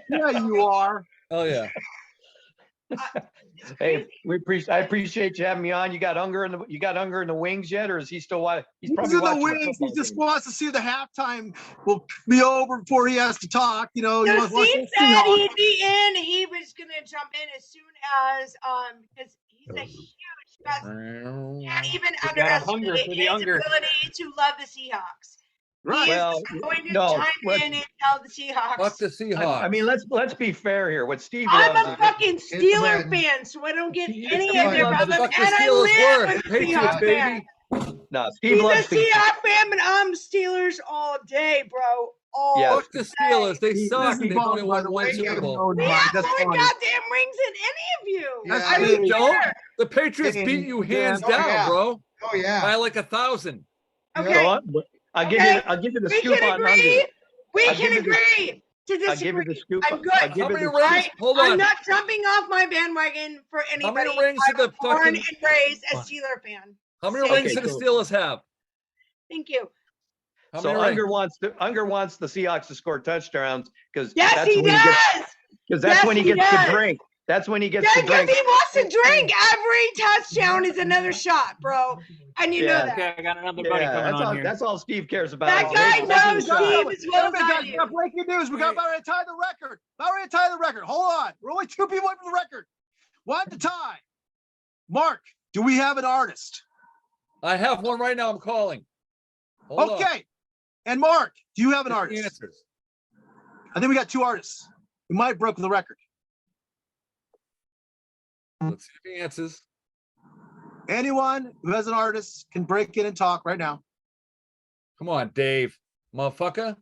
Yeah, you are. Oh yeah. Hey, I appreciate you having me on. You got Unger in the wings yet, or is he still watching? He's probably in the watching wings. He football just game. wants to see the halftime will be over before he has to talk. You know, he So wants to watch Steve the said Seahawks. he'd be in. He was gonna jump in as soon as because he's a huge fan. Can't even He's got a hunger underestimate for the his Unger. ability to love the Seahawks. Right. He Well, is going to no, chime in and tell the Seahawks. Fuck the Seahawks. I mean, let's be fair here. What Steve I'm loves a is fucking Steeler when- fan, so I don't get any Steve of their loves the problems. fuck And the I Steelers live were. with a Patriots, Seahawks fan. No, Steve He's a loves the Seahawks fan, but I'm Steelers all day, bro. All Yeah. Fuck the Steelers. They suck. They've only won one Super Bowl. We have more goddamn rings than any of you. That's I they don't don't. care. The Patriots beat you hands Oh, down, yeah. bro. Oh yeah. By like 1,000. Okay. So I'll give you the We scoop can on agree. Unger. We I'll can give you the- agree to disagree. I'll give you the scoop. I'm good. I'll give How you many the- rings? Hold I'm on. not jumping off my bandwagon for How many anybody. rings did I'm the born fucking- and raised a Steeler fan. How many Okay, rings do the so- Steelers have? Thank you. How So many Unger rings? wants the Seahawks to score touchdowns because Yes, that's he when does. he gets because that's Yes, when he he gets does. to drink. That's when he gets Yeah, to because drink. he wants to drink. Every touchdown is another shot, bro. And you know that. Okay, I got another buddy coming on here. That's all Steve cares about. That guy knows Steve as well as I We do. got breaking news. We got about ready to tie the record. About ready to tie the record. Hold on. We're only 2 people away from the record. One to tie. Mark, do we have an artist? I have one right now. I'm calling. Hold on. Okay. And Mark, do you have an Get the artist? answers. I think we got 2 artists. We might have broken the record. Let's see the answers. Anyone who has an artist can break in and talk right now. Come on, Dave, motherfucker.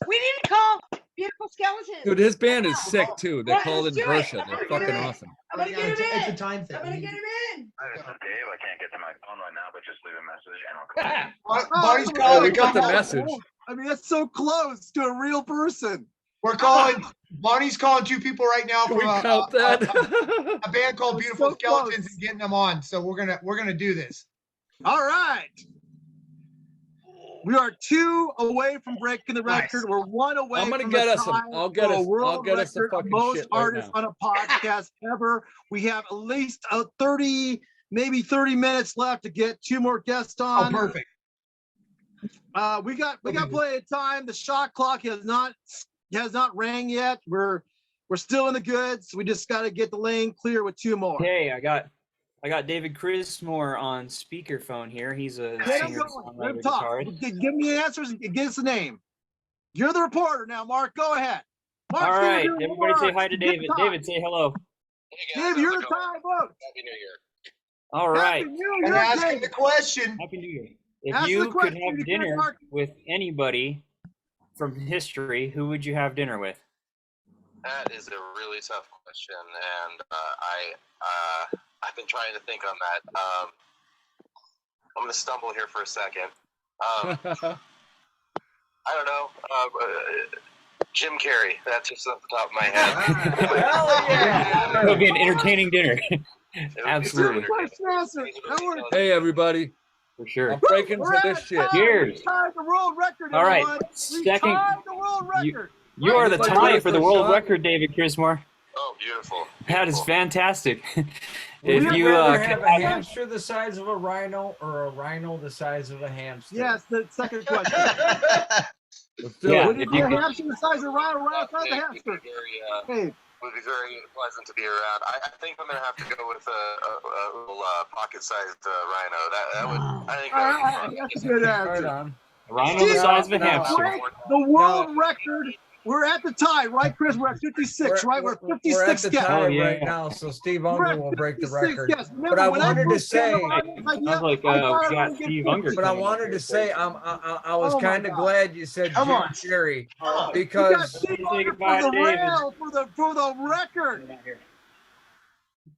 We didn't call Beautiful Skeletons. Dude, his band is sick too. They're called Let's do it. Inversion. They're fucking awesome. I'm gonna get him in. It's a time thing. I'm gonna get him in. Hi, this is Dave. I can't get to my phone right now, but just leave a message and I'll call you. Barney's Oh, calling. we got the message. I mean, that's so close to a real person. We're calling. Barney's calling 2 people right now Can we from count that? a band called Beautiful so Skeletons close. and getting them on. So we're gonna do this. All right. We are 2 away from breaking the record. Nice. We're 1 away. I'm gonna from get the us some. tie I'll get for a us. I'll world get us the record of fucking most shit right artists now. on a podcast ever. We have at least 30, maybe 30 minutes left to get 2 more guests Oh, on. perfect. We got plenty of time. The shot clock has not rang yet. We're still in the goods. We just got to get the lane clear with 2 more. Hey, I got David Chrismore on speakerphone here. He's a Let him singer go. Let him songwriter talk. guitarist. Give me the answers and give us the name. You're the reporter now, Mark. Go ahead. Mark's All gonna right, do one everybody more say artist hi to get the David. tie. David, say hello. Dave, you're the tie vote. Happy New Year. All right. Happy New And Year, ask him Dave. the question. Happy New Year. If Ask the you could question, have you can't dinner argue. with anybody from history, who would you have dinner with? That is a really tough question, and I've been trying to think on that. I'm going to stumble here for a second. I don't know. Jim Carrey. That's just off the top of my head. Hell yeah! It would be an entertaining dinner. It would be Absolutely. very Question answer. That works. Hey, everybody. For sure. I'm breaking We're for at this a shit. tie. Cheers. We tied the world record. All right, Everyone. We second- tied the world record. You are the Everybody tie ready for for the a world shot? record, David Chrismore. Oh, beautiful. That is Beautiful. fantastic. Would If you you rather could have a hamster the size of a rhino or a rhino the size of a hamster? Yes, the second question. Let's do Yeah, it. Would it if be you a could- hamster the size of Ryan or Ryan the size of a It hamster? would be very, Hey, would be very pleasant to be around. I think I'm going to have to go with a little pocket-sized rhino. That would, I think that would be fun. that's a good Right answer. on. Rhino the Steve, size of a no. hamster. Break the world record. We're at the tie, right, Chris? We're at 56, right? We're at 56 We're at the guests. tie Oh, yeah. right now, so Steve We're Unger at will break the 56 record. guests. Remember, But I when wanted to first came say, on, I was like, Sounds yeah, like I thought we I was got gonna get Steve 50. Unger. but I coming up wanted here to say, soon. I was Oh my kind of God. glad you said Come Jim on. Carrey We got because Steve Say Unger goodbye, for the David. rail for the record.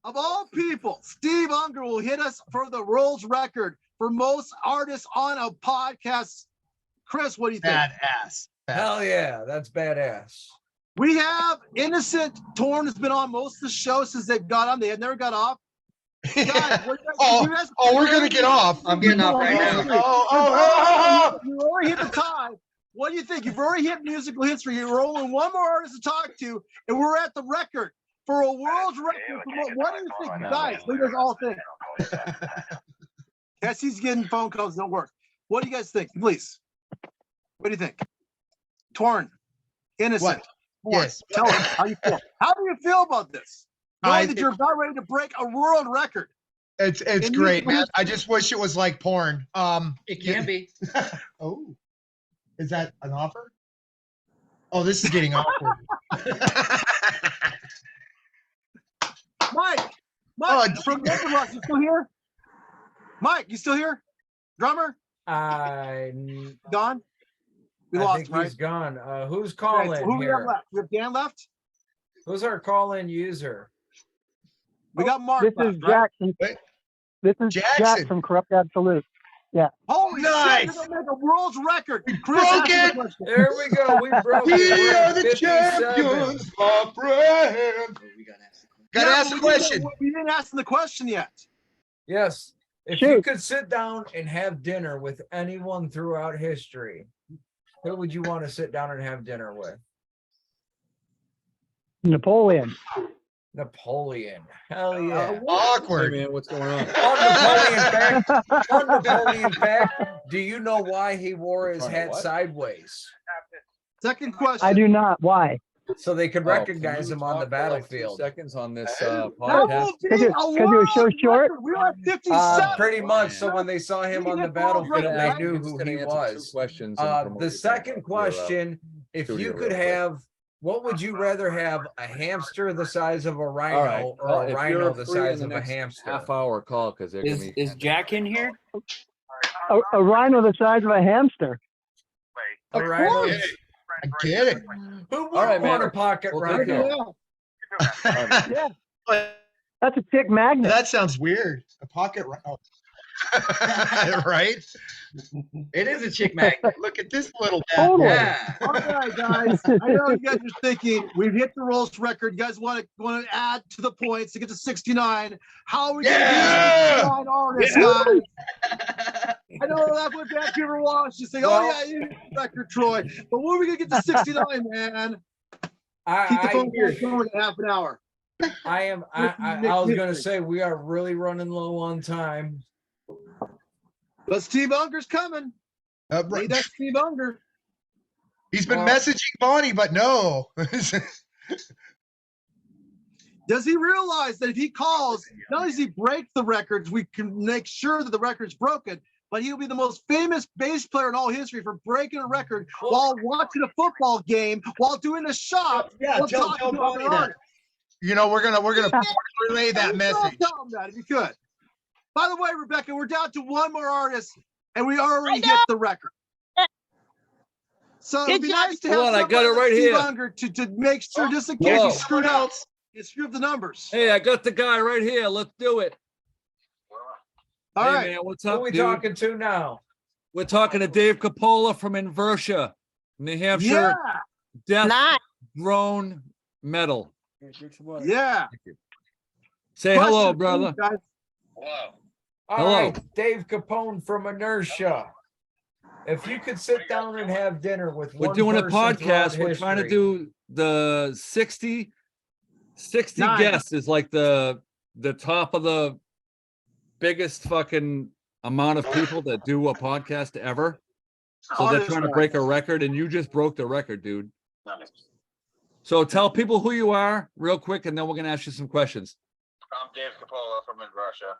Of all people, Steve Unger will hit us for the world's record for most artists on a podcast. Chris, what do you think? Badass. hell yeah, that's badass. We have Innocent Torn has been on most of the show since they got on. They had never got off. Guys, We're gonna get off. I'm getting off right now. You already hit the tie. What do you think? You've already hit musical history. You're only one more artist to talk to, and we're at the record for a world's record. What do you think, guys? What do you guys all think? Yes, he's getting phone calls. Don't work. What do you guys think? Please. What do you think? Torn, Innocent. What? Yes. Tell us how you feel. How do you feel about this? I- Knowing that you're about ready to break a world record. It's And great, you- man. I just wish it was like porn. It can be. Oh, is that an offer? Oh, this is getting awkward. Mike, from Neverlost, you still here? Mike, you still here? Drummer? Gone? We I lost think him, right? he's gone. Who's Okay, calling so who we have here? left? We have Dan left? Who's our call-in user? We got Mark This left, is right? Jackson. This is Jackson. Jack from Corrupt Absolute. Yeah. Holy Nice. shit, we're gonna make a world's record. Chris, broke ask me the it. question. There we go. We broke We it. We're are at the 57. champions, my friend. Gotta Yeah, ask but the question. We didn't ask him the question yet. Yes. If you could sit down and have dinner with anyone throughout history, who would you want to sit down and have dinner with? Napoleon. Napoleon. Hell yeah. Awkward. Hey man, what's going on? Fun Napoleon fact. Do you know why he wore his Trying to hat what? sideways? Second question. I do not. Why? So they could Oh, can recognize you him on the talk for like 2 battlefield. seconds on this That podcast. will be Because a it was so world short. record. We are at 57. Pretty much. So when they saw him We on the hit the world battlefield, they record. knew You're just who gonna he answer 2 was. questions and promote The your second question, if studio you could real quick. have, what would you rather have, a hamster the size of a All right. rhino Well, or a if rhino you're the free in size the of a next hamster? half-hour call, because they're gonna Is be. is Jack in here? A rhino the size of a hamster. A rhino. I get it. Who would All right, want man. a pocket Well, take rhino? Yeah. That's a chick magnet. That sounds weird. A pocket oh. Right? It is a chick magnet. Look at this little guy. Totally. Yeah. All right, guys. I know you guys are thinking we've hit the roast record. You guys want to add to the points to get to 69. How are we going to do 69 artists, guys? I know that's what Vancouver wants. You say, oh yeah, you hit the record, Troy. But when are we going to get to 69, man? Keep the phone going in half an hour. I was gonna say we are really running low on time. But Steve Unger's coming. Need that Steve Unger. He's been messaging Bonnie, but no. Does he realize that if he calls, not only does he break the records, we can make sure that the record's broken, but he'll be the most famous bass player in all history for breaking a record while watching a football game, while doing a shot. Yeah, tell Bonnie that. You know, we're gonna relay that message. Tell him that if you could. By the way, Rebecca, we're down to one more artist, and we already hit the record. So it'd be nice to have Hold on, I got it somebody like right Steve here. Unger to make sure, just in case Whoa. you screwed up, you screwed up the numbers. Hey, I got the guy right here. Let's do it. All Hey, right. man, what's Who up, are we dude? talking to now? We're talking to Dave Coppola from Inversia, New Hampshire. Yeah. Death Drone Metal. Yeah. Say hello, brother. All Hello. right, Dave Capone from Inertia. If you could sit down and have dinner with We're one doing a person throughout podcast. We're trying to history- do the 60 Nice. guests is like the top of the biggest fucking amount of people that do a podcast ever. So they're trying to break a record, and you just broke the record, dude. So tell people who you are real quick, and then we're gonna ask you some questions. I'm Dave Coppola from Russia.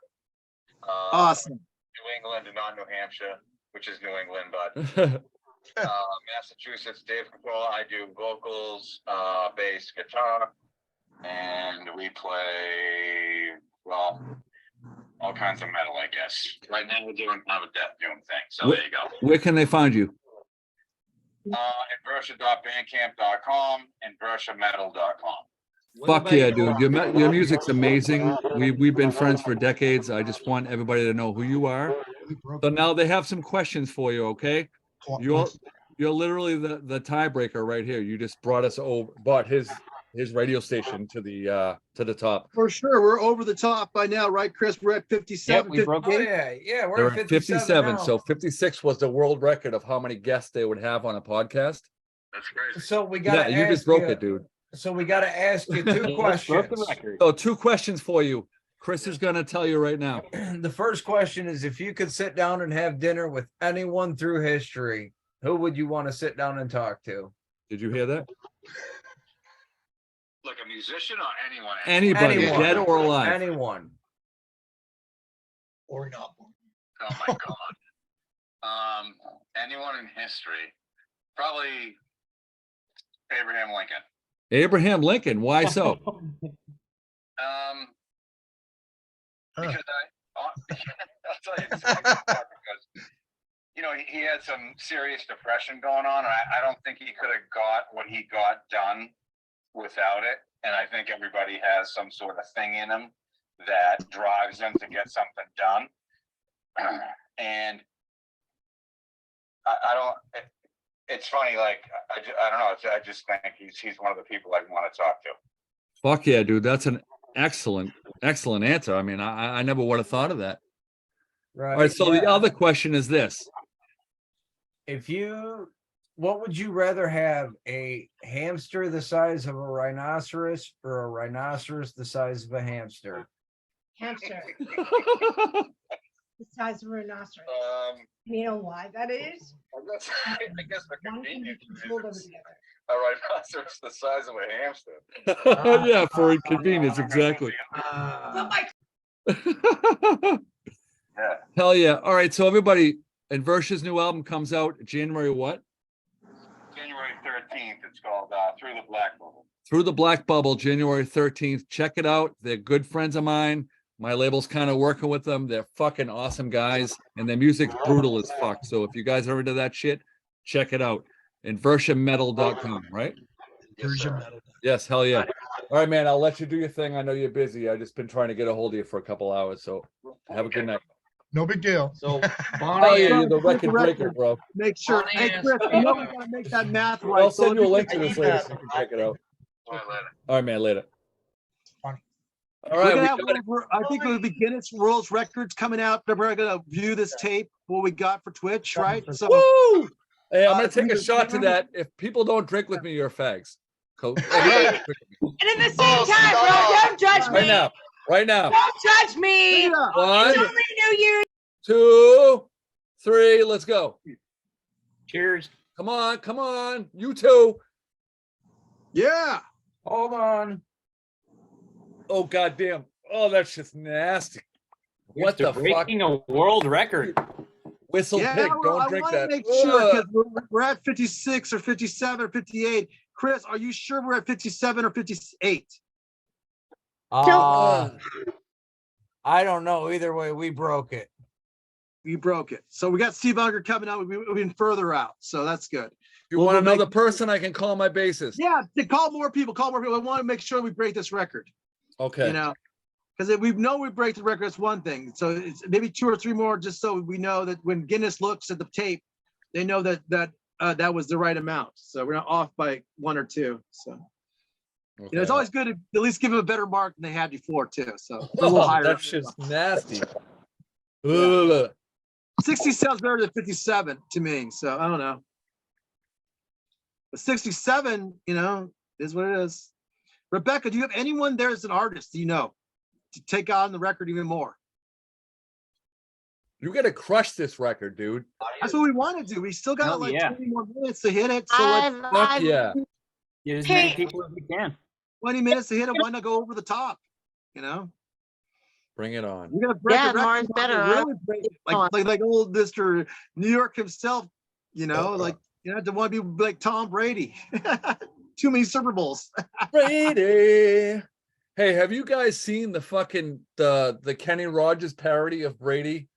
Awesome. New England and not New Hampshire, which is New England, but Massachusetts. Dave Coppola. I do vocals, bass, guitar, and we play all kinds of metal, I guess. Right now we're doing kind of a Death Doom thing. So there you go. Where can they find you? Inversia.bandcamp.com and InversiaMetal.com. Fuck yeah, dude. Your music's amazing. We've been friends for decades. I just want everybody to know who you are. So now they have some questions for you, okay? You're literally the tiebreaker right here. You just brought his radio station to the top. For sure. We're over the top by now, right, Chris? We're at 57. Yep, we broke 58. Yeah, we're They're at at 57. 57. now. So 56 was the world record of how many guests they would have on a podcast. That's crazy. So we got Yeah, you just broke it, dude. So we got to ask you two questions. So 2 questions for you. Chris is going to tell you right now. The first question is, if you could sit down and have dinner with anyone through history, who would you want to sit down and talk to? Did you hear that? Like a musician or anyone? Anybody, Anyone. dead or alive. Anyone. Or not. Oh my God. Anyone in history? Probably Abraham Lincoln. Abraham Lincoln. Why so? Because I'll tell you this because he had some serious depression going on, and I don't think he could have got what he got done without it. And I think everybody has some sort of thing in them that drives them to get something done. And I don't. It's funny, like I don't know. I just think he's one of the people I want to talk to. Fuck yeah, dude. That's an excellent answer. I mean, I never would have thought of that. Right. All right. So the other question is this. If you what would you rather have? A hamster the size of a rhinoceros or a rhinoceros the size of a hamster? Hamster. The size of a rhinoceros. You know why that is? I guess the One can be convenience controlled over reasons. the other. A rhinoceros the size of a hamster. Yeah, for inconvenience, exactly. But my Yeah. Hell yeah. All right, so everybody, Inversion's new album comes out January what? January 13th, it's called Through the Black Bubble. Through the Black Bubble, January 13th. Check it out. They're good friends of mine. My label's kind of working with them. They're fucking awesome guys, and their music's brutal as fuck. So if you guys are into that shit, check it out. Inversionmetal.com, right? Yes, hell yeah. All right, man, I'll let you do your thing. I know you're busy. I've just been trying to get a hold of you for a couple hours, so have a good night. No big deal. So, Oh yeah, you're the record breaker, bro. Make sure. Hey, Chris, you know we gotta make that math right. I'll so send you a let me link get- to this later so you can check it out. All right, man, later. Funny. All We're right, gonna we have got it. I think it'll be Guinness World Records coming out. We're gonna view this tape, what we got for Twitch, right? So Woo! Hey, I'm gonna Uh, take a we- shot to that. If people don't drink with me, you're fags. Cool. And at the same time, bro, don't judge Right me. now, right now. Don't judge me. One, It's only New Year's. 2, 3, let's go. Cheers. Come on, come on. You too. yeah. Hold on. Oh goddamn. Oh, that's just nasty. What the fuck? Breaking a world record. Whistle Yeah, pig. well, Don't I drink want to that. make sure Ugh. because we're at 56 or 57 or 58. Chris, are you sure we're at 57 or 58? I don't know. Either way, we broke it. We broke it. So we got Steve Unger coming out. We've been further out. So that's good. If you We'll want make- another person, I can call my bassist. Yeah, to call more people. Call more people. I want to make sure we break this record. Okay. You know, because if we know we break the record, it's one thing. So it's maybe 2 or 3 more, just so we know that when Guinness looks at the tape, they know that that was the right amount. So we're not off by 1 or 2. So you know, it's always good to at least give them a better mark than they had before too. So a little higher. That shit's nasty. Yeah. Ugh. 60 sounds better than 57 to me. So I don't know. But 67, you know, is what it is. Rebecca, do you have anyone there as an artist, you know, to take on the record even more? You gotta crush this record, dude. That's what we want to do. We still got Hell like yeah. 20 more minutes to hit it. So let's Fuck yeah. Get as Hey. many people as we can. 20 minutes to hit it. Why not go over the top? You know, Bring it on. we're gonna break Yeah, a record. more is better. Really break it. Like old Mr. New York himself. You know, like you know, to want to be like Tom Brady. Too many Super Bowls. Brady. Hey, have you guys seen the fucking the Kenny Rogers parody of Brady?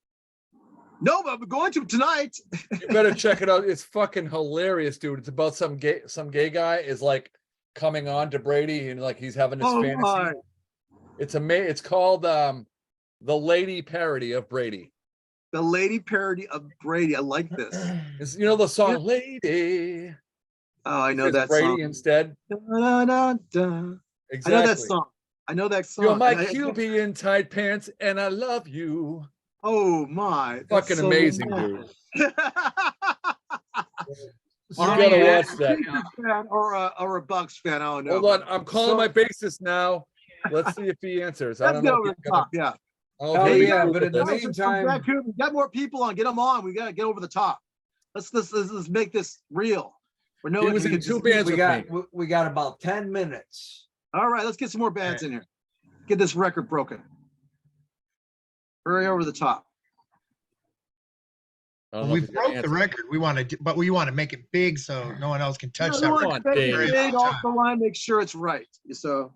No, but we're going to tonight. You better check it out. It's fucking hilarious, dude. It's about some gay guy is like coming on to Brady and like he's having this Oh fantasy. my. It's amazing. It's called the lady parody of Brady. The lady parody of Brady. I like this. It's, you know the song "Lady." Oh, I know It's that Brady song. instead. Da, da, da. Exactly. I know that song. I know that song. You're my And I- QB in tight pants, and I love you. Oh my. that's Fucking so amazing, romantic. dude. You Are gotta you a watch that. Patriots fan or a Bucks fan? I don't know. Hold on, I'm calling my bassist now. Let's see if he answers. I Let's don't get know. over if the he's gonna- top. Yeah. Oh, Hell here he yeah, goes but with in the this. meantime- Vancouver, we got more people on. Get them on. We gotta get over the top. Let's make this real. We're He was in 2 bands with me. We got about 10 minutes. All right, let's get some more bands in here. Get this record broken. Hurry over the top. I don't Well, know we if he's gonna broke the answer. record. We want to, but we want to make it big so no one else can touch that. Come record. on, Dave. Big off the line, make sure it's right. So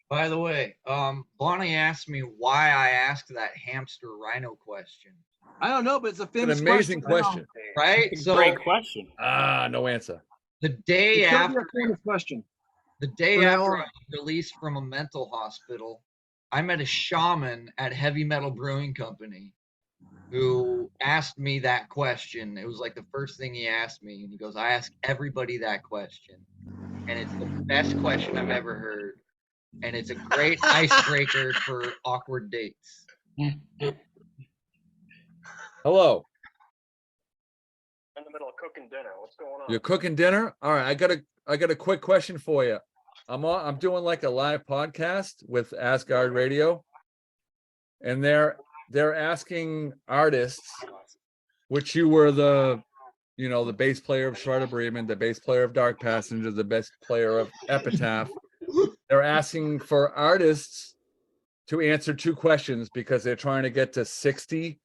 By the way, Bonnie asked me why I asked that hamster rhino question. I don't know, but it's a An famous amazing question. Right? So Great question. No answer. the day It's gonna be after a famous question. the day From now after on. I was released from a mental hospital, I met a shaman at Heavy Metal Brewing Company who asked me that question. It was like the first thing he asked me. And he goes, I ask everybody that question. And it's the best question I've ever heard. And it's a great icebreaker for awkward dates. Hello. middle of cooking dinner. What's going on? You're cooking dinner? All right, I got a quick question for you. I'm doing like a live podcast with Asgard Radio, and they're asking artists, which you were the bass player of Shroud of Bremen, the bass player of Dark Passenger, the bass player of Epitaph. They're asking for artists to answer 2 questions because they're trying to get to 60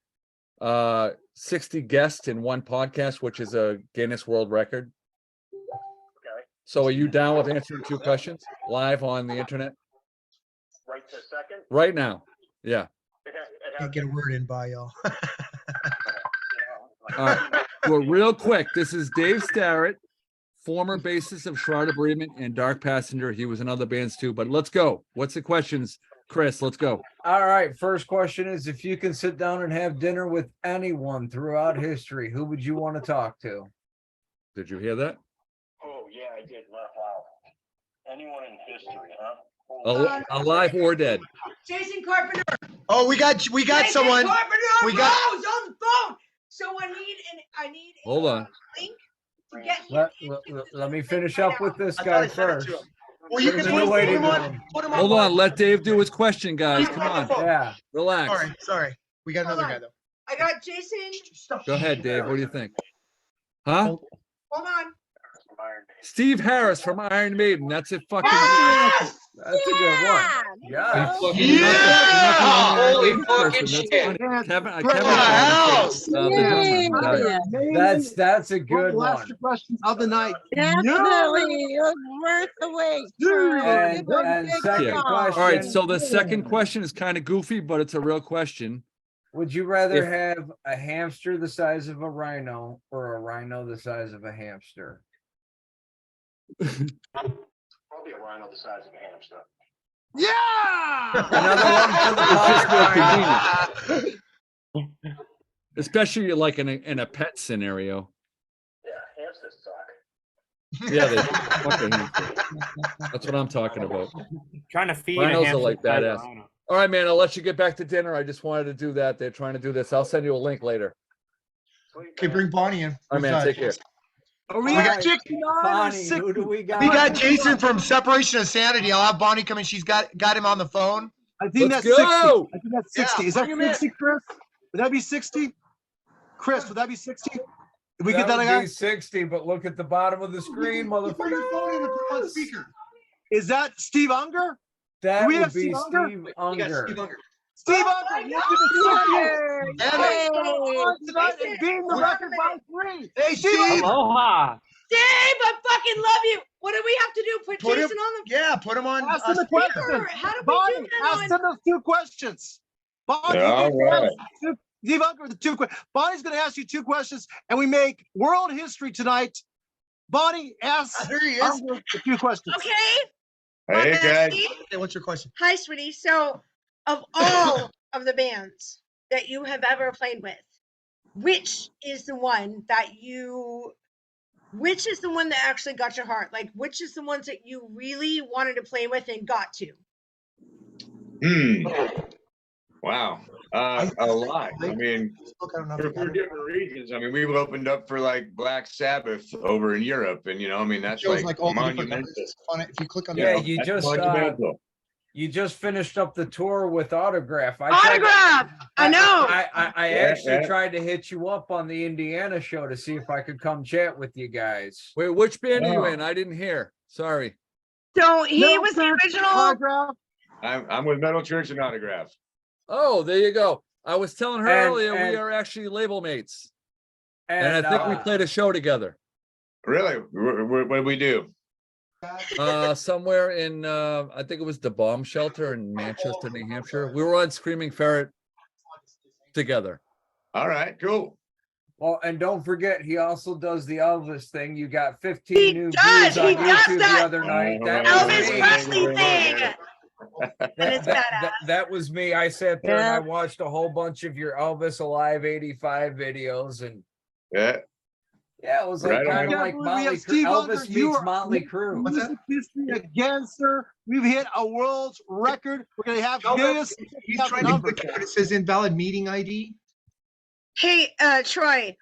guests in one podcast, which is a Guinness World Record. Okay. So are you down with answering 2 questions live on the internet? Right this second? Right now. Yeah. Can't get a word in by y'all. All right. Well, real quick, this is Dave Starrett, former bassist of Shroud of Bremen and Dark Passenger. He was in other bands too, but let's go. What's the questions, Chris? Let's go. All right. First question is, if you can sit down and have dinner with anyone throughout history, who would you want to talk to? Did you hear that? Oh, yeah, I did. Wow. Anyone in history, huh? Alive or dead? Jason Carpenter. Oh, we got Jason someone. Carpenter. We got. Oh, he's on the phone. So I need Hold on. link to get him. Let me finish up with this guy first. Well, you can put him on. Hold on. Let Dave do his question, guys. Come on. Yeah. Relax. Sorry. We got another guy though. I got Jason. Go ahead, Dave. What do you think? Huh? Hold on. Steve Harris from Iron Maiden. That's it. Fucking. Yes! That's a good one. Yeah. Holy fucking shit. Kevin, That's a good one. Last 2 questions of the night. Definitely. It was worth the wait. And second question. All right. So the second question is kind of goofy, but it's a real question. Would you rather have a hamster the size of a rhino or a rhino the size of a hamster? Probably a rhino the size of a hamster. Yeah! Another one for the Especially like in a pet scenario. Yeah, hamsters suck. Yeah, they fucking hamster. That's what I'm talking about. Trying to feed Rhinos a hamster are like the size of a badass. rhino. All right, man. I'll let you get back to dinner. I just wanted to do that. They're trying to do this. I'll send you a link later. Okay, bring Bonnie in. All right, man. Take care. We got 69 or Bonnie, 60. who do we got? We got Jason from Separation of Sanity. I'll have Bonnie come in. She's got him on the phone. I think Let's that's 60. go. I think that's 60. Yeah, Is that bring him in. 60, Chris? Would that be 60? Chris, would that be 60? Did we get that would guy? be 60, but look at the bottom of the screen, motherfucker. Is that Steve Unger? That we would have be Steve Unger? Steve Unger. Steve Unger, you tonight and beating the record by 3. Hey, Steve. Aloha. Dave, I fucking love you. What do we have to do? Put Jason on the Yeah, put him on. Ask him the question. How do we Bonnie, do that ask him those 2 questions. Bonnie, All right. Steve Unger, the 2 questions. Bonnie's going to ask you 2 questions, and we make world history tonight. Bonnie, ask There he is. Unger the 2 questions. Okay. Hey, guys. Hey, what's your question? Hi, sweetie. So, of all of the bands that you have ever played with, which is the one that actually got your heart? Like, which is the ones that you really wanted to play with and got to? Wow. A lot. I mean, for different reasons. I mean, we've opened up for like Black Sabbath over in Europe, and I mean that's Shows like all the different monumental. numbers on it. If you click on Yeah, that. you just finished up the tour with Autograph. Autograph! I know. I actually tried to hit you up on the Indiana show to see if I could come chat with you guys. Wait, which band are you in? I didn't hear. Sorry. So he was the original. Autograph. I'm with Metal Church and Autograph. Oh, there you go. I was telling her earlier we are actually label mates. And I think we played a show together. Really? What did we do? Somewhere in I think it was the bomb shelter in Manchester, New Hampshire. We were on Screaming Ferret together. All right, cool. Well, and don't forget, he also does the Elvis thing. You got 15 He new does, views on he does YouTube that. the other night. That Elvis was me. Presley thing. And it's badass. That was me. I sat there and I watched a whole bunch of your Elvis Alive 85 videos, and yeah, it was like kind of like Motley Crue. Elvis meets Motley Crue. Music history again, sir. We've hit a world's record. We're going to have Guinness. He's trying to click out. It says invalid meeting ID. Hey, Troy,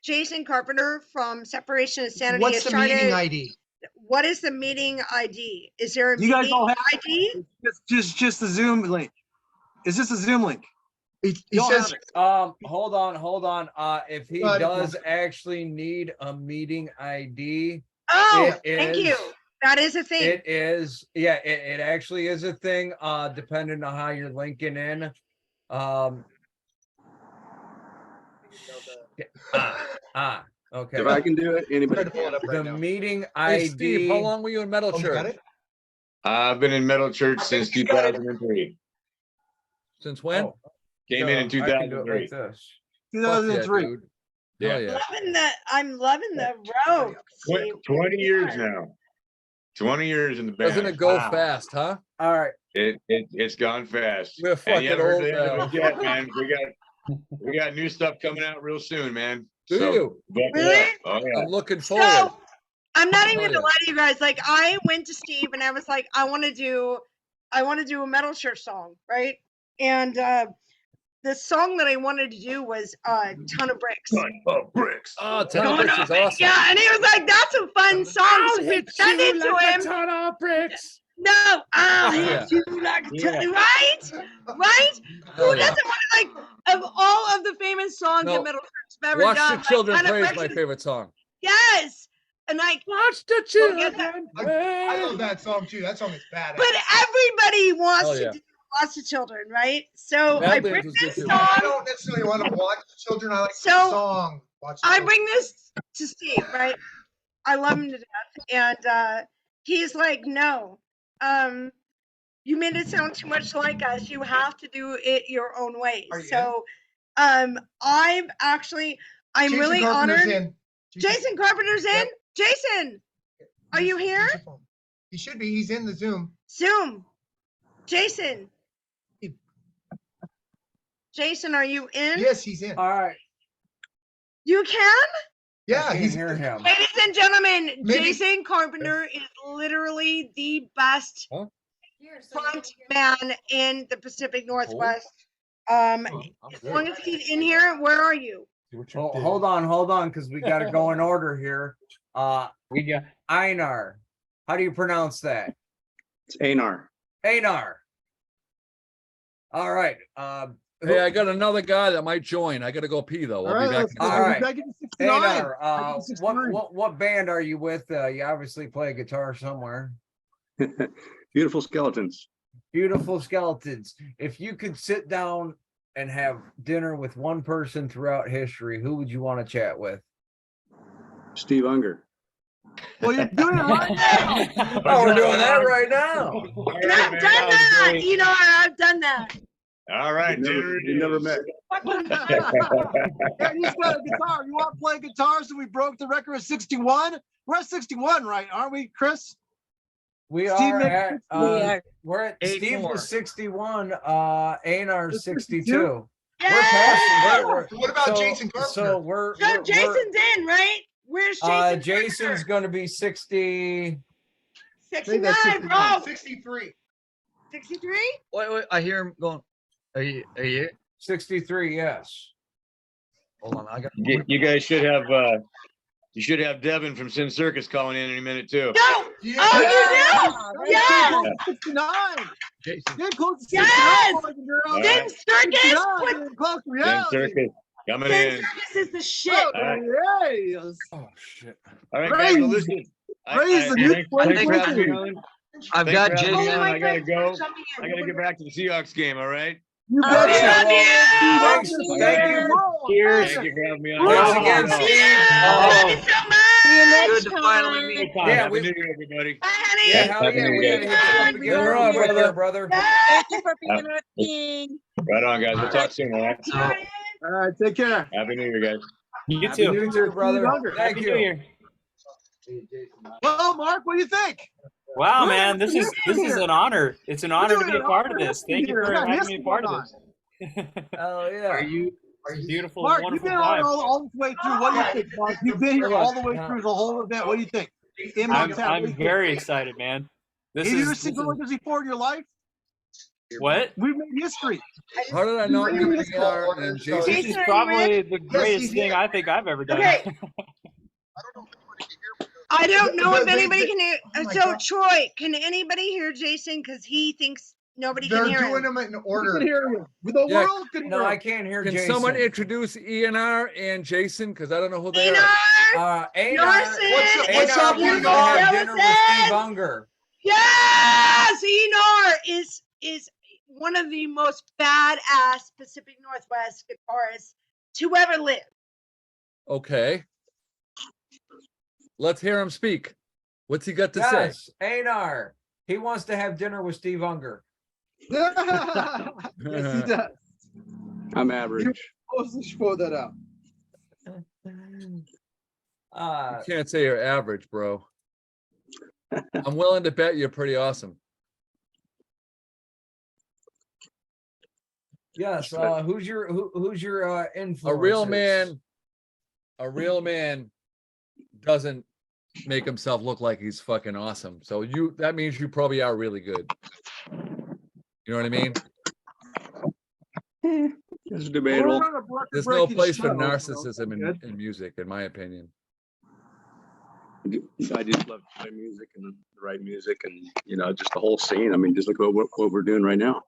Jason Carpenter from Separation and Sanity What's has the started. meeting ID? What is the meeting ID? Is there a You guys meeting all have ID? just the Zoom link. Is this a Zoom link? He Y'all says have it. Hold on. If he Go ahead. does actually need a meeting ID, Oh, it thank is- you. That is a thing. it is, yeah, it actually is a thing, depending on how you're linking in. Okay. If I can do it, anybody Pull it up The right now. meeting Hey, ID. Steve, how long were you in metal Oh, you got church? it? I've been in metal church since 2003. Since when? Oh, Came in I can do it 2003. like this. Fuck yeah, 2003. dude. Yeah. Hell yeah. I'm loving the robe. Steve. 20 years now. 20 years in the band. Doesn't it go Wow. fast, huh? All right. It's gone fast. We're And fucking you haven't heard old the end of now. it yet, man. We got new stuff coming out real soon, man. Do you? buckle Really? up. Oh yeah. I'm looking forward. So I'm not even Oh, gonna yeah. lie to you guys. Like I went to Steve and I was like, I want to do a metal church song, right? And the song that I wanted to do was Ton of Bricks. Bricks. Oh, Ton Ton of Bricks is awesome. Yeah, and he was like, "That's a fun song." I'll So I hit sent you it to like him. a ton of bricks. No, I'll hit Yeah. you like a ton. Yeah. Right? Hell Who yeah. doesn't want to, like, of all of the famous songs No. that metal church have ever Watch done? the Children Ton of Pray is Bricks my is- favorite song. Yes, and like Watch the we'll get that. children I pray. love that song too. That song is badass. But everybody wants Hell to yeah. do Lots of Children, right? So I Badlands bring was good this too. I song. don't necessarily want to watch the children. I like the So, song. Watch the I children. bring this to Steve, right? I love him to death, and he's like, "No, you made it sound too much like us. You have to do it your own way." Are you So, I'm Jason really Carpenter's honored. in. Jason Carpenter's in. Yep. Jason, are you here? Use your phone. He should be. He's in the Zoom. Zoom. Jason. Jason, are you in? Yes, he's in. All right. You can? Yeah, I can't he's hear him. Ladies and gentlemen, Maybe- Jason Carpenter is literally the best Huh? front man in the Pacific Northwest. I'm As good. long as he's in here, where are you? Oh, hold on, because we got to go in order here. We got Einar. How do you pronounce that? It's Anar. Einar. All right. Hey, I got another guy that might join. I got to go pee though. I'll be back. All right. Back into 69. Einar, Back into 69. what band are you with? You obviously play guitar somewhere. Beautiful skeletons. Beautiful Skeletons. If you could sit down and have dinner with one person throughout history, who would you want to chat with? Steve Unger. Well, you're doing it right now. Oh, we're doing that right now. All And right, I've man, done that was that. great. You know, I've done that. All right, You never met. Yeah, he's got a guitar. You want to play guitar? So we broke the record of 61. We're at 61, right? Aren't we, Chris? We Steve are makes at 60. we're at 8 Steve more. was 61, Einar 62. 62? We're past we're- What about so- Jason Carpenter? So we're So Jason's in, right? Where's Jason? Jason's gonna be 60. 69, 69. bro. 63. 63? Wait, I hear him going. Are you? 63, yes. Hold on, I got. You guys should have you should have Devin from Sin Circus calling in any minute too. No! Yeah. Oh, you do? Yeah. Yeah! 69. Jason. Getting close to 69, Yes! boys and girls. All Then right. Circus! 69, Put getting close to Sin reality. Circus coming Then in. Circus is the shit. Oh, All yes. Oh shit. All right, guys. Well, Praise- listen. praise the new Thanks for having 2022. me on. I've Thanks got for having me Jason. on. I gotta go. Jumping in. I gotta get back to the Seahawks game. All right. You Oh, betcha. yeah. love you. Thanks, Steve thank Unger you. World. Cheers. Thank you for having me on. Thanks Oh, again, yeah. Steve. Love you so much. See you next Good to finally time. meet. Yeah, Happy we New Year, everybody. Bye, honey. yeah, hell Happy yeah, New we Year. gotta hit this up again You're real on, quick brother. here, brother. Thank you for being our king. Right on, guys. We'll talk soon. All right. All right, take care. Happy New Year, guys. You Happy too. New Year, brother. Unger. Thank Happy New you. Year. Well, Mark, what do you think? Wow, Good. man, this is an honor. It's an honor to be a part of this. Thank you for Yeah, having yes, me a part of this. Oh yeah. Are you? Beautiful, Mark, you've wonderful been on time. all this way through. What do you think, Mark? You've been here all the way through the whole event. What do you think? I'm very excited, man. This Have you is ever seen this is- Gorgeous before in your life? What? We made history. How did I not get VR and Jason? This is Jason, are you probably in? the greatest he's thing here. I think I've ever done. Okay. I don't know if They- anybody can hear. oh my So God. Troy, can anybody hear Jason? Because he thinks nobody They're can hear doing him. them in We order. can hear you. The Yeah. world can hear No, I you. can't hear Can Jason. someone introduce ENR and Jason? Because I don't know who they are. Einar, Einar, What's up, wants to Einar? have dinner with Steve Unger. yes, Einar is one of the most badass Pacific Northwest guitarists to ever live. Okay. Let's hear him speak. What's he got to say? Yes, Einar. He wants to have dinner with Steve Unger. Yes, he does. I'm average. Supposed to throw that out. You can't say you're average, bro. I'm willing to bet you're pretty awesome. Yes. Who's your influence? A real man doesn't make himself look like he's fucking awesome. So that means you probably are really good. You know what I mean? It's debatable. There's no place for narcissism in music, in my opinion. I just love to play music and the right music and, just the whole scene. I mean, just look at what we're doing right now.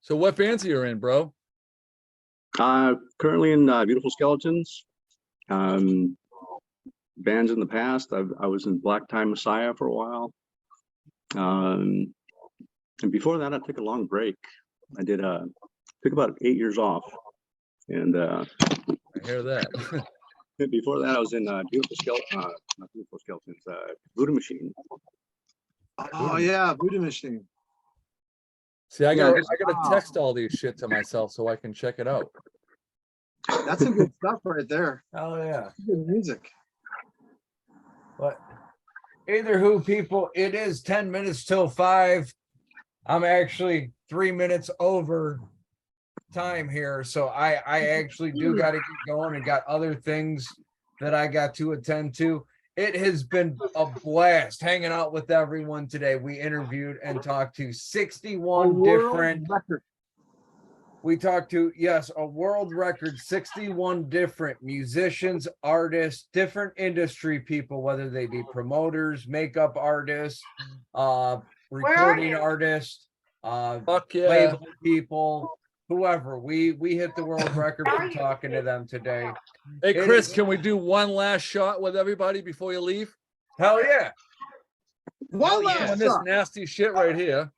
So what bands are you in, bro? Currently in Beautiful Skeletons. Bands in the past. I was in Black Tie Messiah for a while. And before that, I took a long break. I took about 8 years off. And I hear that. before that, I was in Beautiful Skeletons, not Beautiful Skeletons, Voodoo Machine. Oh yeah, Voodoo Machine. See, I gotta text all these shit to myself so I can check it out. That's some good stuff right there. Oh yeah. Good music. But either who, people, it is 10 minutes till 5. I'm actually 3 minutes over time here, so I actually do got to get going and got other things that I got to attend to. It has been a blast hanging out with everyone today. We interviewed and talked to 61 different record. We talked to, yes, a world record, 61 different musicians, artists, different industry people, whether they be promoters, makeup artists, recording artists, Fuck yeah. label people, whoever. We hit the world record for talking to them today. Hey, Chris, can we do one last shot with everybody before you leave? Hell yeah. One last On this shot. nasty shit right here.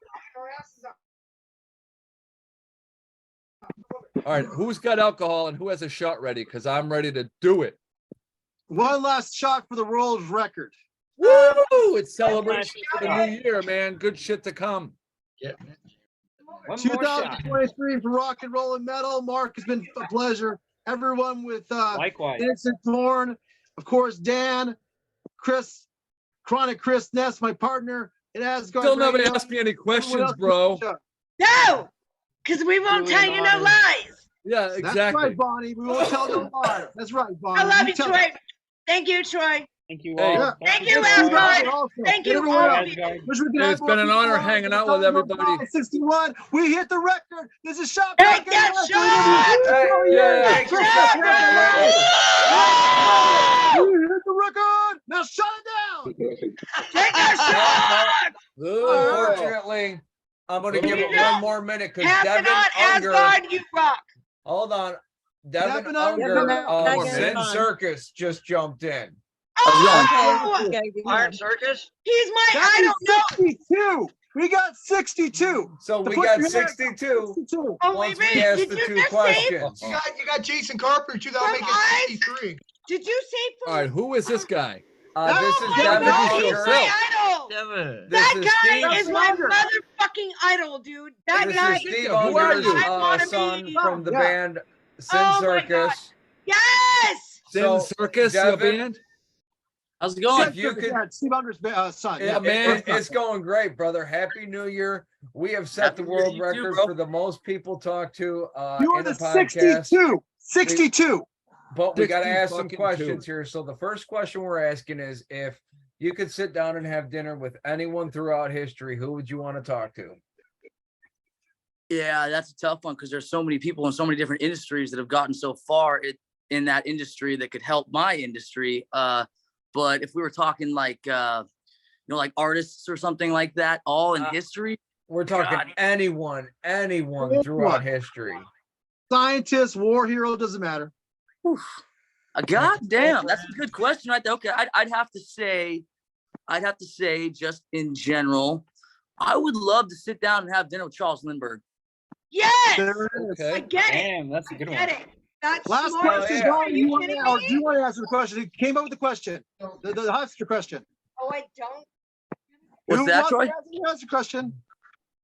All right, who's got alcohol and who has a shot ready? Because I'm ready to do it. One last shot for the world record. Woo! It's celebration for the new year, man. Good shit to come. One more shot. 2023 for rock and roll and metal. Mark, it's been a pleasure. Everyone with Likewise. Innocent Thorn, of course, Dan, Chris, Chronic Chris Ness, my partner in Asgard. Still nobody Radio. asked me any Everyone questions, else- bro. No, because we won't tell you no lies. Yeah, That's exactly. right, Bonnie. We won't tell no lies. That's right, Bonnie. I love you, tell Troy. Thank you, Troy. Thank you Hey. all. Thank you, Asgard. Asgard. Thank you, Everyone all else. of you. Wish we could Hey, have it's more been an people honor on. hanging out We're with talking about everybody. 61. We hit the record. This is shot. Take that shot. Yeah. Take your shot, We hit the record. Now shut it down. Take your shot. Unfortunately, I'm going to give it one more minute because Pass it Devin on, Unger. Asgard, you rock. Hold on. Devin Devin Unger. Unger of Devin Sin Unger. Circus just jumped in. Oh, Iron Circus? he's my idol. That's 62. We got 62. So To we put got your hands up, 62 62. Oh, once wait, we asked did the you two just say? questions. You got Jason Carpenter too. That'll From make it us? 63. Did you say All right, who is this guy? This is Devin Devin Unger. He's Unger. my idol. Devin. This That is guy Steve. is my motherfucking idol, dude. That This guy is Steve Who are Unger's you? I wanna son be- from the Yeah. band Sin Oh my Circus. Yes. Sin So, Circus, your Devin, band? How's it going? If you could- Yeah, Steve Unger's son. Yeah, It- man. it's going great, brother. Happy New Year. We have set Happy the New Year to world you too, record bro. for the most people talked to You are in a the podcast. 62. 62. But we got to 60 ask some fucking questions two. here. So the first question we're asking is, if you could sit down and have dinner with anyone throughout history, who would you want to talk to? Yeah, that's a tough one because there's so many people in so many different industries that have gotten so far in that industry that could help my industry. But if we were talking like, like artists or something like that, all in history. We're talking anyone throughout history. Scientist, war hero, doesn't matter. God damn, that's a good question right there. Okay, I'd have to say, just in general, I would love to sit down and have dinner with Charles Lindbergh. Yes. Okay. I get it. Damn, that's a good one. Get it. That's Last smart. question, Are Don. you Do kidding you me? want to answer the question? He came up with the question. The Huster question. Oh, I don't. What's that, Troy? That's the question.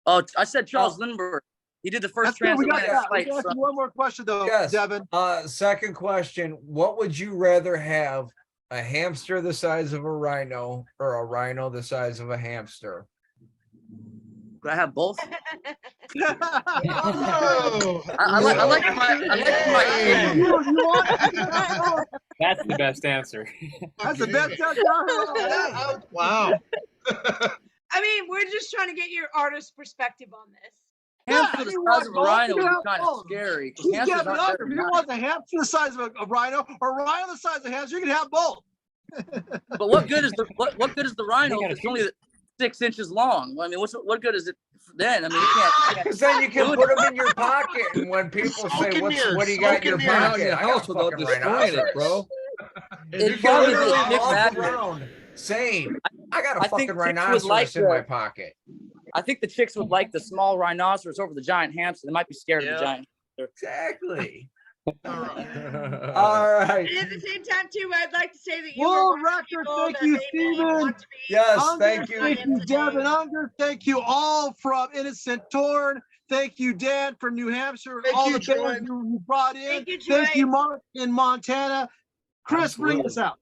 Oh, I said Charles Lindbergh. He did the first transatlantic flight. We got one more question though, Yes. Devin. Second question: what would you rather have? A hamster the size of a rhino, or a rhino the size of a hamster? Could I have both? Oh. I like my. That's the best answer. That's the best answer. Wow. I mean, we're just trying to get your artist perspective on this. Hamster the size of a rhino would be kind of scary. He's Hamsters giving aren't up. very If you nice. want the hamster the size of a rhino or a rhino the size of a hamster, you can have both. But what good is the what good is the rhino if it's only 6 inches long? I mean, what good is it then? I mean, you can't. Because then you can put them in your pocket, and when people say, "What do you got in your pocket?" Your I got house a without fucking destroying it, bro. It'd probably be a chick walk magnet. around saying, "I got a I think fucking chicks would rhinoceros like in my the- pocket." I think the chicks would like the small rhinoceros over the giant hamster. They might be scared of the giant hamster. Exactly. All right. And at the same time, too, I'd like to say that you World were one of the record. people Thank that you, made me Steven. want to be Yes, on thank the you. Thank you, science today. Devin Unger. Thank you all from Innocent Torn. Thank you, Dan from New Hampshire. Thank all you, the bands Troy. you brought in. Thank you, Thank Troy. you, Mark in Montana. Chris, bring us out.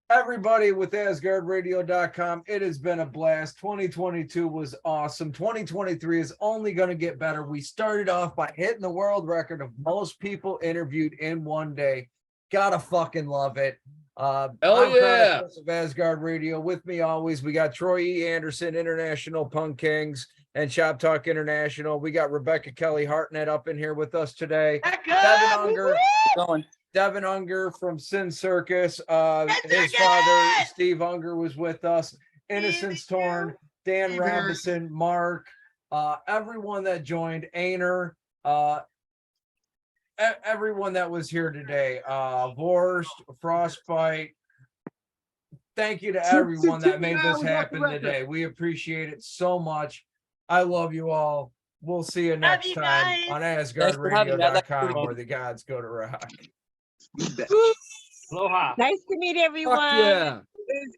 Everybody with AsgardRadio.com, it has been a blast. 2022 was awesome. 2023 is only going to get better. We started off by hitting the world record of most people interviewed in one day. Gotta fucking love it. I'm yeah. Chris of Asgard Radio. With me always, we got Troy E. Anderson, International Punk Kings, and Shop Talk International. We got Rebecca Kelly Hartnett up in here with us today. Devin Unger. Devin Unger from Sin Circus. His father, Steve Unger, was with us. Innocence Torn, Dan Robinson, Mark, everyone that joined, Ainer, everyone that was here today, Vorst, Frostbite. Thank you to everyone that made this happen today. We appreciate it so much. I love you all. We'll see you next time on AsgardRadio.com, where the gods go to rock. Aloha. Nice to meet everyone. yeah. It was